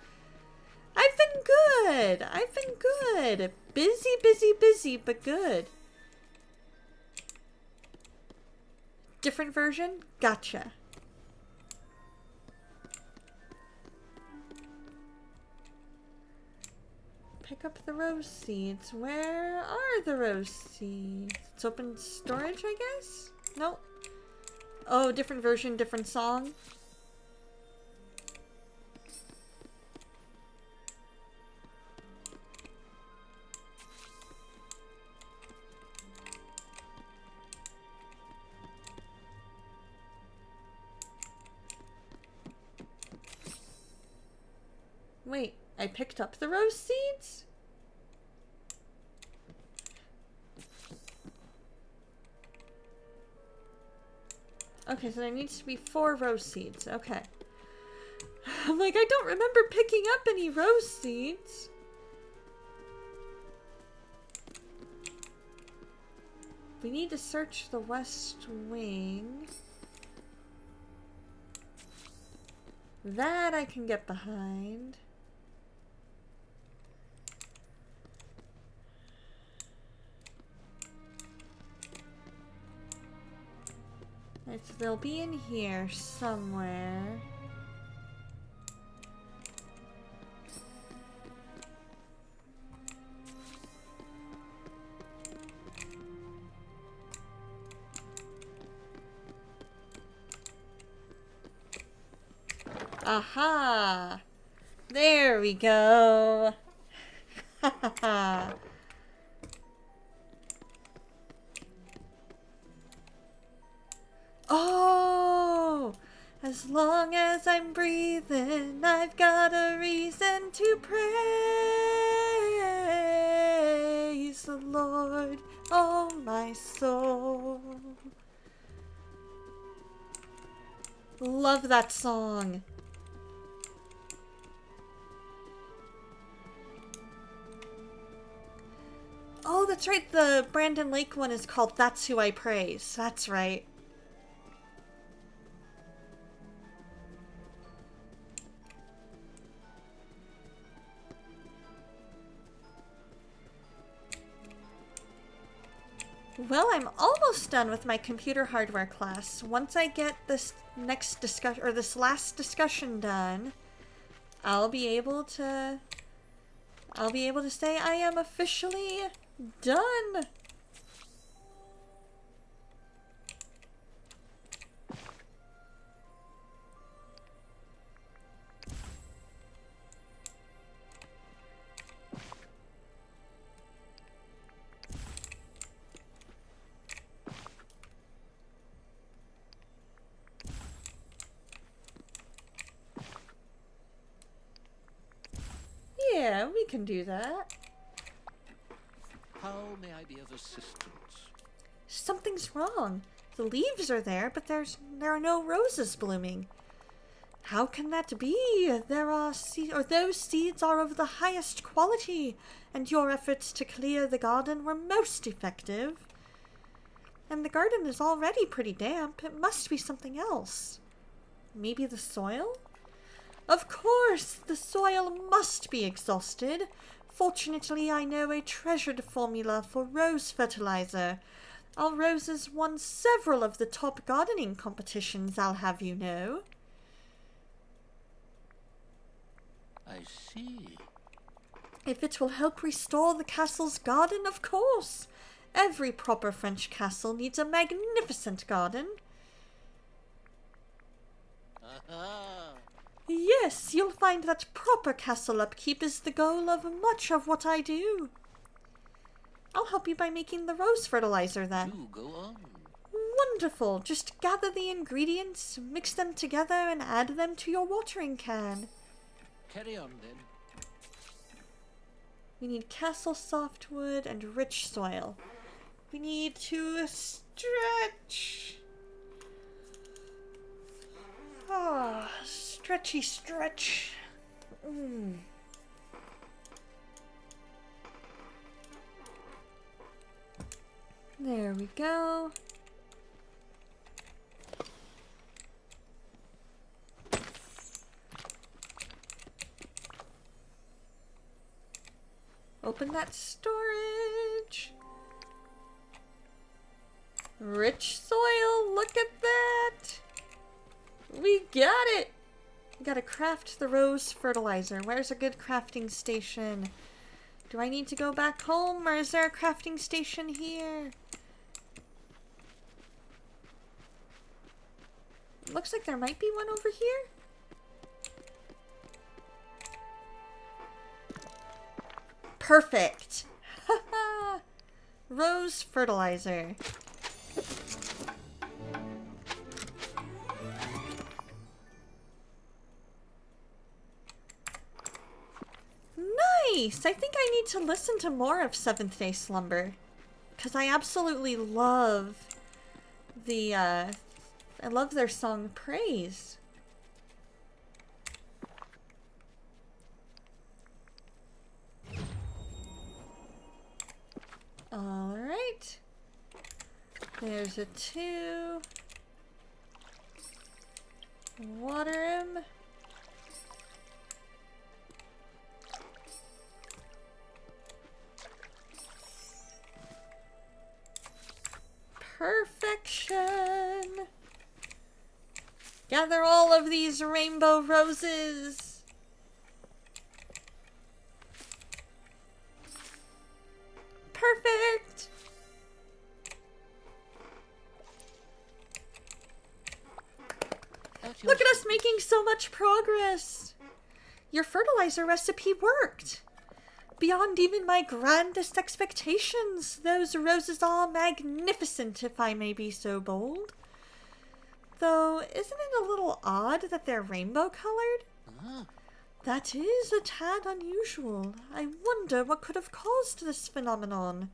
I've been good. I've been good. Busy, busy, busy, but good. Different version? Gotcha. Pick up the rose seeds. Where are the rose seeds? It's open storage, I guess? Nope. Oh, different version, different song. Wait, I picked up the rose seeds? Okay, so there needs to be 4 rose seeds. Okay. I'm like, I don't remember picking up any rose seeds. We need to search the west wing. That I can get behind. Right, so they'll be in here somewhere. Aha! There we go! Ha ha ha! Oh! As long as I'm breathing, I've got a reason to praise the Lord, oh my soul. Love that song. Oh, that's right. The Brandon Lake one is called That's Who I Praise. That's right. Well, I'm almost done with my computer hardware class. Once I get this next discussion, or this last discussion done, I'll be able to I'll be able to say I am officially done. Yeah, we can do that. How may I be of assistance? Something's wrong. The leaves are there, but there are no roses blooming. How can that be? Those seeds are of the highest quality, and your efforts to clear the garden were most effective. And the garden is already pretty damp. It must be something else. Maybe the soil? Of course, the soil must be exhausted. Fortunately, I know a treasured formula for rose fertilizer. Our roses won several of the top gardening competitions, I'll have you know. I see. If it will help restore the castle's garden, of course. Every proper French castle needs a magnificent garden. Yes, you'll find that proper castle upkeep is the goal of much of what I do. I'll help you by making the rose fertilizer then. Do go on. Wonderful. Just gather the ingredients, mix them together, and add them to your watering can. Carry on then. We need castle softwood and rich soil. We need to stretch. Ah, stretchy stretch. There we go. Open that storage. Rich soil, look at that. We got it. We gotta craft the rose fertilizer. Where's a good crafting station? Do I need to go back home, or is there a crafting station here? Looks like there might be one over here. Perfect. Haha. Rose fertilizer. Nice! I think I need to listen to more of Seventh Day Slumber. Because I absolutely love I love their song Praise. Alright. There's a 2. Water him. Perfection. Gather all of these rainbow roses. Perfect. Look at us making so much progress. Your fertilizer recipe worked. Beyond even my grandest expectations, those roses are magnificent, if I may be so bold. Though, isn't it a little odd that they're rainbow colored? That is a tad unusual. I wonder what could have caused this phenomenon.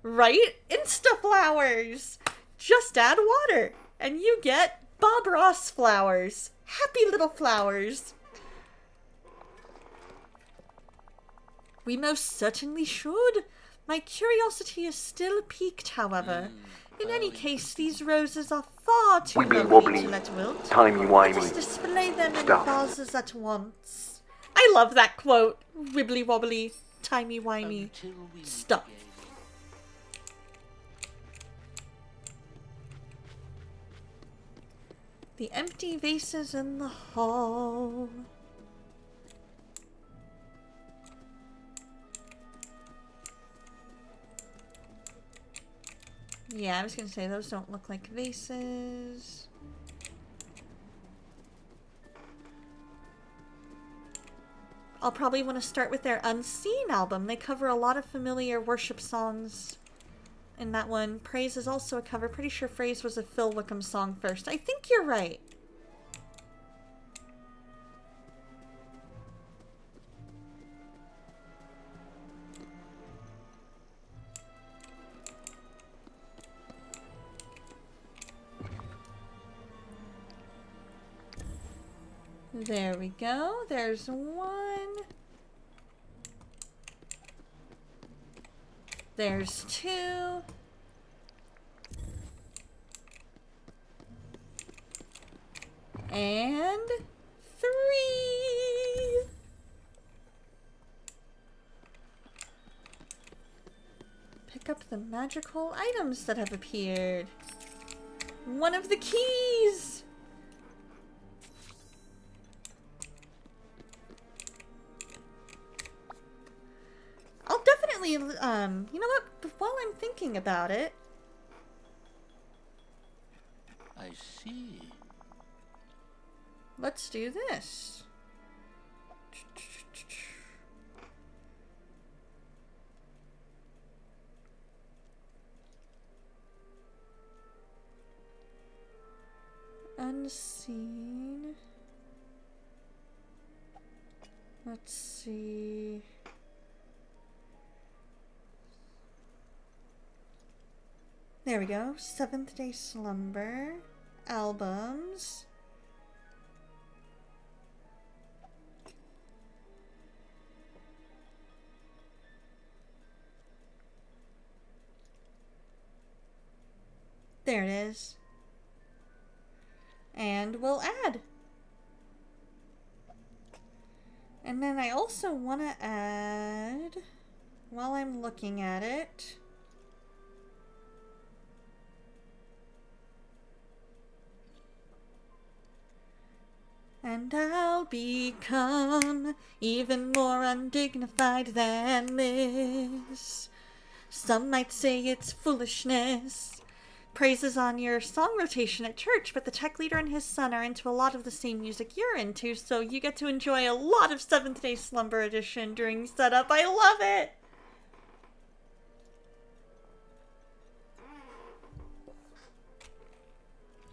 Right? Insta-flowers! Just add water, and you get Bob Ross flowers. Happy little flowers. We most certainly should. My curiosity is still piqued, however. In any case, these roses are far too lovely to let wilt. Timey-wimey Just display them in stuff. vases at once. I love that quote. Wibbly-wobbly, timey-wimey stuff. The empty vases in the hall. Yeah, I was gonna say those don't look like vases. I'll probably want to start with their Unseen album. They cover a lot of familiar worship songs in that one. Praise is also a cover. Pretty sure Praise was a Phil Wickham song first. I think you're right. There we go. There's one. There's two. And three. Pick up the magical items that have appeared. One of the keys. I'll definitely, you know what, while I'm thinking about it. I see. Let's do this. Unseen. Let's see. There we go. Seventh Day Slumber. Albums. There it is. And we'll add. And then I also want to add, while I'm looking at it, and I'll become even more undignified than this. Some might say it's foolishness. Praises on your song rotation at church, but the tech leader and his son are into a lot of the same music you're into, so you get to enjoy a lot of Seventh Day Slumber Edition during setup. I love it!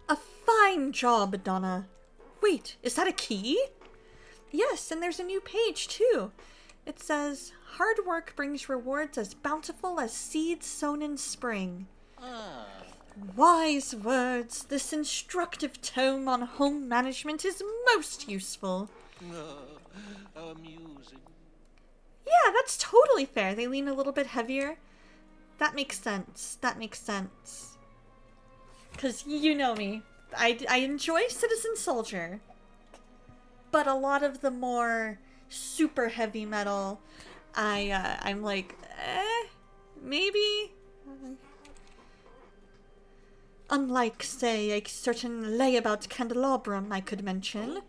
A fine job, Donna. Wait, is that a key? Yes, and there's a new page, too. It says, hard work brings rewards as bountiful as seeds sown in spring. Wise words. This instructive tome on home management is most useful. Amusing. Yeah, that's totally fair. They lean a little bit heavier. That makes sense. That makes sense. Because you know me. I enjoy Citizen Soldier. But a lot of the more super heavy metal, I'm like, maybe? Unlike, say, a certain layabout candelabrum I could mention.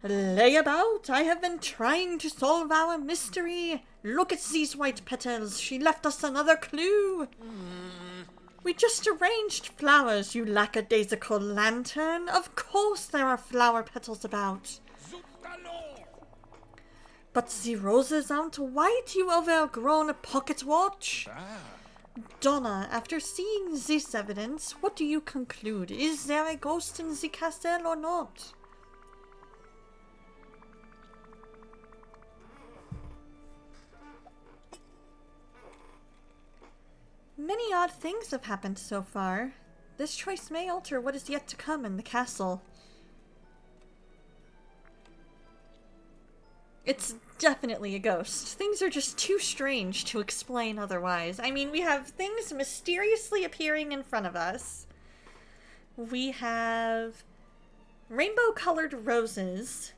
Layabout, I have been trying to solve our mystery. Look at these white petals. She left us another clue. We just arranged flowers, you lackadaisical lantern. Of course there are flower petals about. But the roses aren't white, you overgrown pocket watch. Donna, after seeing this evidence, what do you conclude? Is there a ghost in the castle or not? Many odd things have happened so far. This choice may alter what is yet to come in the castle. It's definitely a ghost. Things are just too strange to explain otherwise. I mean, we have things mysteriously appearing in front of us. We have rainbow-colored roses.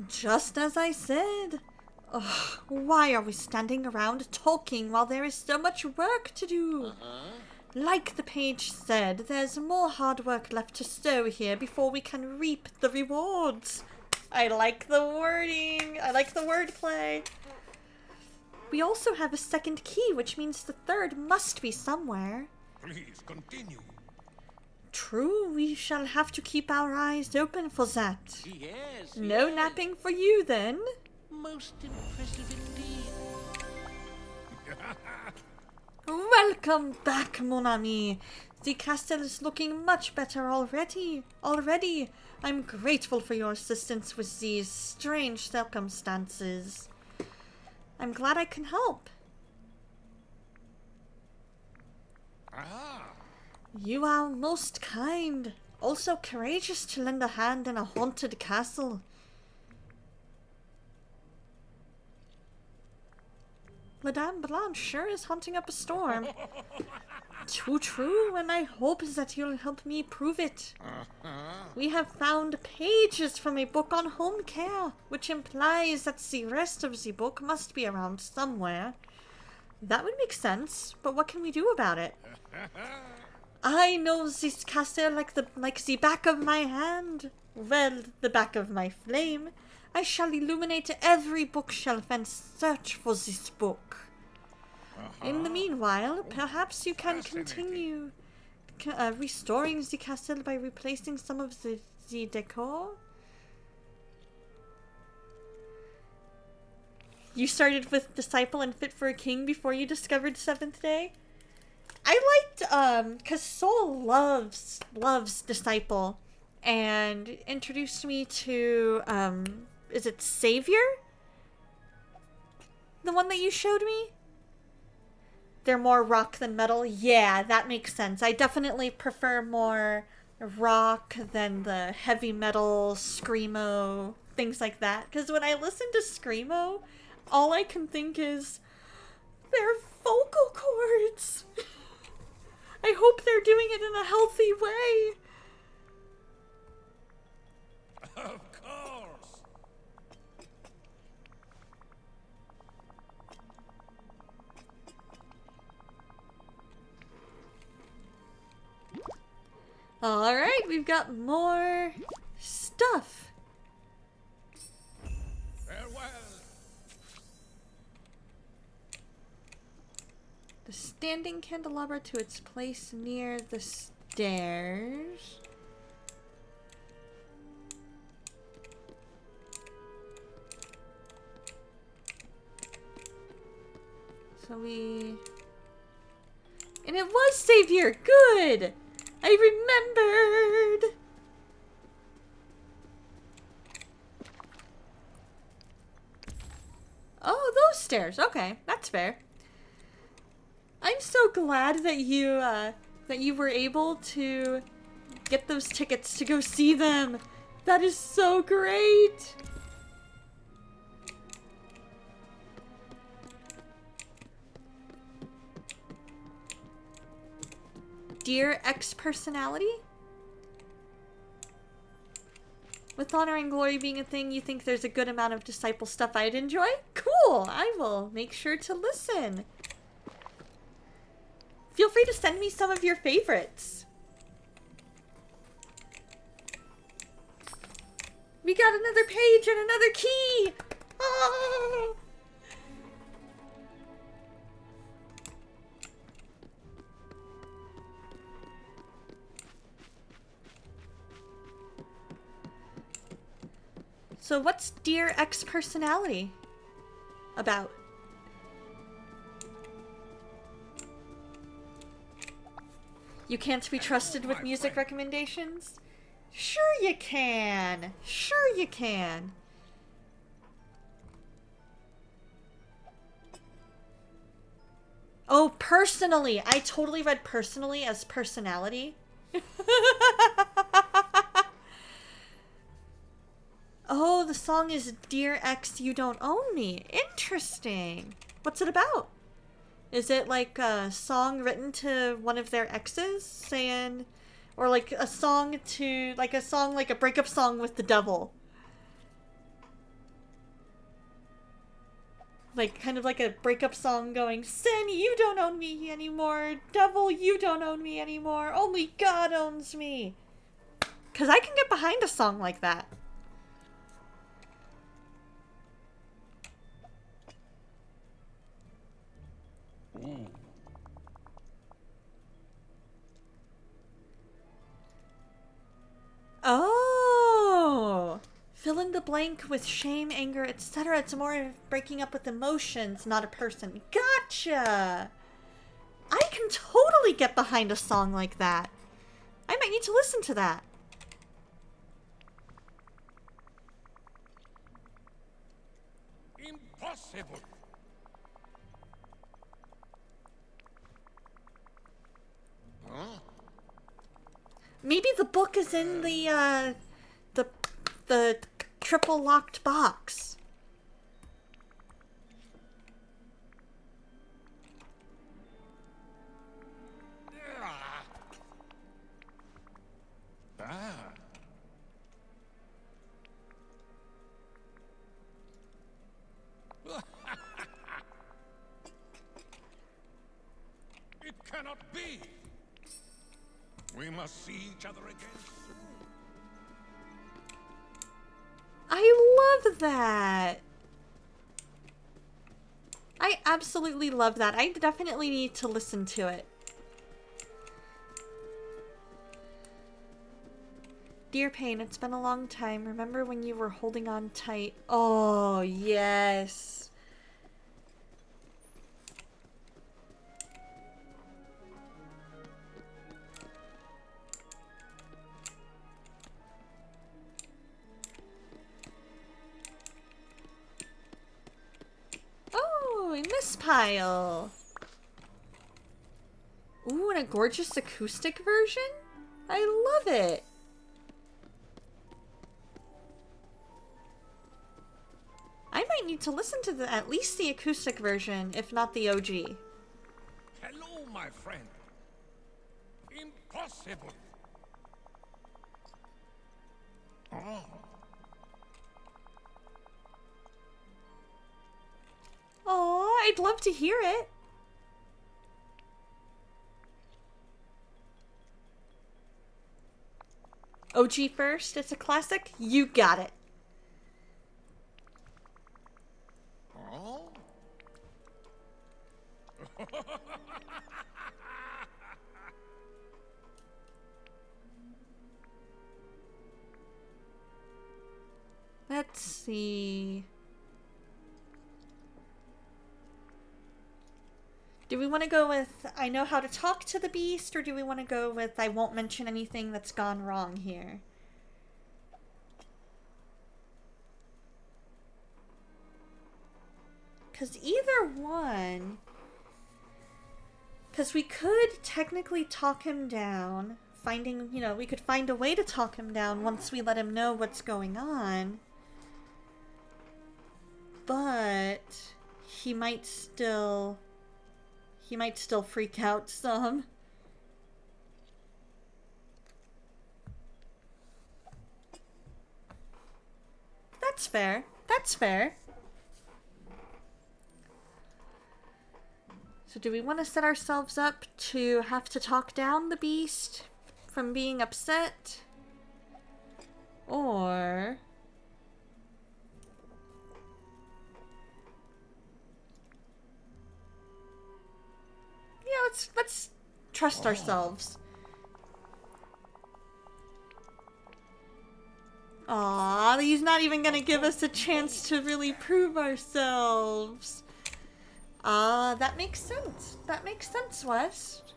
Just as I said. Ugh, why are we standing around talking while there is so much work to do? Like the page said, there's more hard work left to sow here before we can reap the rewards. I like the wording. I like the wordplay. We also have a second key, which means the third must be somewhere. Please continue. True, we shall have to keep our eyes open for that. Yes. No yes. napping for you, then. Most impressive indeed. Welcome back, mon ami. The castle is looking much better already. I'm grateful for your assistance with these strange circumstances. I'm glad I can help. Ah, You are most kind. Also courageous to lend a hand in a haunted castle. Madame Blanche sure is hunting up a storm. Too true, and I hope that you'll help me prove it. We have found pages from a book on home care, which implies that the rest of the book must be around somewhere. That would make sense, but what can we do about it? I know this castle like the back of my hand. Well, the back of my flame. I shall illuminate every bookshelf and search for this book. In the meanwhile, perhaps you can continue restoring the castle by replacing some of the decor. You started with Disciple and Fit for a King before you discovered Seventh Day? I liked, cause Soul loves Disciple, and introduced me to, is it Savior? The one that you showed me? They're more rock than metal? Yeah, that makes sense. I definitely prefer more rock than the heavy metal, screamo, things like that. Because when I listen to screamo, all I can think is their vocal cords. I hope they're doing it in a healthy way. of course. Alright, we've got more stuff. Farewell. The standing candelabra to its place near the stairs. So we... And it was Savior! Good! I remembered! Oh, those stairs. Okay, that's fair. I'm so glad that you were able to get those tickets to go see them. That is so great. Dear ex-personality? With honor and glory being a thing, you think there's a good amount of Disciple stuff I'd enjoy? Cool! I will make sure to listen. Feel free to send me some of your favorites. We got another page and another key! Oh! So what's Dear Ex-Personality about? You can't be trusted with music recommendations? Sure you can. Sure you can. Oh, personally. I totally read personally as personality. Oh, the song is Dear Ex, You Don't Own Me. Interesting. What's it about? Is it like a song written to one of their exes saying, or like a song to, like a breakup song with the devil? Like, kind of like a breakup song going, Sin, you don't own me anymore. Devil, you don't own me anymore. Only God owns me. Because I can get behind a song like that. Ooh. Oh! Fill in the blank with shame, anger, etc. It's more of breaking up with emotions, not a person. Gotcha! I can totally get behind a song like that. I might need to listen to that. Impossible. Huh? Maybe the book is in the triple locked box. Ah. It cannot be. We must see each other again soon. I love that. I absolutely love that. I definitely need to listen to it. Dear Pain, it's been a long time. Remember when you were holding on tight? Oh, yes. Oh, in this pile. Ooh, and a gorgeous acoustic version? I love it. I might need to listen to at least the acoustic version, if not the OG. Hello, my friend. Impossible. Oh. Oh, I'd love to hear it. OG first, it's a classic. You got it. Oh? Let's see. Do we want to go with I know how to talk to the beast, or do we want to go with I won't mention anything that's gone wrong here? Because either one... Because we could technically talk him down, we could find a way to talk him down once we let him know what's going on. But he might still freak out some. That's fair. That's fair. So do we want to set ourselves up to have to talk down the beast from being upset? Or... yeah, let's trust ourselves. Aw, he's not even gonna give us a chance to really prove ourselves. Ah, that makes sense. That makes sense, West.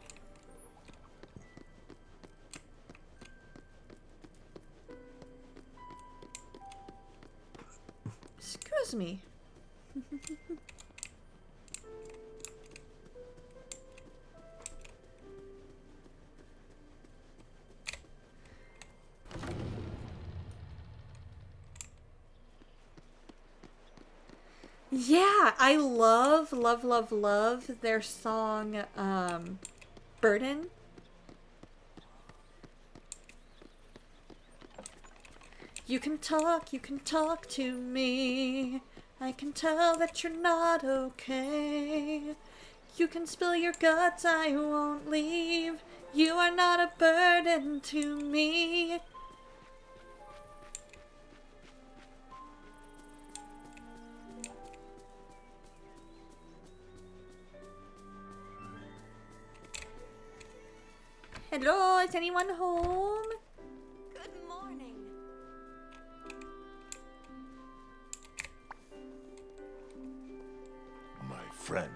Excuse me. Yeah, I love their song, Burden. You can talk to me. I can tell that you're not okay. You can spill your guts, I won't leave. You are not a burden to me. Hello, is anyone home? Good morning. My friend.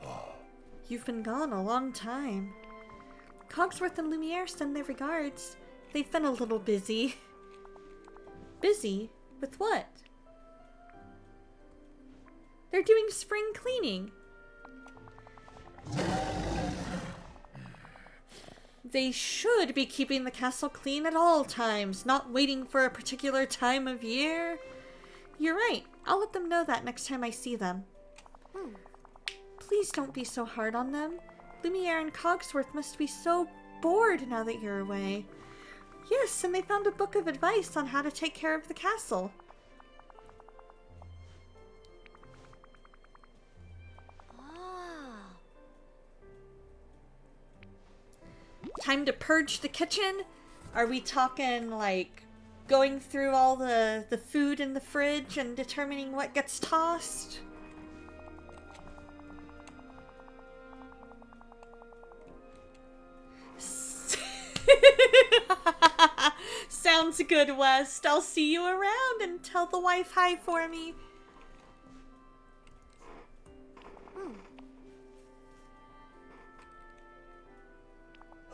Oh. You've been gone a long time. Cogsworth and Lumiere send their regards. They've been a little busy. Busy? With what? They're doing spring cleaning. They should be keeping the castle clean at all times, not waiting for a particular time of year. You're right. I'll let them know that next time I see them. Please don't be so hard on them. Lumiere and Cogsworth must be so bored now that you're away. Yes, and they found a book of advice on how to take care of the castle. Time to purge the kitchen? Are we talking like going through all the food in the fridge and determining what gets tossed? Sounds good, West. I'll see you around and tell the wife hi for me.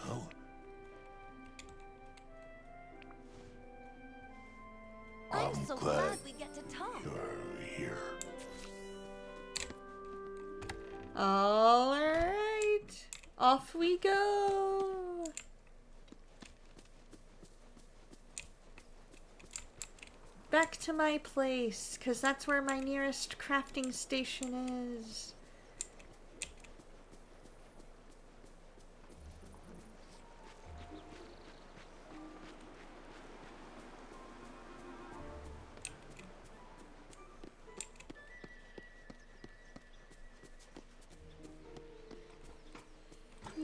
Oh. I'm so glad we get to talk. You're here. All right. Off we go. Back to my place, because that's where my nearest crafting station is.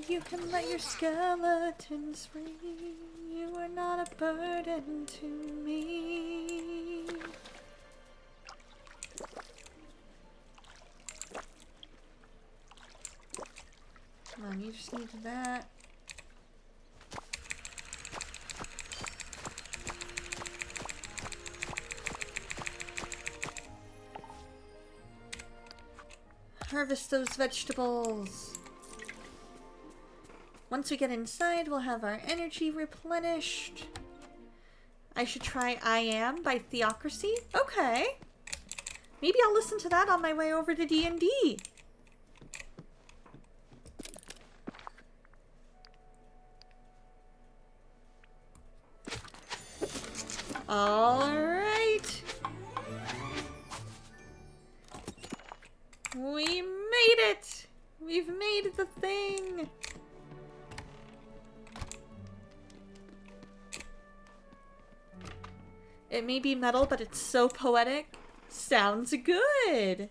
You can let your skeletons free. You are not a burden to me. Come on, you just need that. Harvest those vegetables. Once we get inside, we'll have our energy replenished. I should try I Am by Theocracy? Okay. Maybe I'll listen to that on my way over to D&D. Alright. We made it! We've made the thing! It may be metal, but it's so poetic. Sounds good!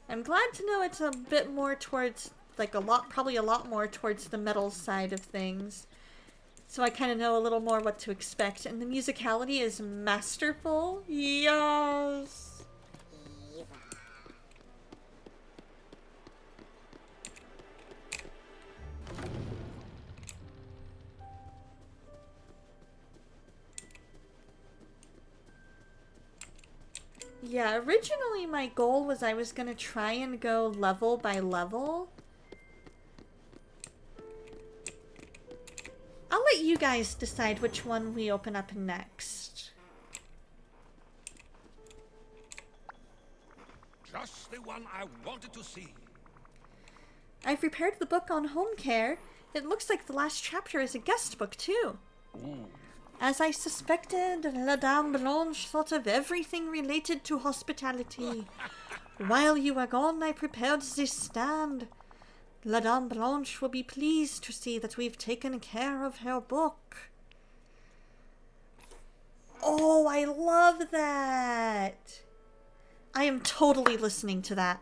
I'm glad to know it's a bit more towards, like probably a lot more towards the metal side of things. So I kind of know a little more what to expect. And the musicality is masterful. Yes! Yeah, originally my goal was I was gonna try and go level by level. I'll let you guys decide which one we open up next. Just the one I wanted to see. I've repaired the book on home care. It looks like the last chapter is a guest book too. Ooh. As I suspected, La Dame Blanche thought of everything related to hospitality. While you were gone, I prepared this stand. La Dame Blanche will be pleased to see that we've taken care of her book. Oh, I love that. I am totally listening to that.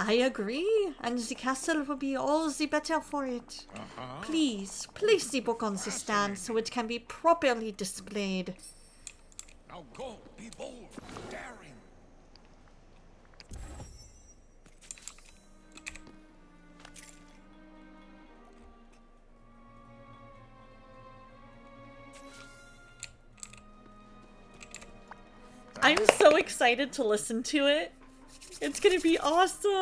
I agree, and the castle will be all the better for it. Please, place the book on the stand so it can be properly displayed. Now go, be bold, daring. I'm so excited to listen to it. It's gonna be awesome!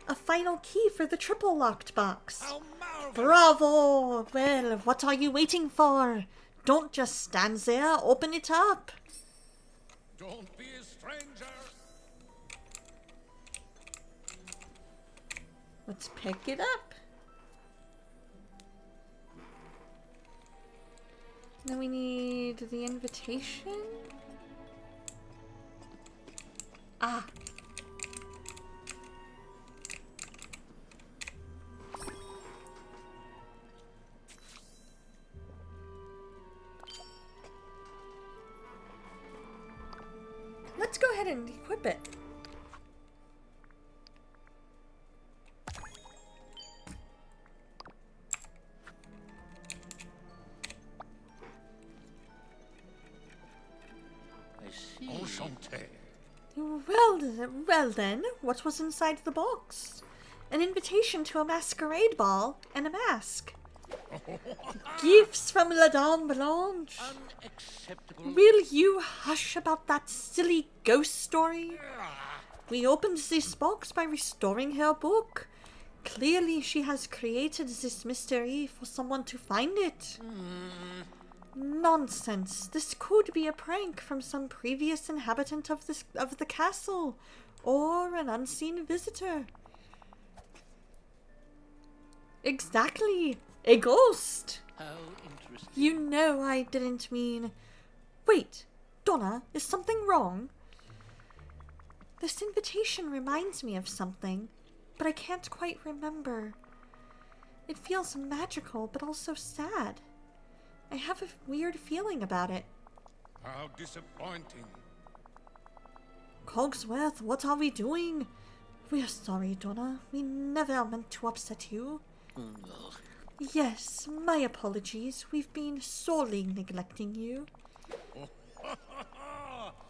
A final key for the triple locked box. How marvelous! Bravo! Well, what are you waiting for? Don't just stand there, open it up. Don't be a stranger. Let's pick it up. Then we need the invitation. Ah. Let's go ahead and equip it. I see. Enchanté. Well then, what was inside the box? An invitation to a masquerade ball and a mask. Gifts from La Dame Blanche. Unacceptable. Will you hush about that silly ghost story? We opened this box by restoring her book. Clearly she has created this mystery for someone to find it. Nonsense. This could be a prank from some previous inhabitant of the castle, or an unseen visitor. Exactly. A ghost. How interesting. You know I didn't mean... Wait, Donna, is something wrong? This invitation reminds me of something, but I can't quite remember. It feels magical, but also sad. I have a weird feeling about it. How disappointing. Cogsworth, what are we doing? We're sorry, Donna. We never meant to upset you. Yes, my apologies. We've been sorely neglecting you.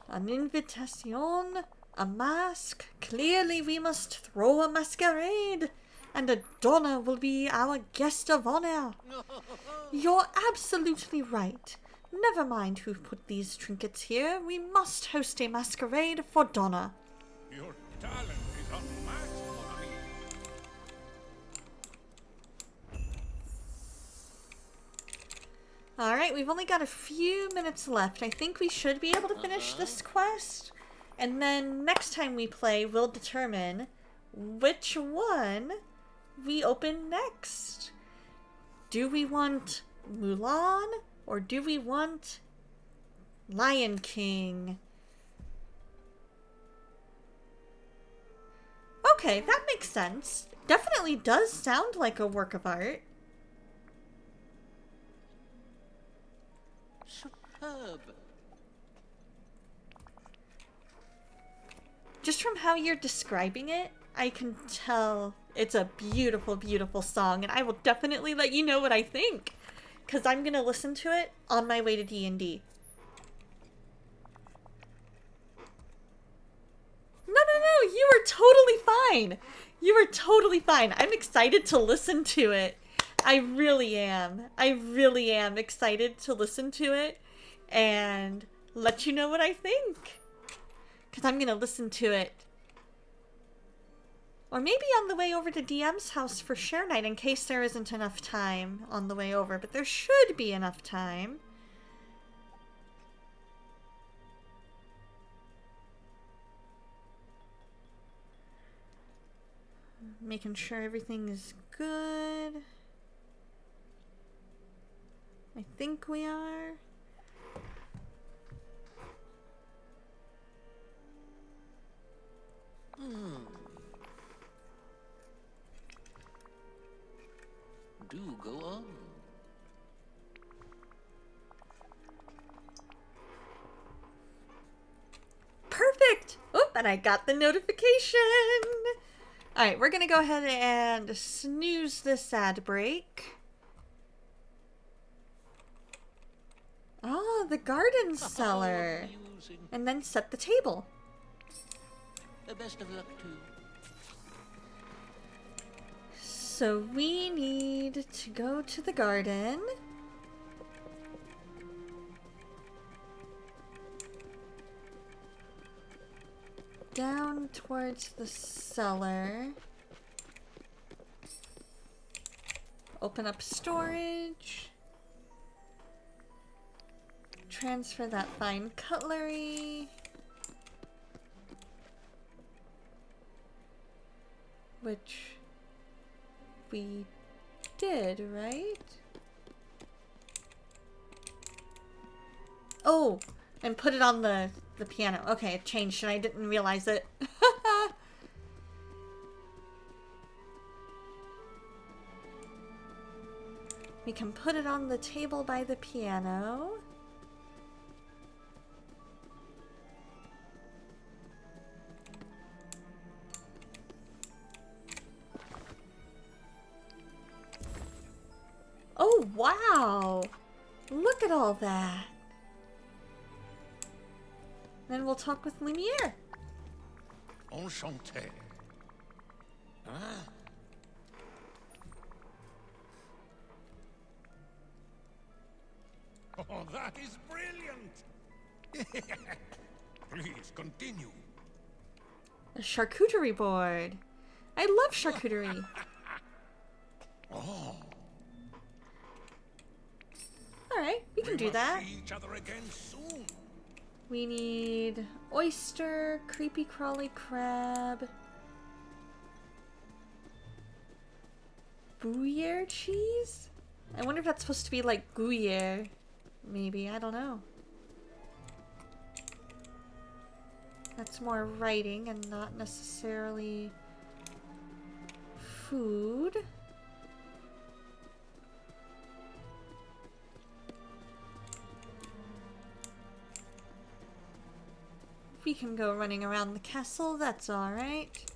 An invitation, a mask. Clearly we must throw a masquerade. And a Donna will be our guest of honor. You're absolutely right. Never mind who put these trinkets here. We must host a masquerade for Donna. Your talent is unmatched, mon ami. Alright, we've only got a few minutes left. I think we should be able to finish this quest. And then next time we play, we'll determine which one we open next. Do we want Mulan or do we want Lion King? Okay, that makes sense. Definitely does sound like a work of art. Superb. Just from how you're describing it, I can tell it's a beautiful, beautiful song, and I will definitely let you know what I think, because I'm going to listen to it on my way to D&D. No, you are totally fine. You are totally fine. I'm excited to listen to it. I really am. I really am excited to listen to it and let you know what I think. Because I'm going to listen to it. Or maybe on the way over to DM's house for share night in case there isn't enough time on the way over. But there should be enough time. Making sure everything is good. I think we are. Do go on. Perfect! Oh, and I got the notification! Alright, we're gonna go ahead and snooze this ad break. Oh, the garden cellar. Amusing. And then set the table. Best of luck to you. So we need to go to the garden. Down towards the cellar. Open up storage. Transfer that fine cutlery. Which we did, right? Oh, and put it on the piano. Okay, it changed and I didn't realize it. We can put it on the table by the piano. Oh, wow! Look at all that! Then we'll talk with Lumiere. Enchanté. Huh? Oh, that is brilliant! Please continue. A charcuterie board. I love charcuterie. Oh, Alright, we can we do must that. see each other again soon. We need oyster, creepy crawly crab, Gruyere cheese? I wonder if that's supposed to be like Gruyere. Maybe, I don't know. That's more writing and not necessarily food. We can go running around the castle, that's alright.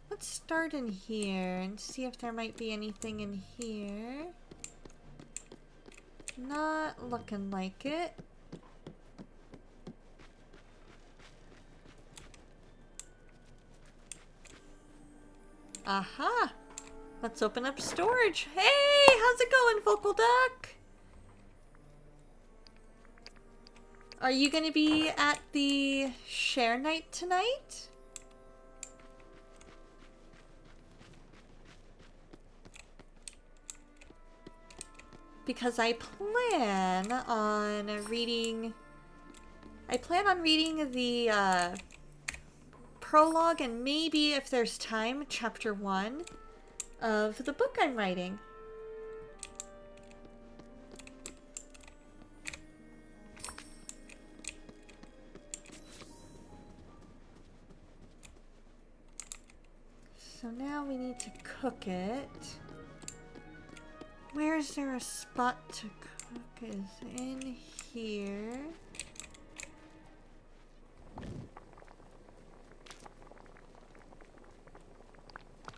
Let's start in here and see if there might be anything in here. Not looking like it. Aha! Let's open up storage. Hey, how's it going, Vocal Duck? Are you going to be at the share night tonight? Because I plan on reading the prologue and maybe, if there's time, chapter 1 of the book I'm writing. So now we need to cook it. Where is there a spot to cook? Is in here.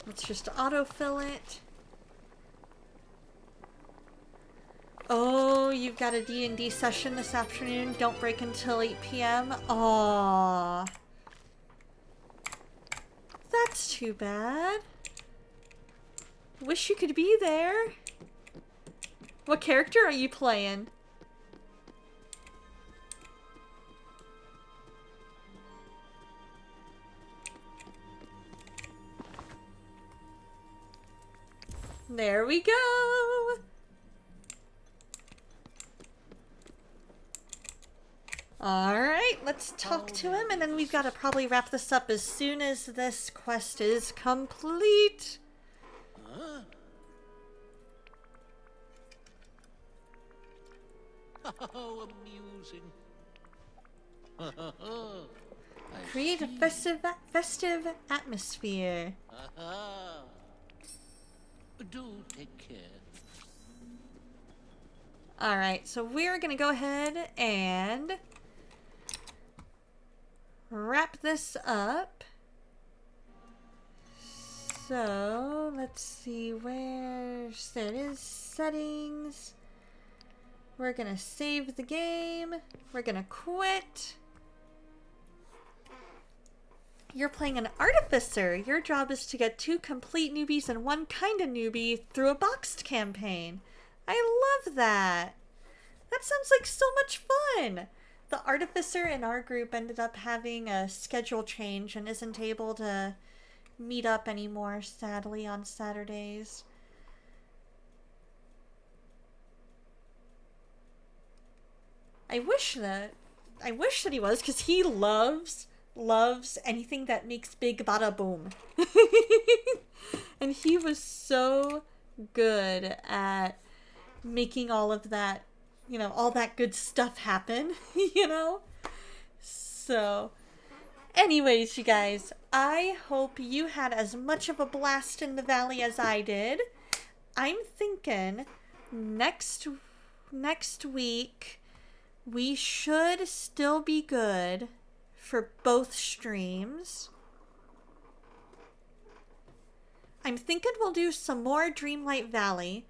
Let's just autofill it. Oh, you've got a D&D session this afternoon. Don't break until 8 p.m. Aww. That's too bad. Wish you could be there. What character are you playing? There we go. Alright, let's talk to him, and then we've got to probably wrap this up as soon as this quest is complete. Oh, amusing. Create a festive atmosphere. Do take care. Alright, so we're gonna go ahead and wrap this up. So, let's see there it is, settings. We're gonna save the game. We're gonna quit. You're playing an artificer. Your job is to get 2 complete newbies and 1 kind of newbie through a boxed campaign. I love that. That sounds like so much fun. The artificer in our group ended up having a schedule change and isn't able to meet up anymore, sadly, on Saturdays. I wish that he was, because he loves anything that makes big bada boom. And he was so good at making all of that, all that good stuff happen, So, anyways, you guys, I hope you had as much of a blast in the valley as I did. I'm thinking next week we should still be good for both streams. I'm thinking we'll do some more Dreamlight Valley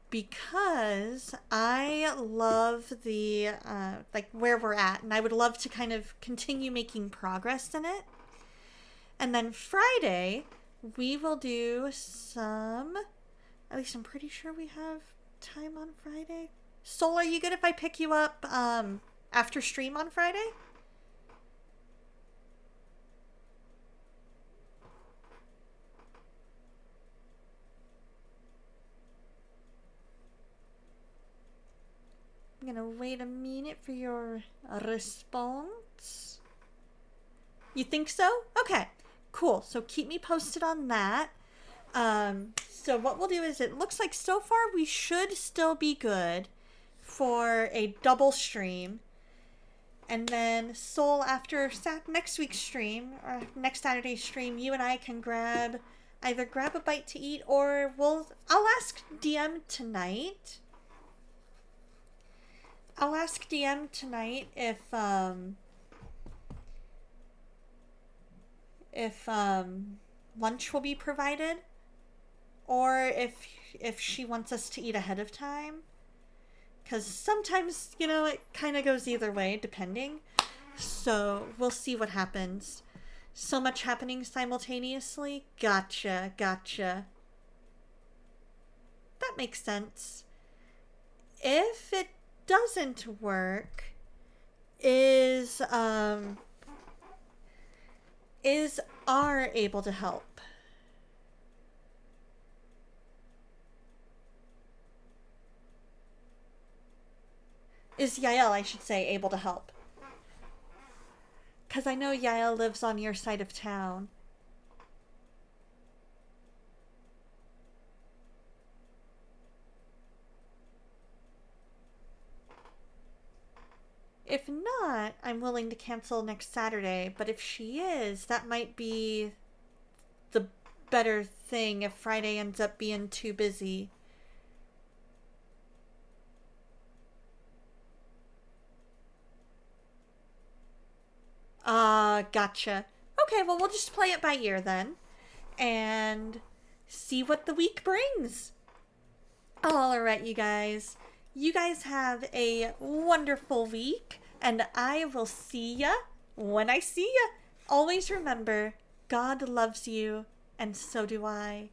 because I love the, where we're at, and I would love to kind of continue making progress in it. And then Friday, we will do some, at least I'm pretty sure we have time on Friday. Soul, are you good if I pick you up after stream on Friday? I'm gonna wait a minute for your response. You think so? Okay, cool. So keep me posted on that. So what we'll do is, it looks like so far we should still be good for a double stream. And then Soul, after next week's stream, or next Saturday's stream, you and I can either grab a bite to eat, or I'll ask DM tonight. I'll ask DM tonight if lunch will be provided, or if she wants us to eat ahead of time. Because sometimes, it kind of goes either way, depending. So, we'll see what happens. So much happening simultaneously? Gotcha. That makes sense. If it doesn't work, is R able to help? Is Yael, I should say, able to help? Because I know Yael lives on your side of town. If not, I'm willing to cancel next Saturday, but if she is, that might be the better thing if Friday ends up being too busy. Gotcha. Okay, well, we'll just play it by ear then, and see what the week brings. Alright, you guys. You guys have a wonderful week, and I will see ya when I see ya. Always remember, God loves you, and so do I.